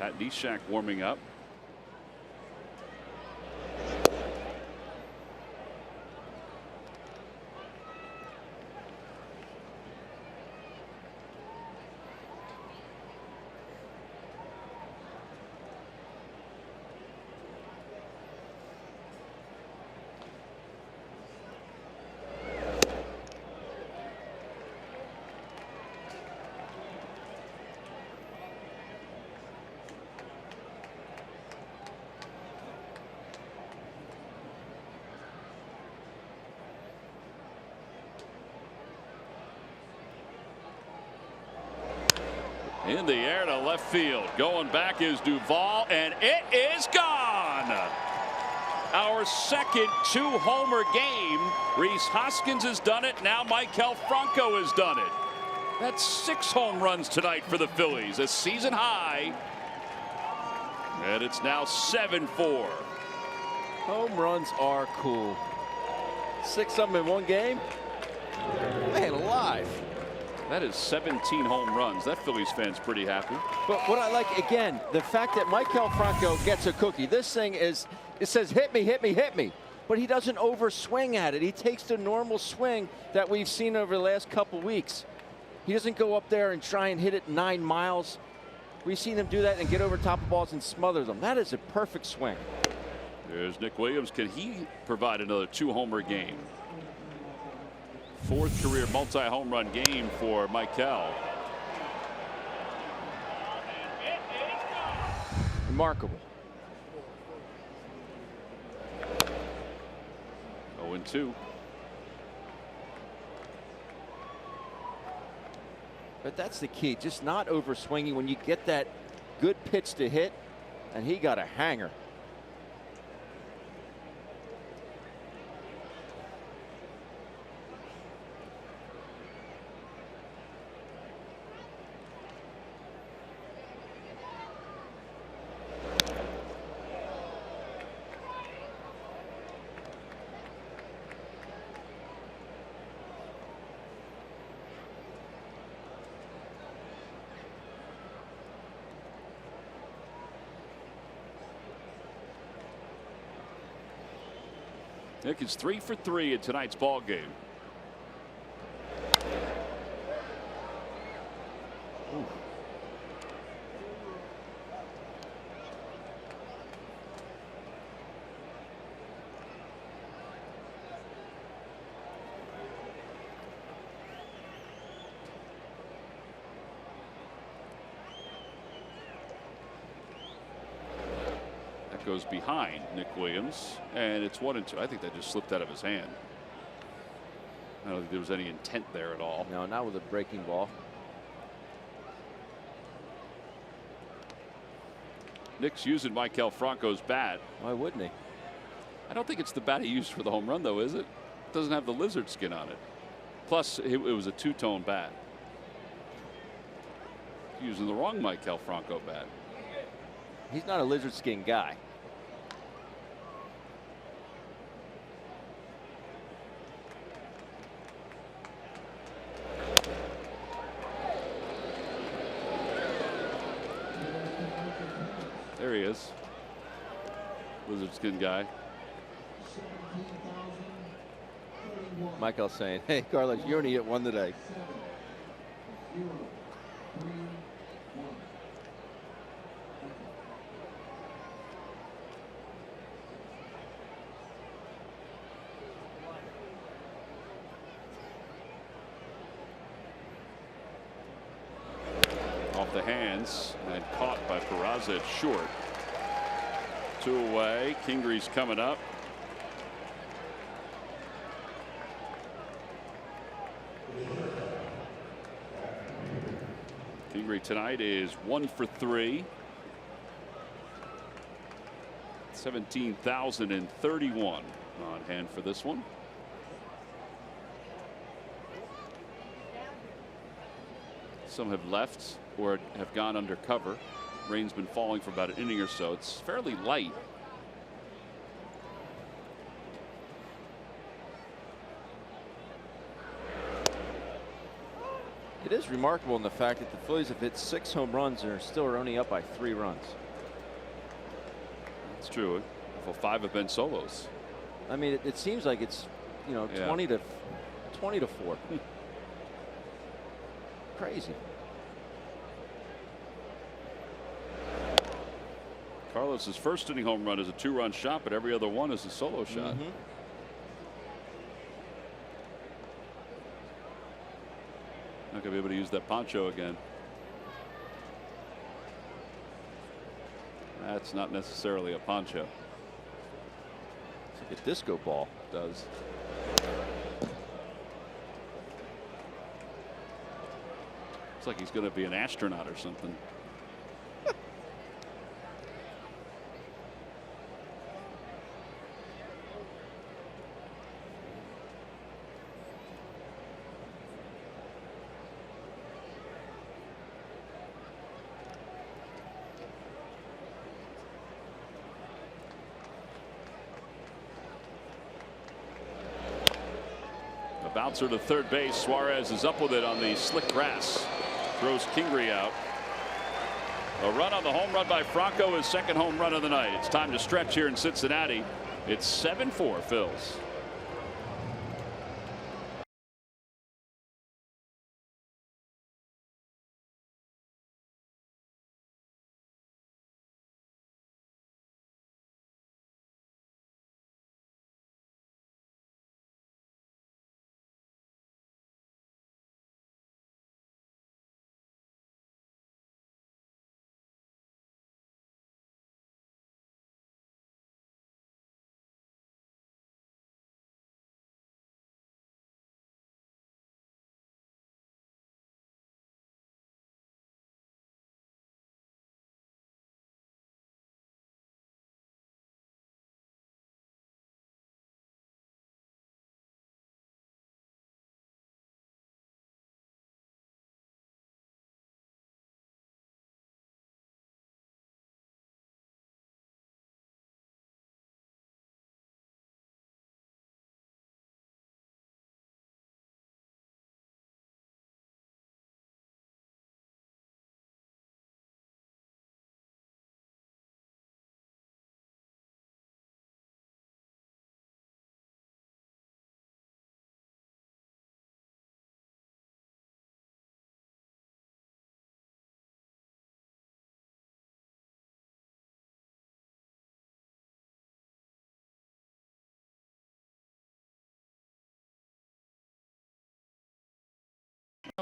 Matt Neshek warming up. In the air to left field. Going back is Duvall, and it is gone. Our second 2-homer game. Rhys Hoskins has done it. Now Maikel Franco has done it. That's 6 home runs tonight for the Phillies, a season high. And it's now 7-4. Home runs are cool. 6 of them in one game? Man alive. That is 17 home runs. That Phillies fan's pretty happy. But what I like, again, the fact that Maikel Franco gets a cookie. This thing is, it says hit me, hit me, hit me. But he doesn't overswing at it. He takes the normal swing that we've seen over the last couple weeks. He doesn't go up there and try and hit it 9 miles. We've seen him do that and get over top of balls and smother them. That is a perfect swing. There's Nick Williams. Can he provide another 2-homer game? 4th career multi-home run game for Maikel. Remarkable. 0-2. But that's the key, just not overswinging when you get that good pitch to hit, and he got a hanger. Nick is 3 for 3 in tonight's ball game. Goes behind Nick Williams, and it's 1-2. I think that just slipped out of his hand. I don't think there was any intent there at all. No, not with a breaking ball. Nick's using Maikel Franco's bat. Why wouldn't he? I don't think it's the bat he used for the home run, though, is it? It doesn't have the lizard skin on it. Plus, it was a 2-tone bat. Using the wrong Maikel Franco bat. He's not a lizard skin guy. There he is. Lizard skin guy. Maikel's saying, hey, Carlos, you only hit 1 today. Off the hands and caught by Peraza at short. 2 away. Kingree's coming up. Kingree tonight is 1 for 3. 17,031 on hand for this one. Some have left or have gone under cover. Rain's been falling for about an inning or so. It's fairly light. It is remarkable in the fact that the Phillies have hit 6 home runs and are still only up by 3 runs. It's true. Well, 5 have been solos. I mean, it seems like it's, you know, 20 to 4. Crazy. Carlos's first inning home run is a 2-run shot, but every other one is a solo shot. Not gonna be able to use that poncho again. That's not necessarily a poncho. It's like a disco ball. It does. Looks like he's gonna be an astronaut or something. Bouncer to third base. Suarez is up with it on the slick grass. Throws Kingery out. A run on the home run by Franco, his second home run of the night. It's time to stretch here in Cincinnati. It's 7-4 Phils.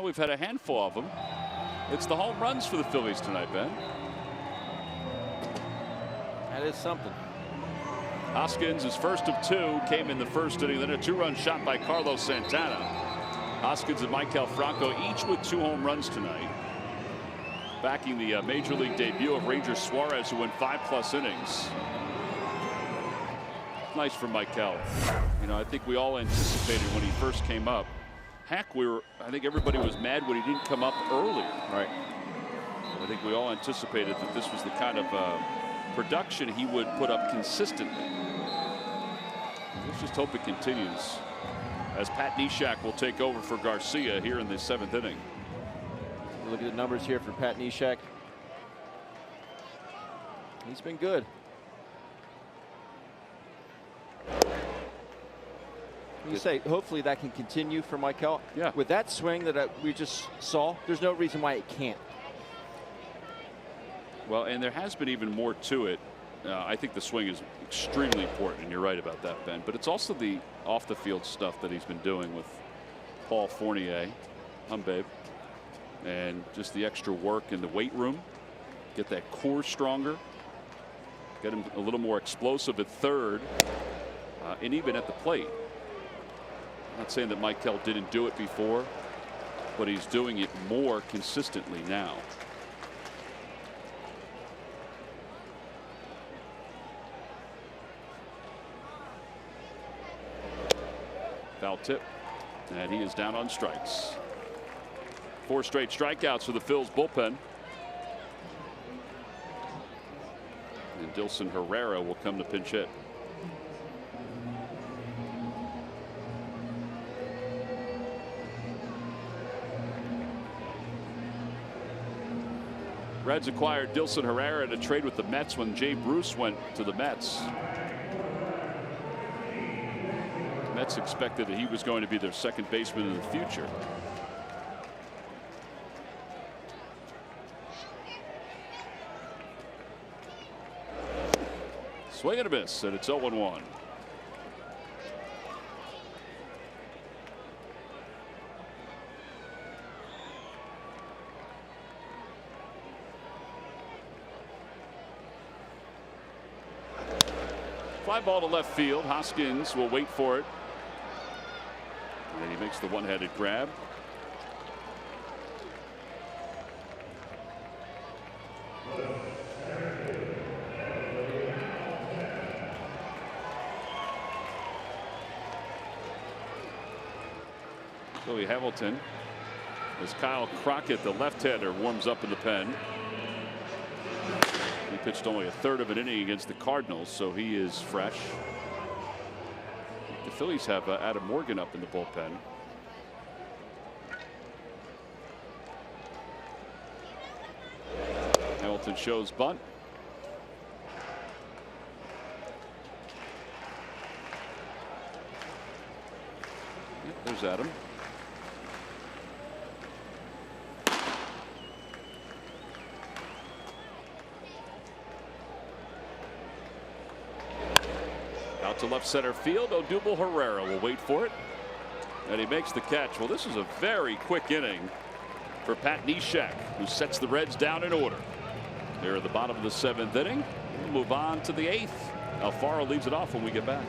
We've had a handful of them. It's the home runs for the Phillies tonight, Ben. That is something. Hoskins, his first of 2, came in the first inning. Then a 2-run shot by Carlos Santana. Hoskins and Maikel Franco each with 2 home runs tonight. Backing the major league debut of Ranger Suarez, who went 5+ innings. Nice for Maikel. You know, I think we all anticipated when he first came up. Heck, I think everybody was mad when he didn't come up earlier. Right. I think we all anticipated that this was the kind of production he would put up consistently. Let's just hope it continues, as Pat Neshek will take over for Garcia here in the 7th inning. Look at the numbers here for Pat Neshek. He's been good. You say hopefully that can continue for Maikel. Yeah. With that swing that we just saw, there's no reason why it can't. Well, and there has been even more to it. I think the swing is extremely important, and you're right about that, Ben. But it's also the off-the-field stuff that he's been doing with Paul Fournier, babe, and just the extra work in the weight room. Get that core stronger. Get him a little more explosive at third, and even at the plate. I'm not saying that Maikel didn't do it before, but he's doing it more consistently now. Foul tip, and he is down on strikes. 4 straight strikeouts for the Phil's bullpen. And Dilson Herrera will come to pinch hit. Reds acquired Dilson Herrera in a trade with the Mets when Jay Bruce went to the Mets. The Mets expected that he was going to be their second baseman in the future. Swing and a miss, and it's 0-1. Fly ball to left field. Hoskins will wait for it. And he makes the one-handed grab. Billy Hamilton, as Kyle Crockett, the left-hander, warms up in the pen. He pitched only a third of an inning against the Cardinals, so he is fresh. The Phillies have Adam Morgan up in the bullpen. Hamilton shows bunt. Yep, there's Adam. To left center field. Odubel Herrera will wait for it, and he makes the catch. Well, this is a very quick inning for Pat Neshek, who sets the Reds down in order. They're at the bottom of the 7th inning. We'll move on to the 8th. Alfaro leads it off when we get back.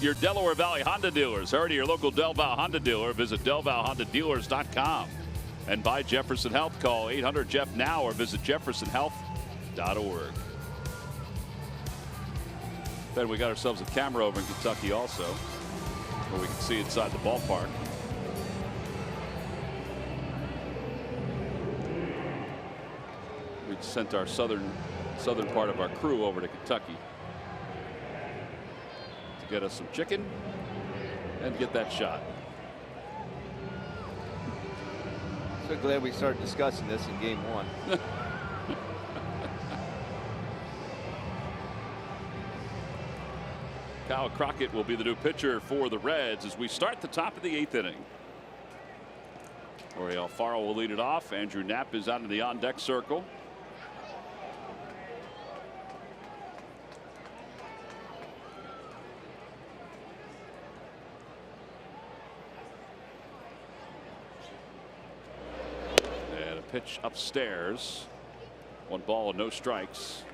Your Delaware Valley Honda dealers. Hurry to your local Del Val Honda dealer. Visit DelValHondaDealers.com. And by Jefferson Health, call 800-JEF-NOW or visit jeffersonhealth.org. Then we got ourselves a camera over in Kentucky also, where we can see inside the ballpark. We sent our southern part of our crew over to Kentucky to get us some chicken and get that shot. So glad we started discussing this in game 1. Kyle Crockett will be the new pitcher for the Reds as we start the top of the 8th inning. Jorge Alfaro will lead it off. Andrew Knapp is out in the on-deck circle. And a pitch upstairs. 1 ball and no strikes.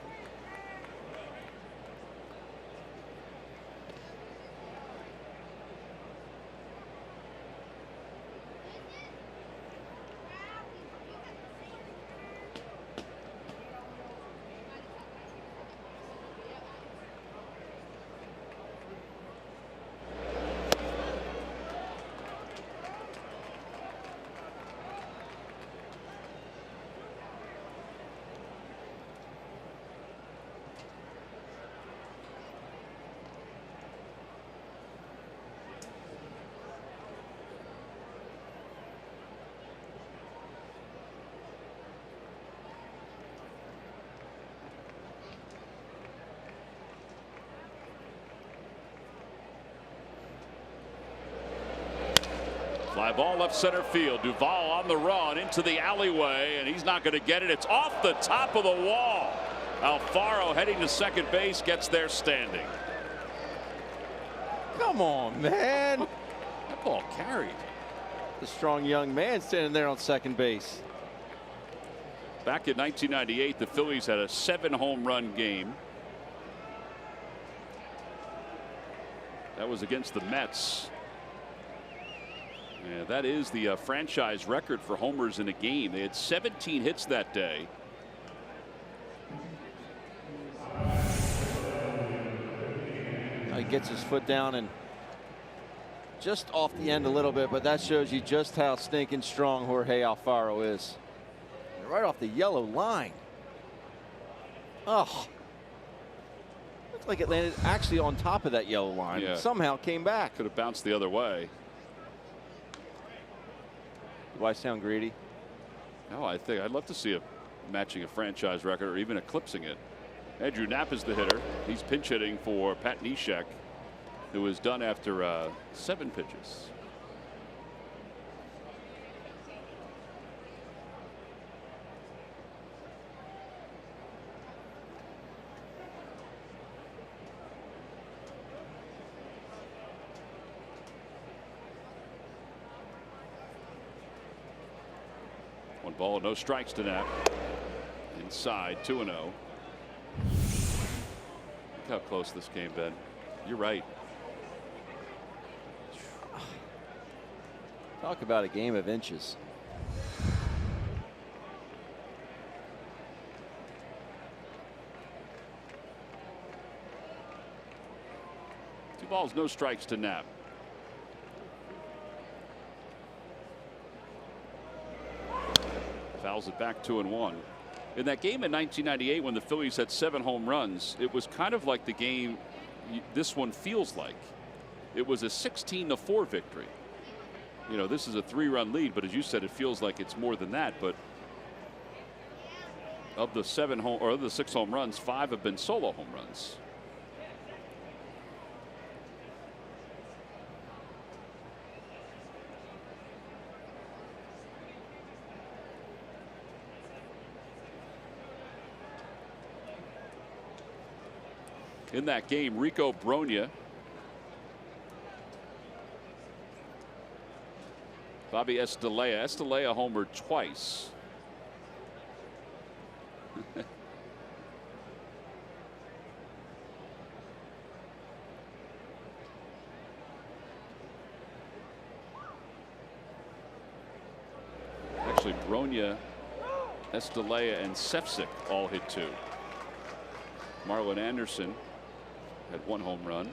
Fly ball left center field. Duvall on the run into the alleyway, and he's not going to get it. It's off the top of the wall. Alfaro heading to second base, gets there standing. Come on, man. That ball carried. The strong young man standing there on second base. Back in 1998, the Phillies had a 7-home run game. That was against the Mets. And that is the franchise record for homers in a game. They had 17 hits that day. Now he gets his foot down and just off the end a little bit, but that shows you just how stinking strong Jorge Alfaro is. Right off the yellow line. Oh. Looks like it landed actually on top of that yellow line. Yeah. Somehow came back. Could have bounced the other way. Do I sound greedy? No, I think I'd love to see a matching a franchise record or even eclipsing it. Andrew Knapp is the hitter. He's pinch hitting for Pat Neshek, who is done after 7 pitches. One ball, no strikes to Knapp. Inside, 2-0. Look how close this game, Ben. You're right. Talk about a game of inches. Two balls, no strikes to Knapp. Fouls it back 2-1. In that game in 1998, when the Phillies had 7 home runs, it was kind of like the game this one feels like. It was a 16-4 victory. You know, this is a 3-run lead, but as you said, it feels like it's more than that. But of the 6 home runs, 5 have been solo home runs. In that game, Rico Brogna, Bobby Estelea homered twice. Actually, Brogna, Estelea, and Sefcik all hit 2. Marlon Anderson had 1 home run.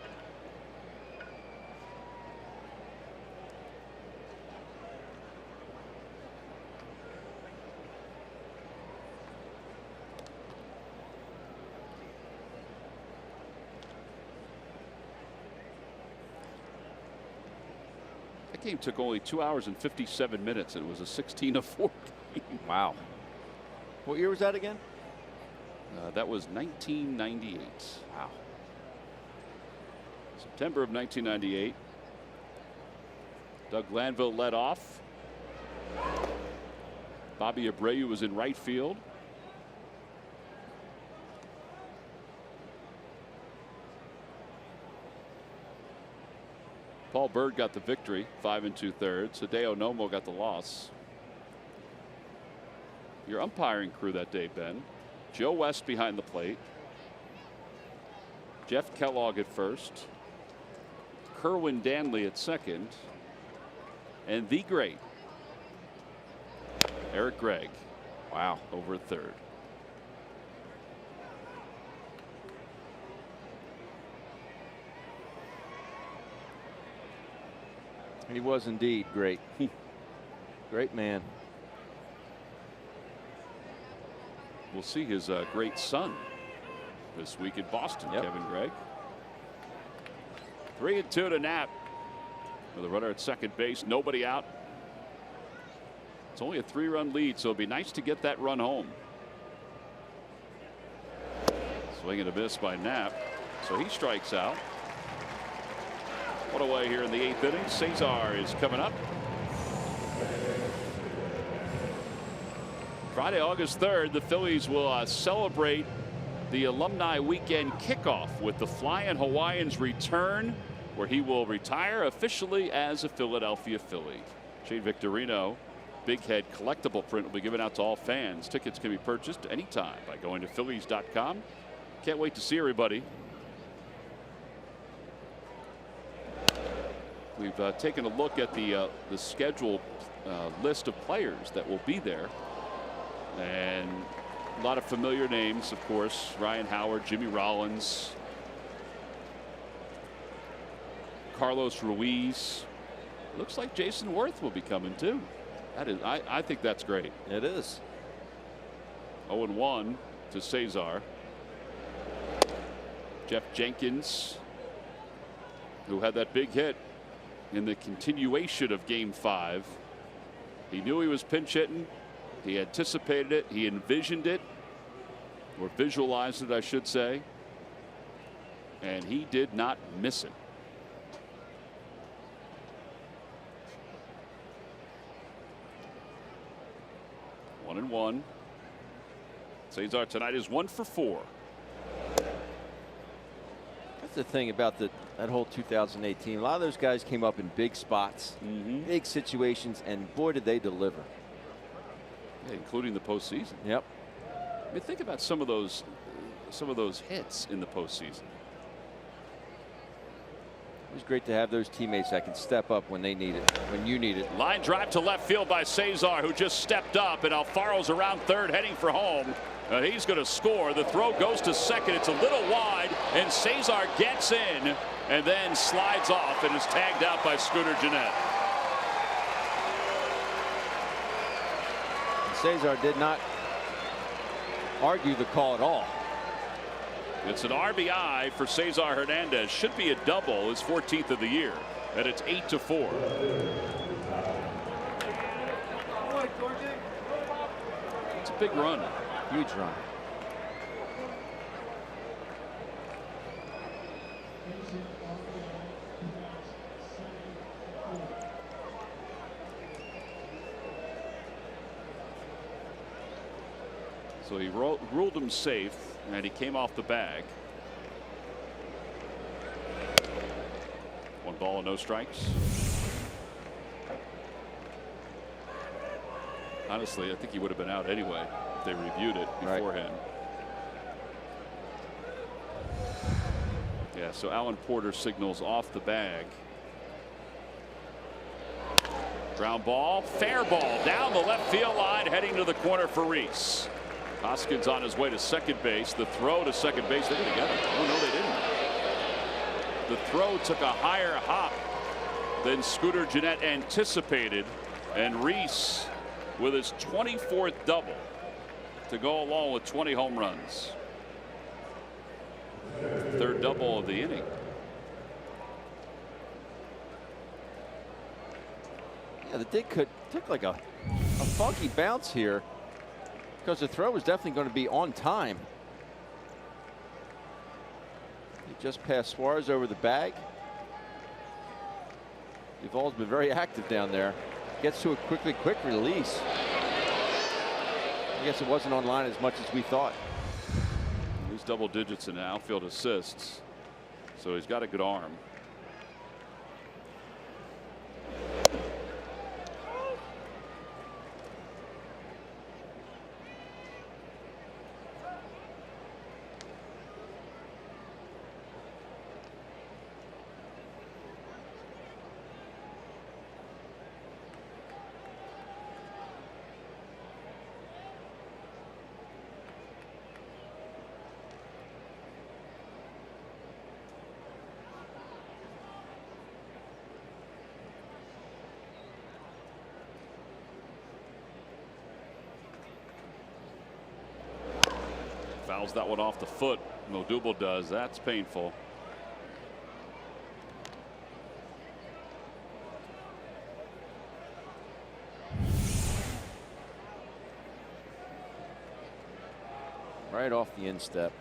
That game took only 2 hours and 57 minutes. It was a 16-4 game. Wow. What year was that again? That was 1998. Wow. September of 1998. Doug Glanville led off. Bobby Abreu was in right field. Paul Bird got the victory, 5 2/3. Hideo Nomo got the loss. Your umpiring crew that day, Ben. Joe West behind the plate. Jeff Kellogg at first. Kerwin Danley at second. And the great Eric Gregg. Wow, over at third. He was indeed great. Great man. We'll see his great son this week in Boston. Yep. Kevin Gregg. 3-2 to Knapp with a runner at second base, nobody out. It's only a 3-run lead, so it'll be nice to get that run home. Swing and a miss by Knapp, so he strikes out. One away here in the 8th inning. Cesar is coming up. Friday, August 3rd, the Phillies will celebrate the Alumni Weekend kickoff with the Flying Hawaiians return, where he will retire officially as a Philadelphia Philly. Shane Victorino, Big Head collectible print will be given out to all fans. Tickets can be purchased anytime by going to Phillies.com. Can't wait to see everybody. We've taken a look at the scheduled list of players that will be there, and a lot of familiar names, of course. Ryan Howard, Jimmy Rollins, Carlos Ruiz. Looks like Jason Worth will be coming too. That is, I think that's great. It is. 0-1 to Cesar. Jeff Jenkins, who had that big hit in the continuation of Game 5. He knew he was pinch hitting. He anticipated it. He envisioned it, or visualized it, I should say. And he did not miss it. One and one. Cesar tonight is 1 for 4. That's the thing about that whole 2018. A lot of those guys came up in big spots, big situations, and boy, did they deliver. Yeah, including the postseason. Yep. I mean, think about some of those hits in the postseason. It was great to have those teammates that can step up when they need it, when you need it. Line drive to left field by Cesar, who just stepped up, and Alfaro's around third heading for home. He's going to score. The throw goes to second. It's a little wide, and Cesar gets in and then slides off and is tagged out by Scooter Gennett. Cesar did not argue the call at all. It's an RBI for Cesar Hernandez. Should be a double, his 14th of the year, and it's 8-4. It's a big run. Huge run. So he ruled him safe, and he came off the bag. 1 ball and no strikes. Honestly, I think he would have been out anyway if they reviewed it beforehand. Yeah, so Alan Porter signals off the bag. Ground ball, fair ball down the left field line, heading to the corner for Reese. Hoskins on his way to second base. The throw to second base. They didn't get it. Oh, no, they didn't. The throw took a higher hop than Scooter Gennett anticipated. And Reese with his 24th double to go along with 20 home runs. Third double of the inning. Yeah, the dig took like a funky bounce here, because the throw was definitely going to be on time. He just passed Suarez over the bag. Duvall's been very active down there. Gets to a quick release. I guess it wasn't on line as much as we thought. He's double digits in outfield assists, so he's got a good arm. Fouls that one off the foot. Modubel does. That's painful. Right off the instep.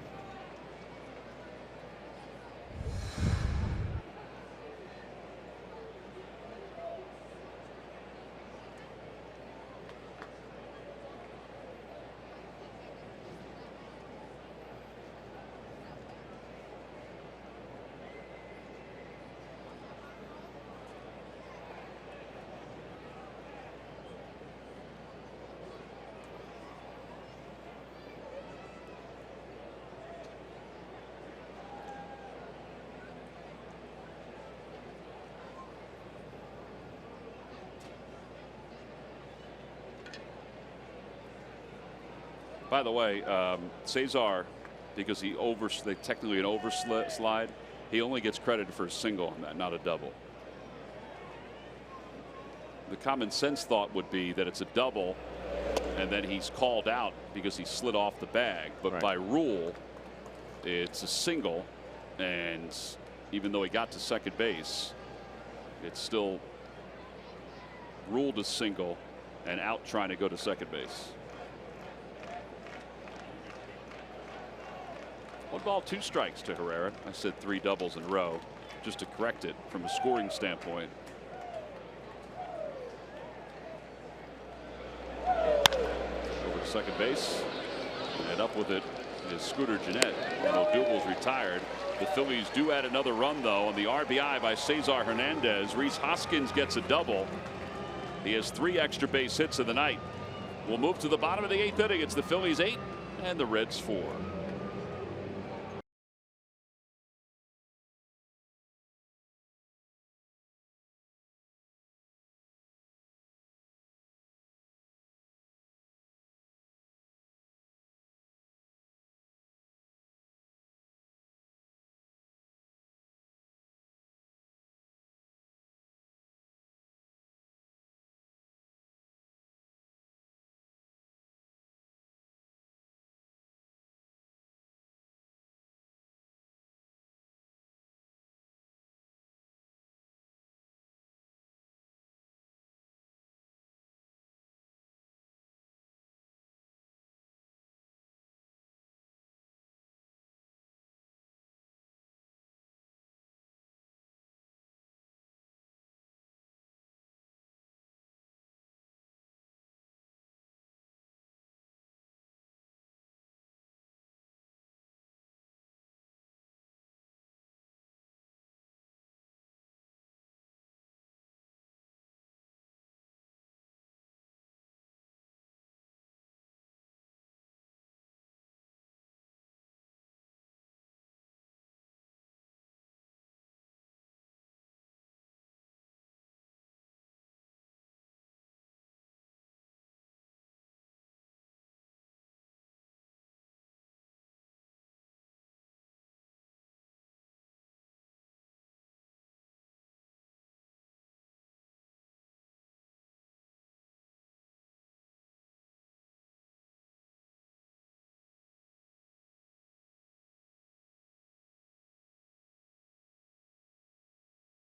By the way, Cesar, because they technically an overslide, he only gets credited for a single on that, not a double. The common sense thought would be that it's a double, and then he's called out because he slid off the bag. But Right. by rule, it's a single, and even though he got to second base, it's still ruled a single and out trying to go to second base. 1 ball, 2 strikes to Herrera. I said 3 doubles in a row just to correct it from a scoring standpoint. Over to second base, and up with it is Scooter Gennett. Odubel's retired. The Phillies do add another run, though, on the RBI by Cesar Hernandez. Rhys Hoskins gets a double. He has 3 extra base hits of the night. We'll move to the bottom of the 8th inning. It's the Phillies 8 and the Reds 4.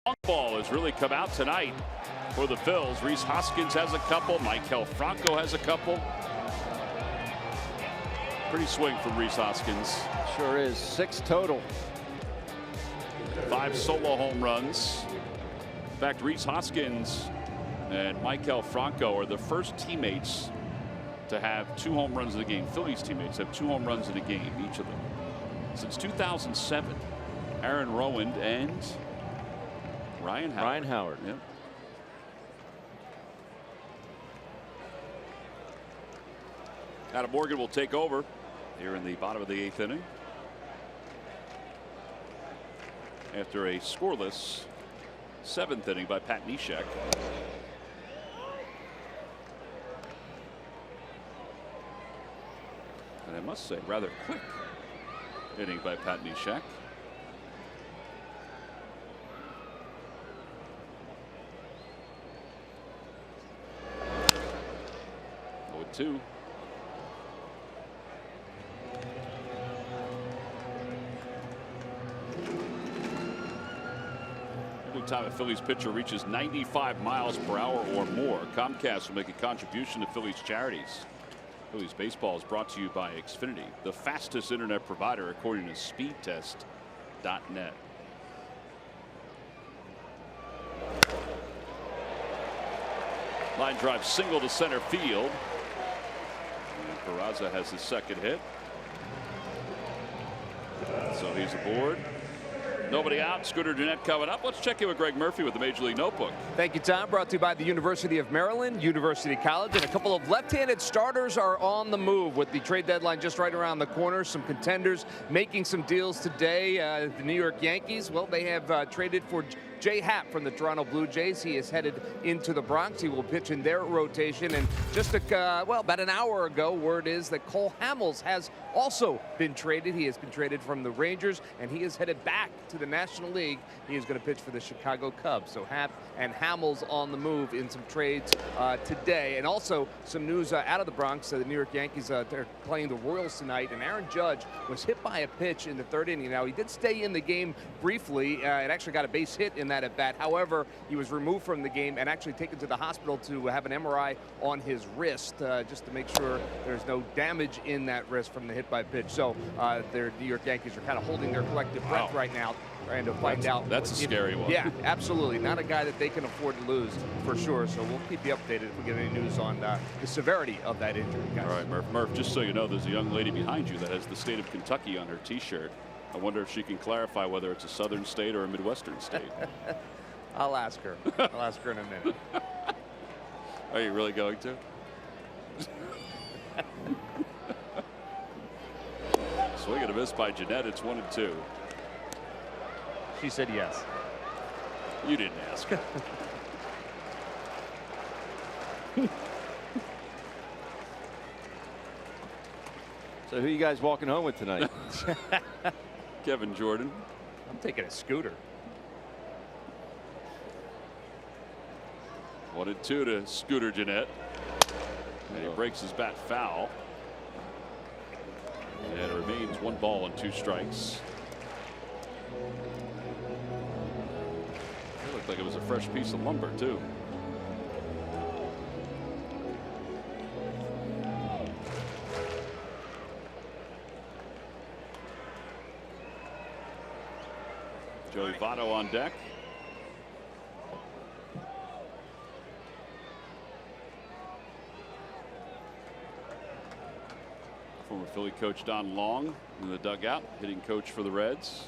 Long ball has really come out tonight for the Phils. Rhys Hoskins has a couple. Maikel Franco has a couple. Pretty swing from Rhys Hoskins. Sure is. 6 total. 5 solo home runs. In fact, Rhys Hoskins and Maikel Franco are the first teammates to have 2 home runs in the game. Phillies teammates have 2 home runs in a game, each of them, since 2007. Aaron Rowand and Ryan Howard. Ryan Howard. Yep. Adam Morgan will take over here in the bottom of the 8th inning after a scoreless 7th inning by Pat Neshek. And I must say, rather quick inning by Pat Neshek. Two. Every time a Phillies pitcher reaches 95 miles per hour or more, Comcast will make a contribution to Phillies charities. Phillies baseball is brought to you by Xfinity, the fastest internet provider according to speedtest.net. Line drive single to center field. Peraza has his 2nd hit. So he's aboard. Nobody out. Scooter Gennett coming up. Let's check in with Greg Murphy with the Major League Notebook. Thank you, Tom. Brought to you by the University of Maryland, University College, and a couple of left-handed starters are on the move with the trade deadline just right around the corner. Some contenders making some deals today. The New York Yankees, well, they have traded for Jay Happ from the Toronto Blue Jays. He is headed into the Bronx. He will pitch in their rotation. And just about an hour ago, word is that Cole Hamels has also been traded. He has been traded from the Rangers, and he is headed back to the National League. He is going to pitch for the Chicago Cubs. So Happ and Hamels on the move in some trades today. And also some news out of the Bronx. The New York Yankees, they're playing the Royals tonight, and Aaron Judge was hit by a pitch in the third inning. Now, he did stay in the game briefly. It actually got a base hit in that at bat. However, he was removed from the game and actually taken to the hospital to have an MRI on his wrist, just to make sure there's no damage in that wrist from the hit by pitch. So their New York Yankees are kind of holding their collective breath right now, trying to find out. That's a scary one. Yeah, absolutely. Not a guy that they can afford to lose, for sure. So we'll keep you updated if we get any news on the severity of that injury, guys. All right, Murph, just so you know, there's a young lady behind you that has the state of Kentucky on her T-shirt. I wonder if she can clarify whether it's a southern state or a Midwestern state. I'll ask her. I'll ask her in a minute. Are you really going to? Swing and a miss by Jeanette. It's 1-2. She said yes. You didn't ask. So who you guys walking home with tonight? Kevin Jordan. I'm taking a scooter. 1-2 to Scooter Jeanette. And he breaks his bat foul. And it remains 1 ball and 2 strikes. It looked like it was a fresh piece of lumber, too. Joey Votto on deck. Former Philly coach Don Long in the dugout, hitting coach for the Reds.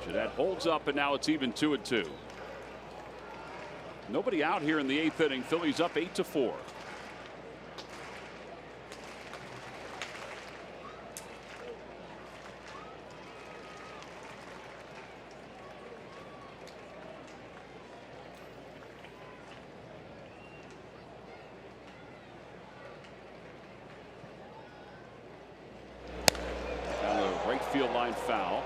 Jeanette holds up, and now it's even 2-2. Nobody out here in the 8th inning. Phillies up 8-4. Down the right field line foul.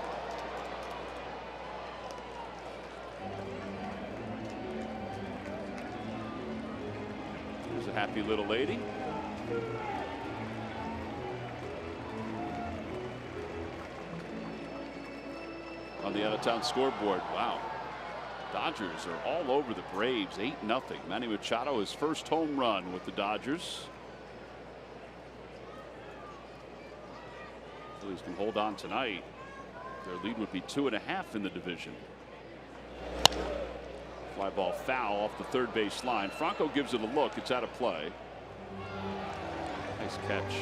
There's a happy little lady. On the out-of-town scoreboard. Wow. Dodgers are all over the Braves. 8-0. Manny Machado, his first home run with the Dodgers. Phillies can hold on tonight. Their lead would be 2.5 in the division. Fly ball foul off the third base line. Franco gives it a look. It's out of play. Nice catch.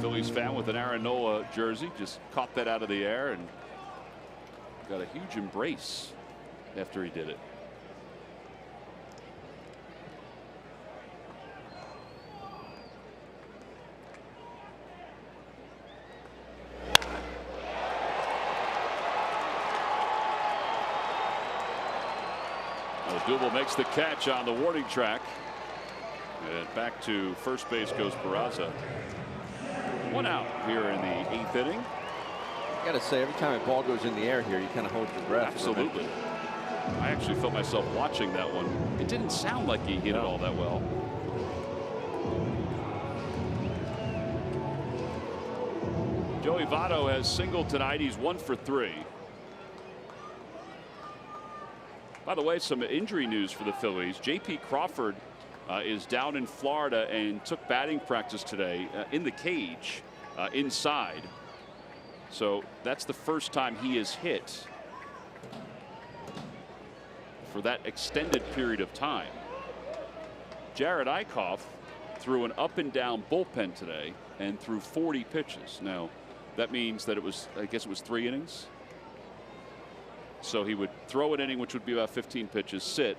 Phillies fan with an Aaron Nola jersey just caught that out of the air and got a huge embrace after he did it. Duel makes the catch on the warning track. And back to first base goes Peraza. 1 out here in the 8th inning. I got to say, every time a ball goes in the air here, you kind of hold your breath. Absolutely. I actually felt myself watching that one. It didn't sound like he hit it all that well. Joey Votto has singled tonight. He's 1 for 3. By the way, some injury news for the Phillies. J.P. Crawford is down in Florida and took batting practice today in the cage inside. So that's the first time he is hit for that extended period of time. Jared Eichhoff threw an up and down bullpen today and threw 40 pitches. Now, that means that it was, I guess it was 3 innings. So he would throw an inning, which would be about 15 pitches, sit,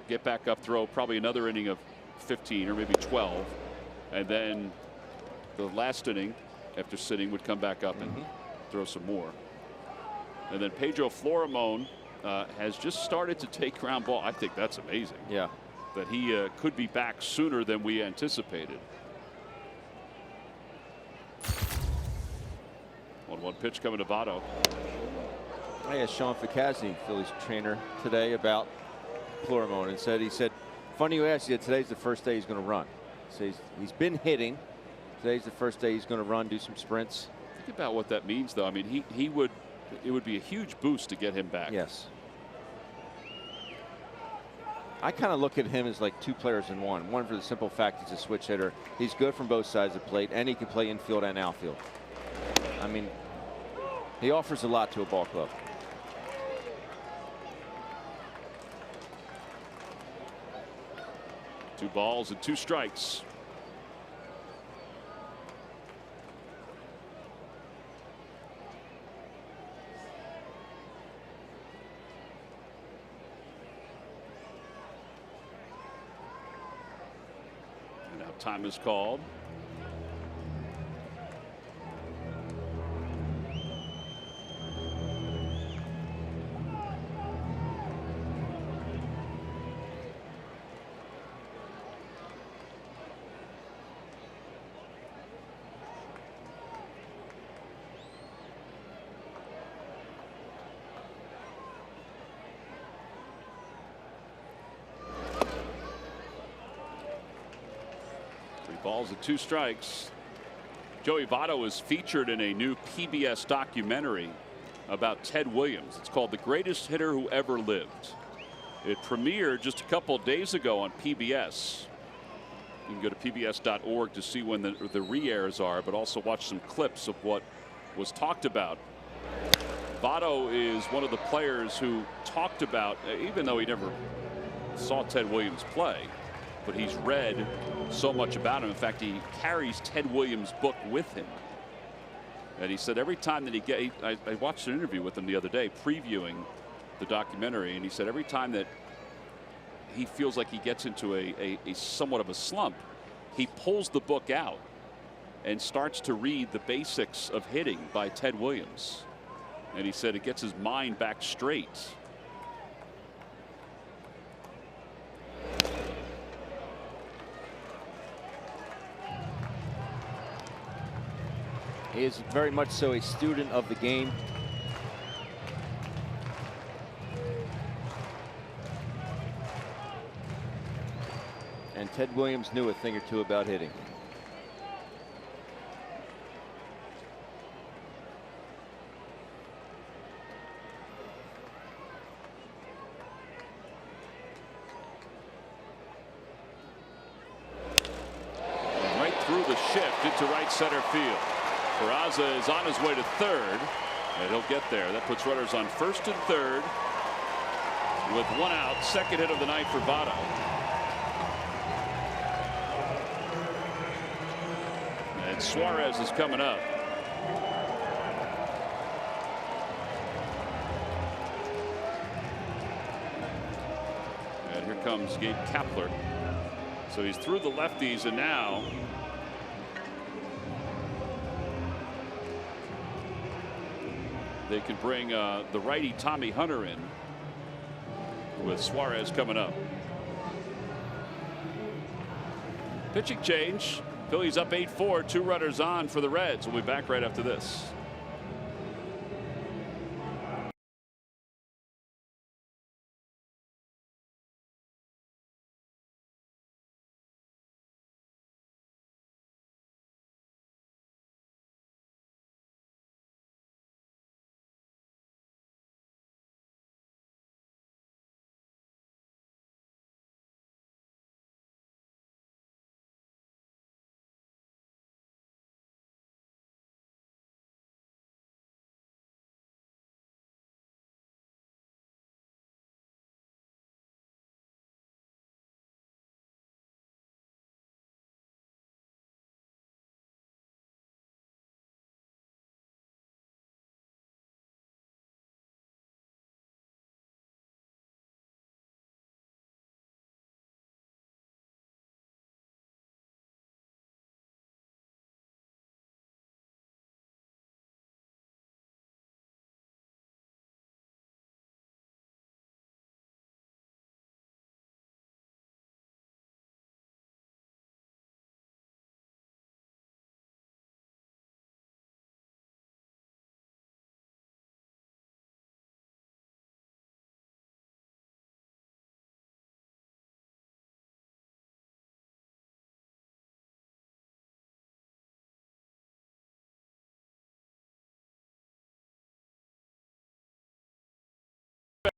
get back up, throw probably another inning of 15 or maybe 12, and then the last inning after sitting would come back up and throw some more. And then Pedro Florimon has just started to take ground ball. I think that's amazing. Yeah. That he could be back sooner than we anticipated. 1-1 pitch coming to Votto. I asked Sean Ficazzi, Phillies trainer, today about Florimon, and he said, funny you asked, today's the first day he's going to run. So he's been hitting. Today's the first day he's going to run, do some sprints. Think about what that means, though. I mean, it would be a huge boost to get him back. Yes. I kind of look at him as like 2 players in one. One for the simple fact he's a switch hitter. He's good from both sides of the plate, and he can play infield and outfield. I mean, he offers a lot to a ball club. Two balls and 2 strikes. And now time is called. Balls and 2 strikes. Joey Votto is featured in a new PBS documentary about Ted Williams. It's called The Greatest Hitter Who Ever Lived. It premiered just a couple days ago on PBS. You can go to pbs.org to see when the re-airs are, but also watch some clips of what was talked about. Votto is one of the players who talked about, even though he never saw Ted Williams play, but he's read so much about him. In fact, he carries Ted Williams' book with him. And he said every time that I watched an interview with him the other day previewing the documentary, and he said every time that he feels like he gets into a somewhat of a slump, he pulls the book out and starts to read the basics of hitting by Ted Williams. And he said it gets his mind back straight. He is very much so a student of the game. And Ted Williams knew a thing or two about hitting. Right through the shift into right center field. Peraza is on his way to third, and he'll get there. That puts runners on first and third with 1 out. Second hit of the night for Votto. And Suarez is coming up. And here comes Gabe Kapler. So he's through the lefties, and now they can bring the righty Tommy Hunter in with Suarez coming up. Pitching change. Phillies up 8-4, 2 runners on for the Reds. We'll be back right after this.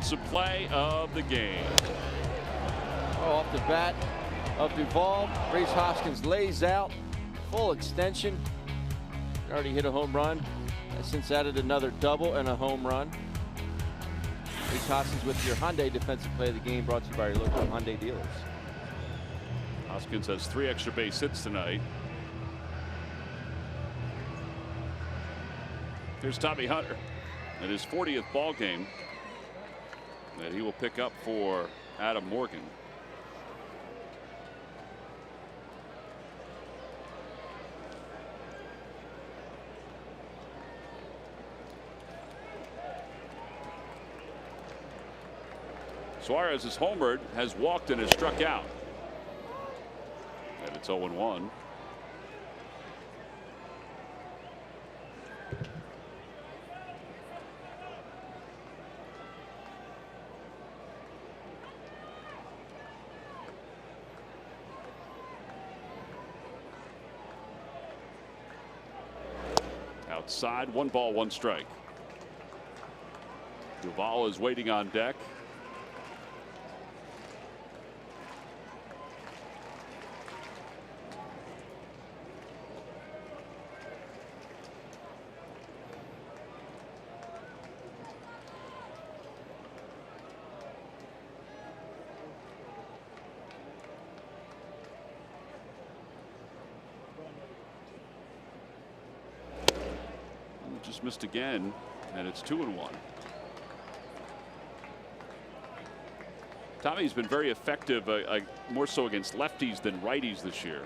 defensive play of the game. Oh, off the bat of Duvall. Rhys Hoskins lays out. Full extension. Already hit a home run. Has since added another double and a home run. Rhys Hoskins with your Hyundai defensive play of the game, brought to you by your local Hyundai dealers. Hoskins has 3 extra base hits tonight. Here's Tommy Hunter in his 40th ball game that he will pick up for Adam Morgan. Suarez has homered, has walked, and has struck out. And it's 0-1. Outside, 1 ball, 1 strike. Duvall is waiting on deck. Just missed again, and it's 2-1. Tommy's been very effective, more so against lefties than righties this year.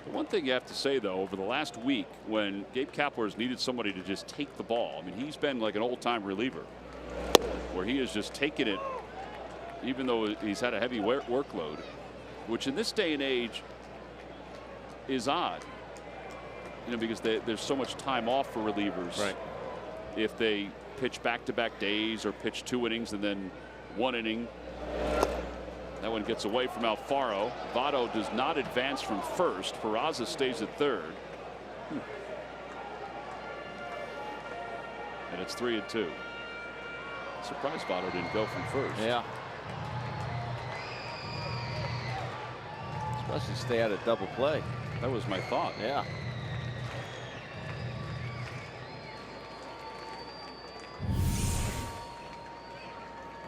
The one thing you have to say, though, over the last week, when Gabe Kapler's needed somebody to just take the ball, I mean, he's been like an old-time reliever, where he has just taken it, even though he's had a heavy workload, which in this day and age is odd. You know, because there's so much time off for relievers. Right. If they pitch back-to-back days or pitch 2 innings and then 1 inning, that one gets away from Alfaro. Votto does not advance from first. Peraza stays at third. And it's 3-2. Surprised Votto didn't go from first. Yeah. Especially stay out of double play. That was my thought. Yeah.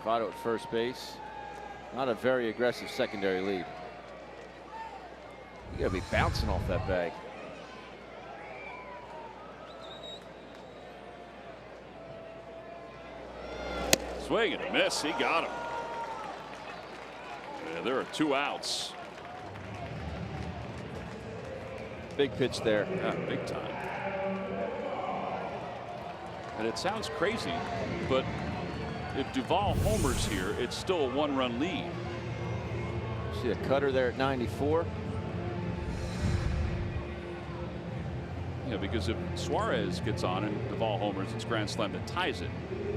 Votto at first base. Not a very aggressive secondary lead. You gotta be bouncing off that bag. Swing and a miss. He got him. Yeah, there are 2 outs. Big pitch there. Yeah, big time. And it sounds crazy, but if Duvall homers here, it's still a 1-run lead. See a cutter there at 94. Yeah, because if Suarez gets on and Duvall homers, it's grand slam that ties it.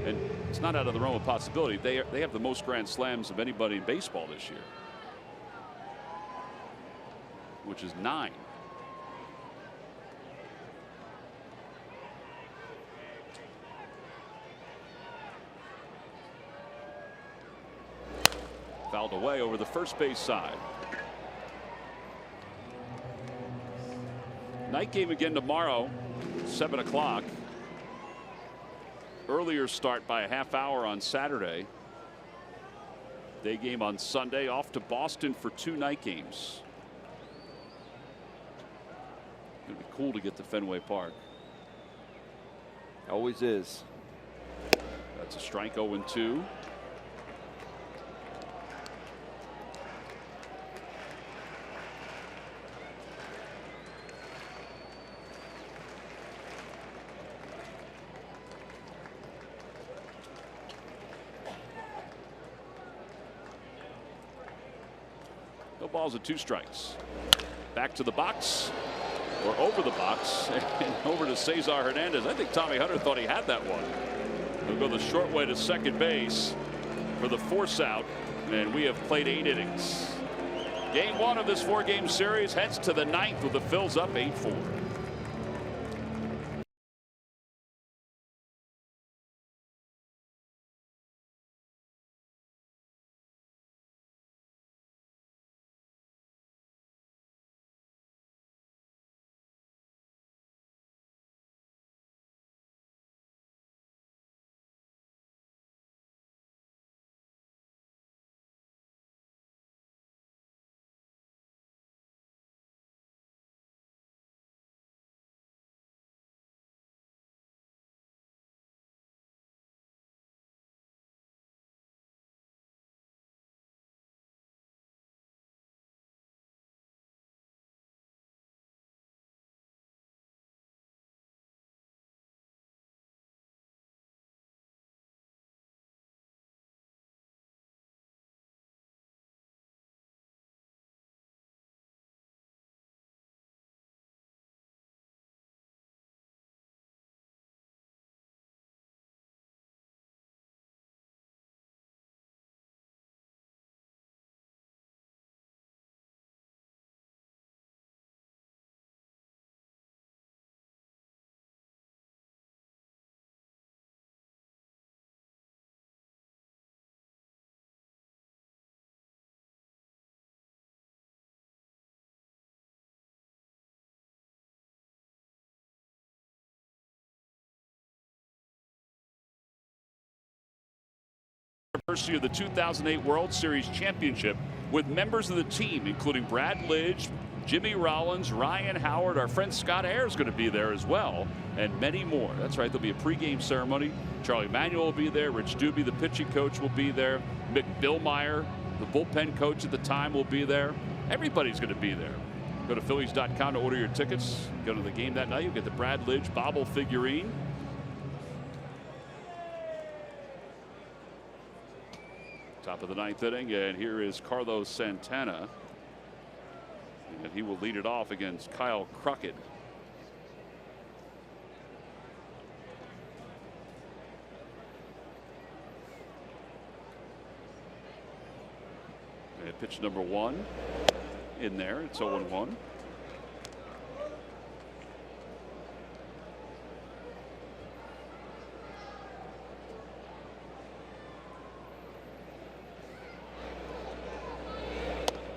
And it's not out of the realm of possibility. They have the most grand slams of anybody in baseball this year, which is 9. Fouled away over the first base side. Night game again tomorrow, 7 o'clock. Earlier start by a half hour on Saturday. Day game on Sunday. Off to Boston for 2 night games. It'd be cool to get to Fenway Park. Always is. That's a strike. 0-2. No balls and 2 strikes. Back to the box, or over the box, and over to Cesar Hernandez. I think Tommy Hunter thought he had that one. He'll go the short way to second base for the force out, and we have played 8 innings. Game 1 of this 4-game series heads to the 9th with the Phils up 8-4. anniversary of the 2008 World Series championship with members of the team, including Brad Lidge, Jimmy Rollins, Ryan Howard. Our friend Scott Air is going to be there as well, and many more. That's right, there'll be a pregame ceremony. Charlie Manuel will be there. Rich Doobie, the pitching coach, will be there. Mick Billmeyer, the bullpen coach at the time, will be there. Everybody's going to be there. Go to Phillies.com to order your tickets. Go to the game that night. You'll get the Brad Lidge bobble figurine. Top of the ninth inning, and here is Carlos Santana. And he will lead it off against Kyle Crockett. And pitch number 1 in there. It's 0-1.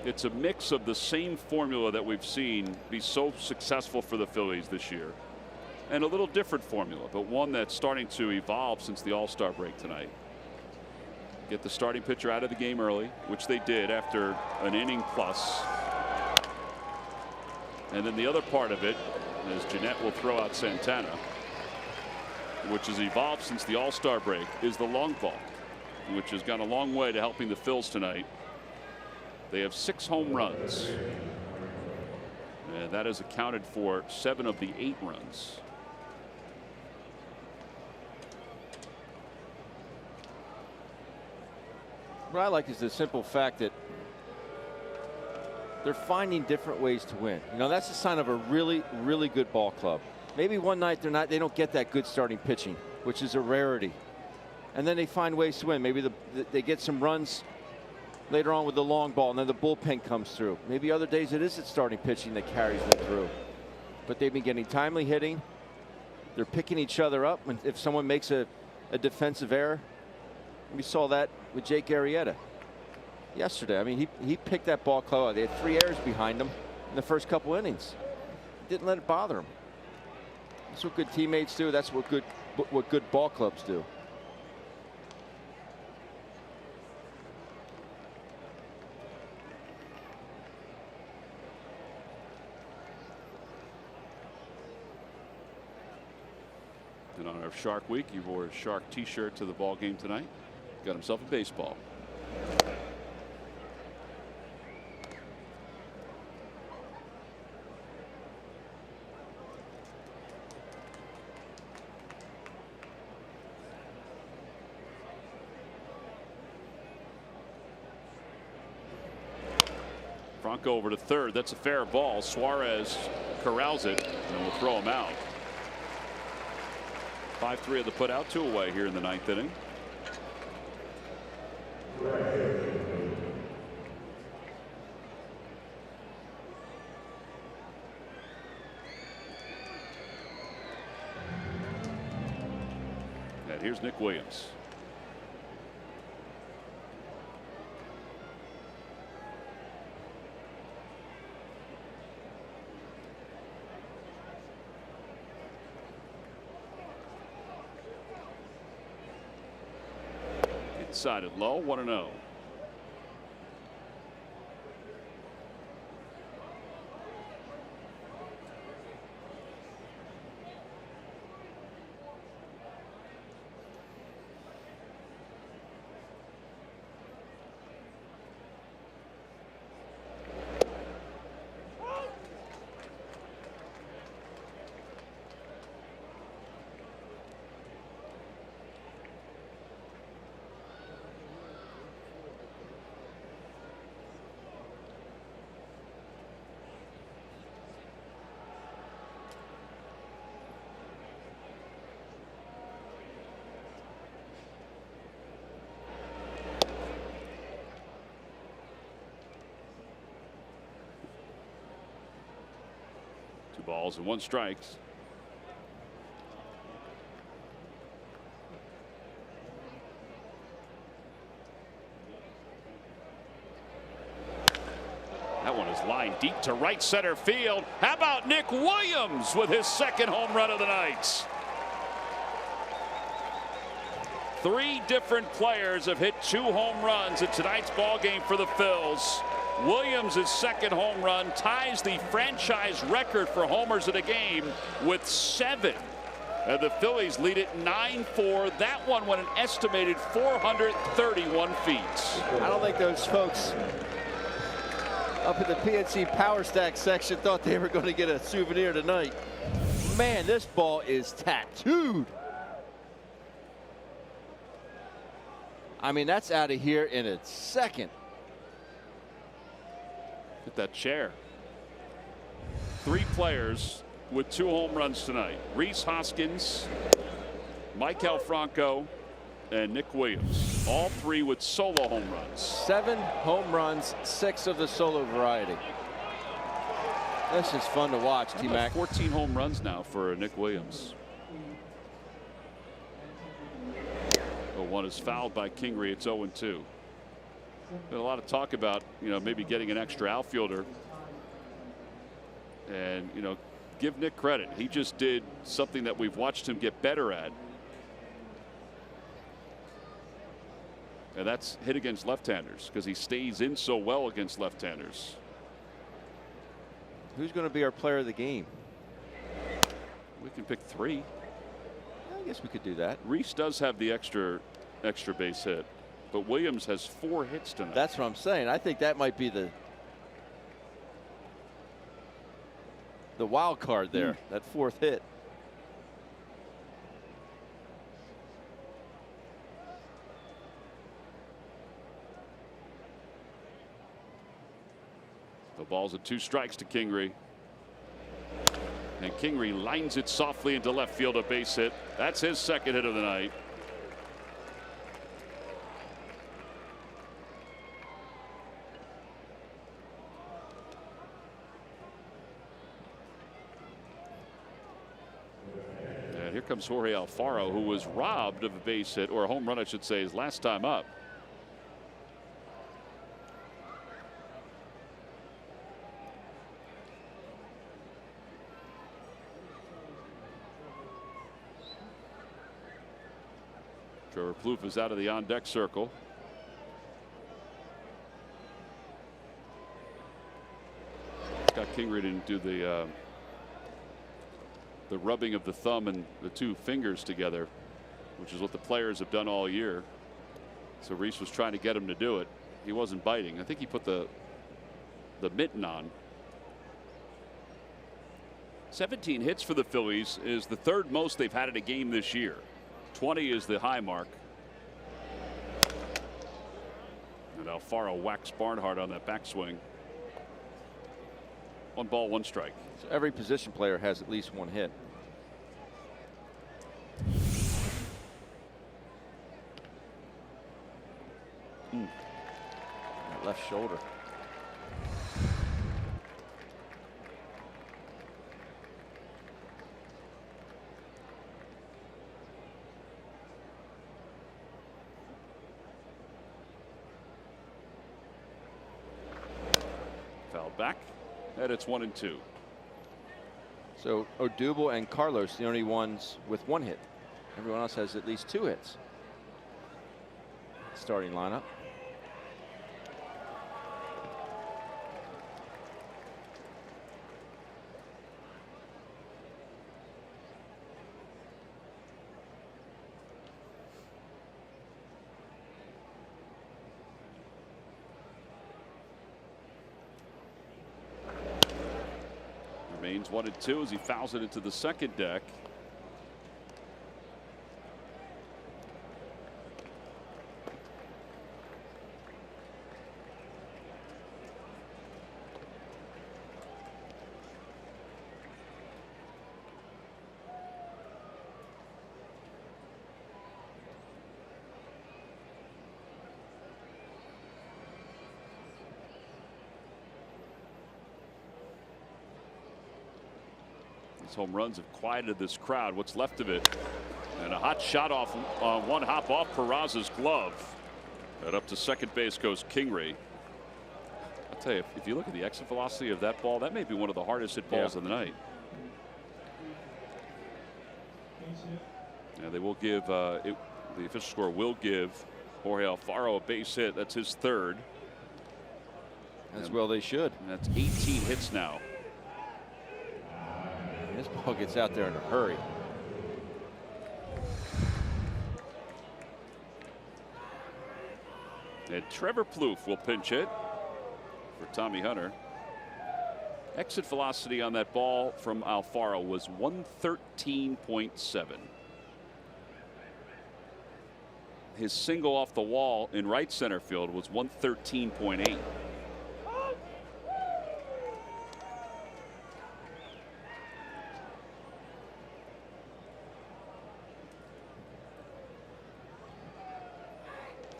It's a mix of the same formula that we've seen be so successful for the Phillies this year, and a little different formula, but one that's starting to evolve since the All-Star break tonight. Get the starting pitcher out of the game early, which they did after an inning plus. And then the other part of it, as Jeanette will throw out Santana, which has evolved since the All-Star break, is the long ball, which has gone a long way to helping the Phils tonight. They have 6 home runs, and that has accounted for 7 of the 8 runs. What I like is the simple fact that they're finding different ways to win. You know, that's a sign of a really, really good ball club. Maybe one night they don't get that good starting pitching, which is a rarity, and then they find ways to win. Maybe they get some runs later on with the long ball, and then the bullpen comes through. Maybe other days it is its starting pitching that carries them through. But they've been getting timely hitting. They're picking each other up when, if someone makes a defensive error. We saw that with Jake Arrieta yesterday. I mean, he picked that ball club. They had 3 errors behind him in the first couple innings. Didn't let it bother him. That's what good teammates do. That's what good ball clubs do. And on our Shark Week, he wore a Shark t-shirt to the ball game tonight. Got himself a baseball. Franco over to third. That's a fair ball. Suarez corrals it and will throw him out. 5-3 of the put out, 2 away here in the 9th inning. And here's Nick Williams. Inside it low, 1-0. Balls and 1 strike. That one is lined deep to right center field. How about Nick Williams with his 2nd home run of the night? Three different players have hit 2 home runs in tonight's ball game for the Phils. Williams' second home run ties the franchise record for homers in a game with 7. And the Phillies lead it 9-4. That one went an estimated 431 feet. I don't think those folks up in the PNC Power Stack section thought they were going to get a souvenir tonight. Man, this ball is tattooed. I mean, that's out of here in a second. Hit that chair. 3 players with 2 home runs tonight. Rhys Hoskins, Maikel Franco, and Nick Williams. All 3 with solo home runs. 7 home runs, 6 of the solo variety. This is fun to watch, T-Mac. 14 home runs now for Nick Williams. One is fouled by Kingery. It's 0-2. Been a lot of talk about, maybe getting an extra outfielder. And, give Nick credit. He just did something that we've watched him get better at. And that's hit against left-handers, because he stays in so well against left-handers. Who's going to be our player of the game? We can pick 3. I guess we could do that. Rhys does have the extra base hit, but Williams has 4 hits tonight. That's what I'm saying. I think that might be the wild card there, that 4th hit. The ball's at 2 strikes to Kingery. And Kingery lines it softly into left field, a base hit. That's his 2nd hit of the night. And here comes Jorge Alfaro, who was robbed of a base hit, or a home run, I should say, his last time up. Trevor Plouffe is out of the on-deck circle. Scott Kingery didn't do the rubbing of the thumb and the 2 fingers together, which is what the players have done all year. So Rhys was trying to get him to do it. He wasn't biting. I think he put the mitten on. 17 hits for the Phillies is the 3rd most they've had in a game this year. 20 is the high mark. And Alfaro whacks Barnhart on that backswing. 1 ball, 1 strike. So every position player has at least 1 hit. Left shoulder. Fouled back, and it's 1-2. So Odubel and Carlos, the only ones with 1 hit. Everyone else has at least 2 hits. Starting lineup. Remains 1-2 as he fouls it into the 2nd deck. Home runs have quieted this crowd, what's left of it. And a hot shot off, 1 hop off Peraza's glove. And up to 2nd base goes Kingery. I'll tell you, if you look at the exit velocity of that ball, that may be one of the hardest hit balls of the night. And they will give The official score will give Jorge Alfaro a base hit. That's his third. As well they should. And that's 18 hits now. This ball gets out there in a hurry. And Trevor Plouffe will pinch hit for Tommy Hunter. Exit velocity on that ball from Alfaro was 113.7. His single off the wall in right center field was 113.8.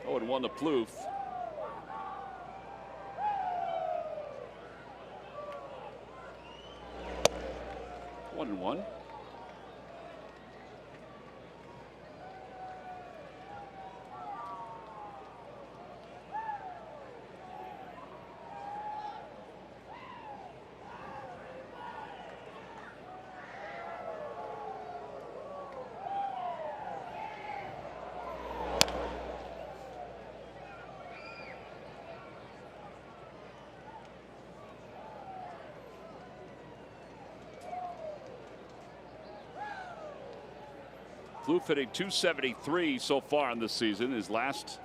Oh, and 1 to Plouffe. One and one. Plouffe hitting .273 so far in this season. His last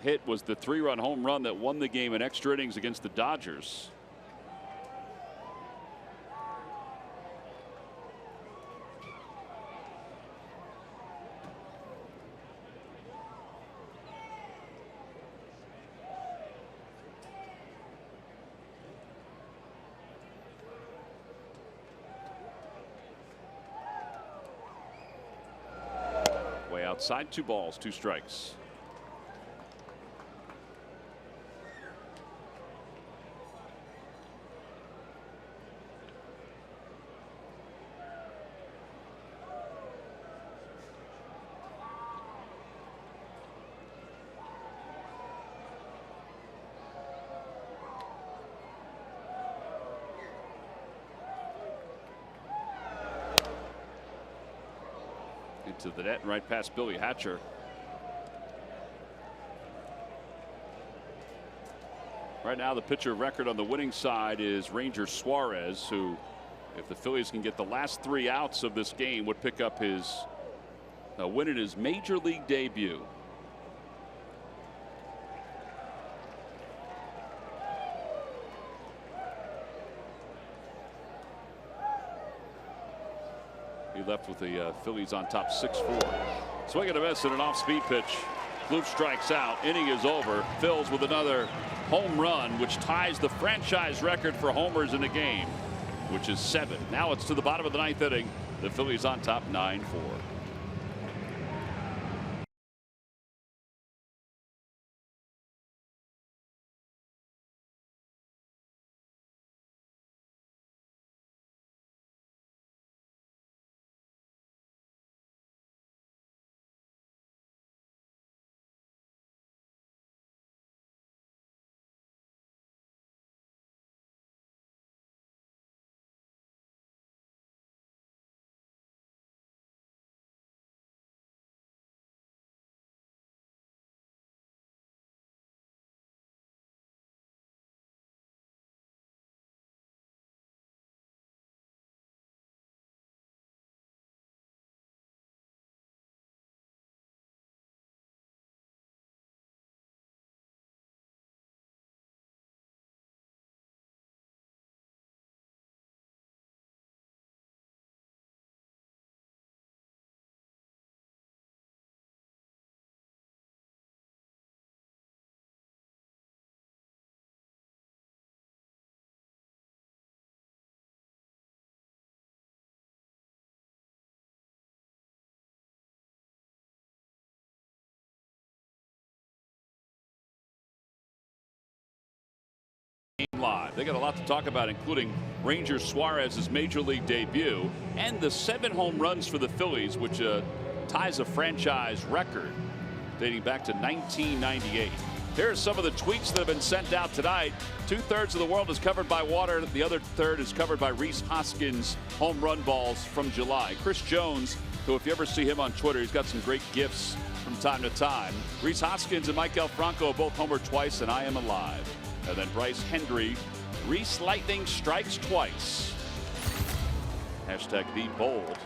hit was the 3-run home run that won the game in extra innings against the Dodgers. Outside, 2 balls, 2 strikes. To the net, right past Billy Hatcher. Right now, the pitcher record on the winning side is Ranger Suarez, who, if the Phillies can get the last 3 outs of this game, would pick up his win in his major league debut. He left with the Phillies on top 6-4. Swing and a miss and an off-speed pitch. Plouffe strikes out. Inning is over. Phils with another home run, which ties the franchise record for homers in a game, which is 7. Now it's to the bottom of the 9th inning. The Phillies on top 9-4. Live. They got a lot to talk about, including Ranger Suarez's major league debut and the 7 home runs for the Phillies, which ties a franchise record dating back to 1998. Here are some of the tweets that have been sent out tonight. 2/3 of the world is covered by water. The other third is covered by Rhys Hoskins home run balls from July. Chris Jones who, if you ever see him on Twitter, he's got some great gifs from time to time. Rhys Hoskins and Maikel Franco both homered twice, and I am alive. And then Bryce Hendry, Reese Lightning strikes twice. Hashtag be bold.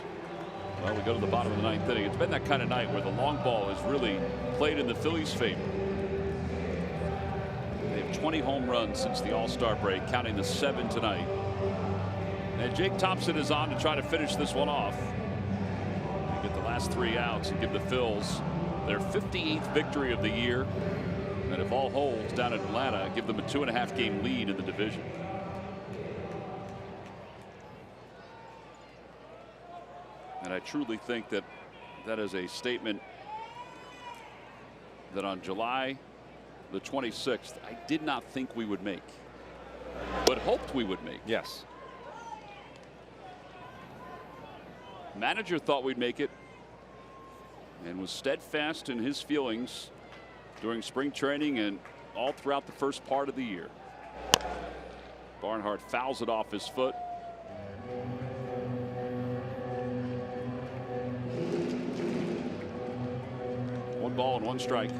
Well, we go to the bottom of the 9th inning. It's been that kind of night where the long ball has really played in the Phillies' favor. They have 20 home runs since the All-Star break, counting the 7 tonight. And Jake Thompson is on to try to finish this one off. They get the last 3 outs and give the Phils their 58th victory of the year. And if all holds down in Atlanta, give them a 2.5 game lead in the division. And I truly think that that is a statement that on July the 26th, I did not think we would make, but hoped we would make. Yes. Manager thought we'd make it and was steadfast in his feelings during spring training and all throughout the first part of the year. Barnhart fouls it off his foot. One ball and 1 strike.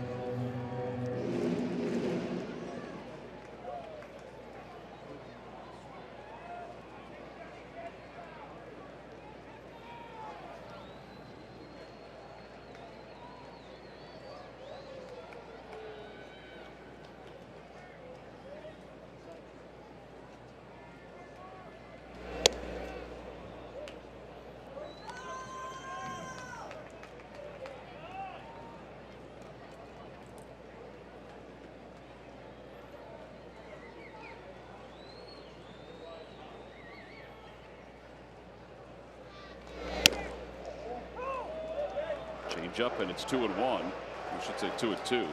Up and it's 2-1. We should say 2-2.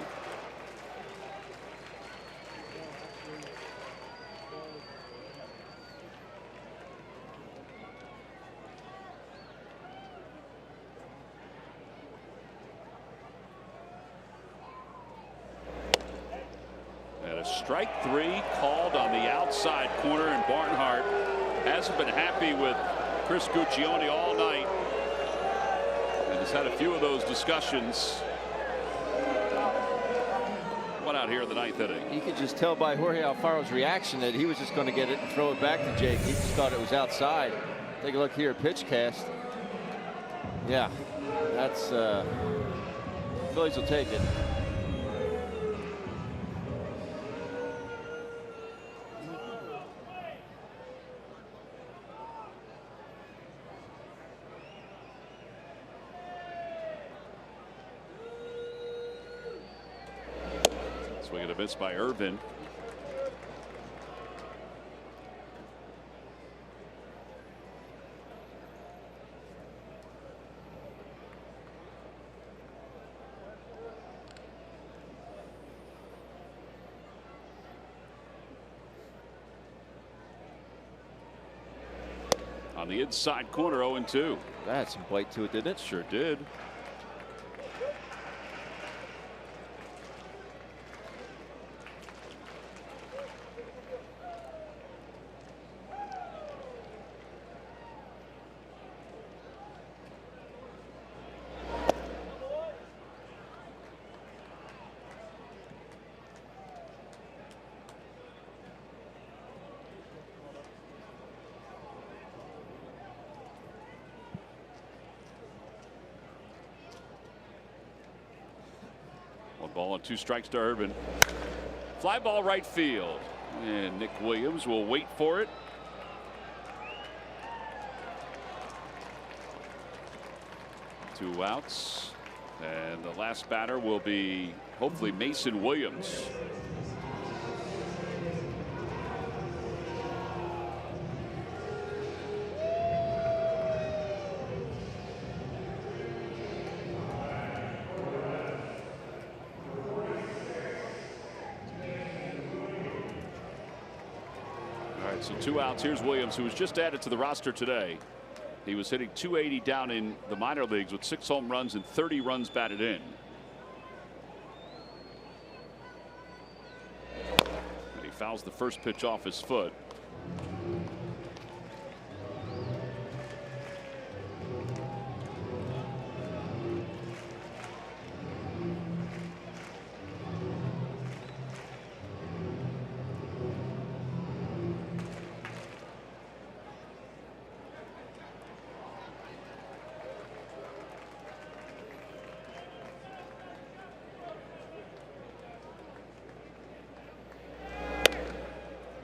And a strike 3 called on the outside corner, and Barnhart hasn't been happy with Chris Guccione all night. Has had a few of those discussions. One out here in the 9th inning. You could just tell by Jorge Alfaro's reaction that he was just going to get it and throw it back to Jake. He just thought it was outside. Take a look here at pitch cast. Yeah, that's Phillies will take it. Swing and a miss by Irvin. On the inside corner, 0-2. That had some bite to it, didn't it? Sure did. Ball and 2 strikes to Irvin. Fly ball right field. And Nick Williams will wait for it. Two outs. And the last batter will be hopefully Mason Williams. So 2 outs. Here's Williams, who was just added to the roster today. He was hitting .280 down in the minor leagues with 6 home runs and 30 runs batted in. And he fouls the first pitch off his foot.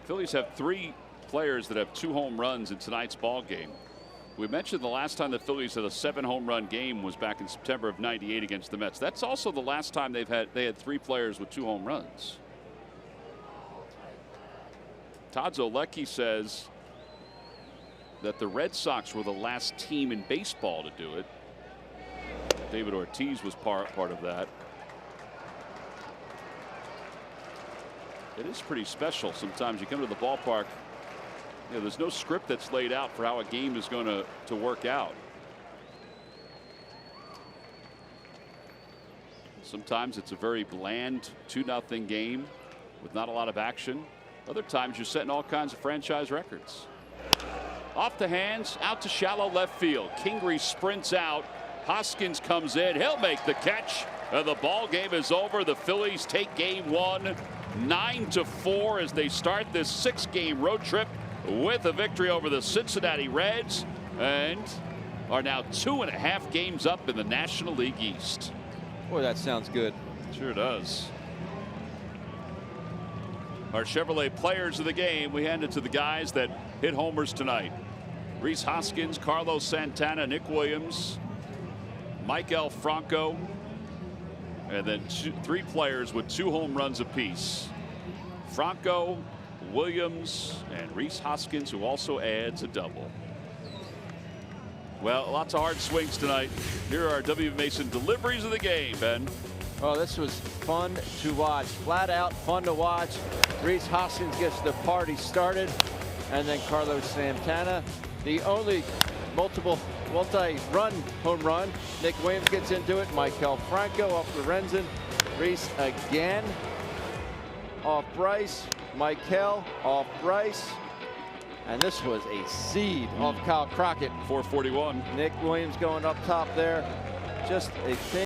Phillies have 3 players that have 2 home runs in tonight's ball game. We mentioned the last time the Phillies had a 7 home run game was back in September of '98 against the Mets. That's also the last time they had 3 players with 2 home runs. Todd Zolecki says that the Red Sox were the last team in baseball to do it. David Ortiz was part of that. It is pretty special. Sometimes you come to the ballpark, you know, there's no script that's laid out for how a game is going to work out. Sometimes it's a very bland 2-0 game with not a lot of action. Other times you're setting all kinds of franchise records. Off the hands, out to shallow left field. Kingery sprints out. Hoskins comes in. He'll make the catch. And the ball game is over. The Phillies take game 1, 9-4 as they start this 6-game road trip with a victory over the Cincinnati Reds and are now 2.5 games up in the National League East. Boy, that sounds good. Sure does. Our Chevrolet players of the game, we hand it to the guys that hit homers tonight. Rhys Hoskins, Carlos Santana, Nick Williams, Maikel Franco, and then 3 players with 2 home runs apiece. Franco, Williams, and Rhys Hoskins, who also adds a double. Well, lots of hard swings tonight. Here are W. Mason deliveries of the game, Ben. Oh, this was fun to watch. Flat out fun to watch. Rhys Hoskins gets the party started, and then Carlos Santana, the only multi-run home run. Nick Williams gets into it. Maikel Franco off Lorenzen. Rhys again off Bryce. Maikel off Bryce. And this was a seed off Kyle Crockett. 441. Nick Williams going up top there. Just a thing.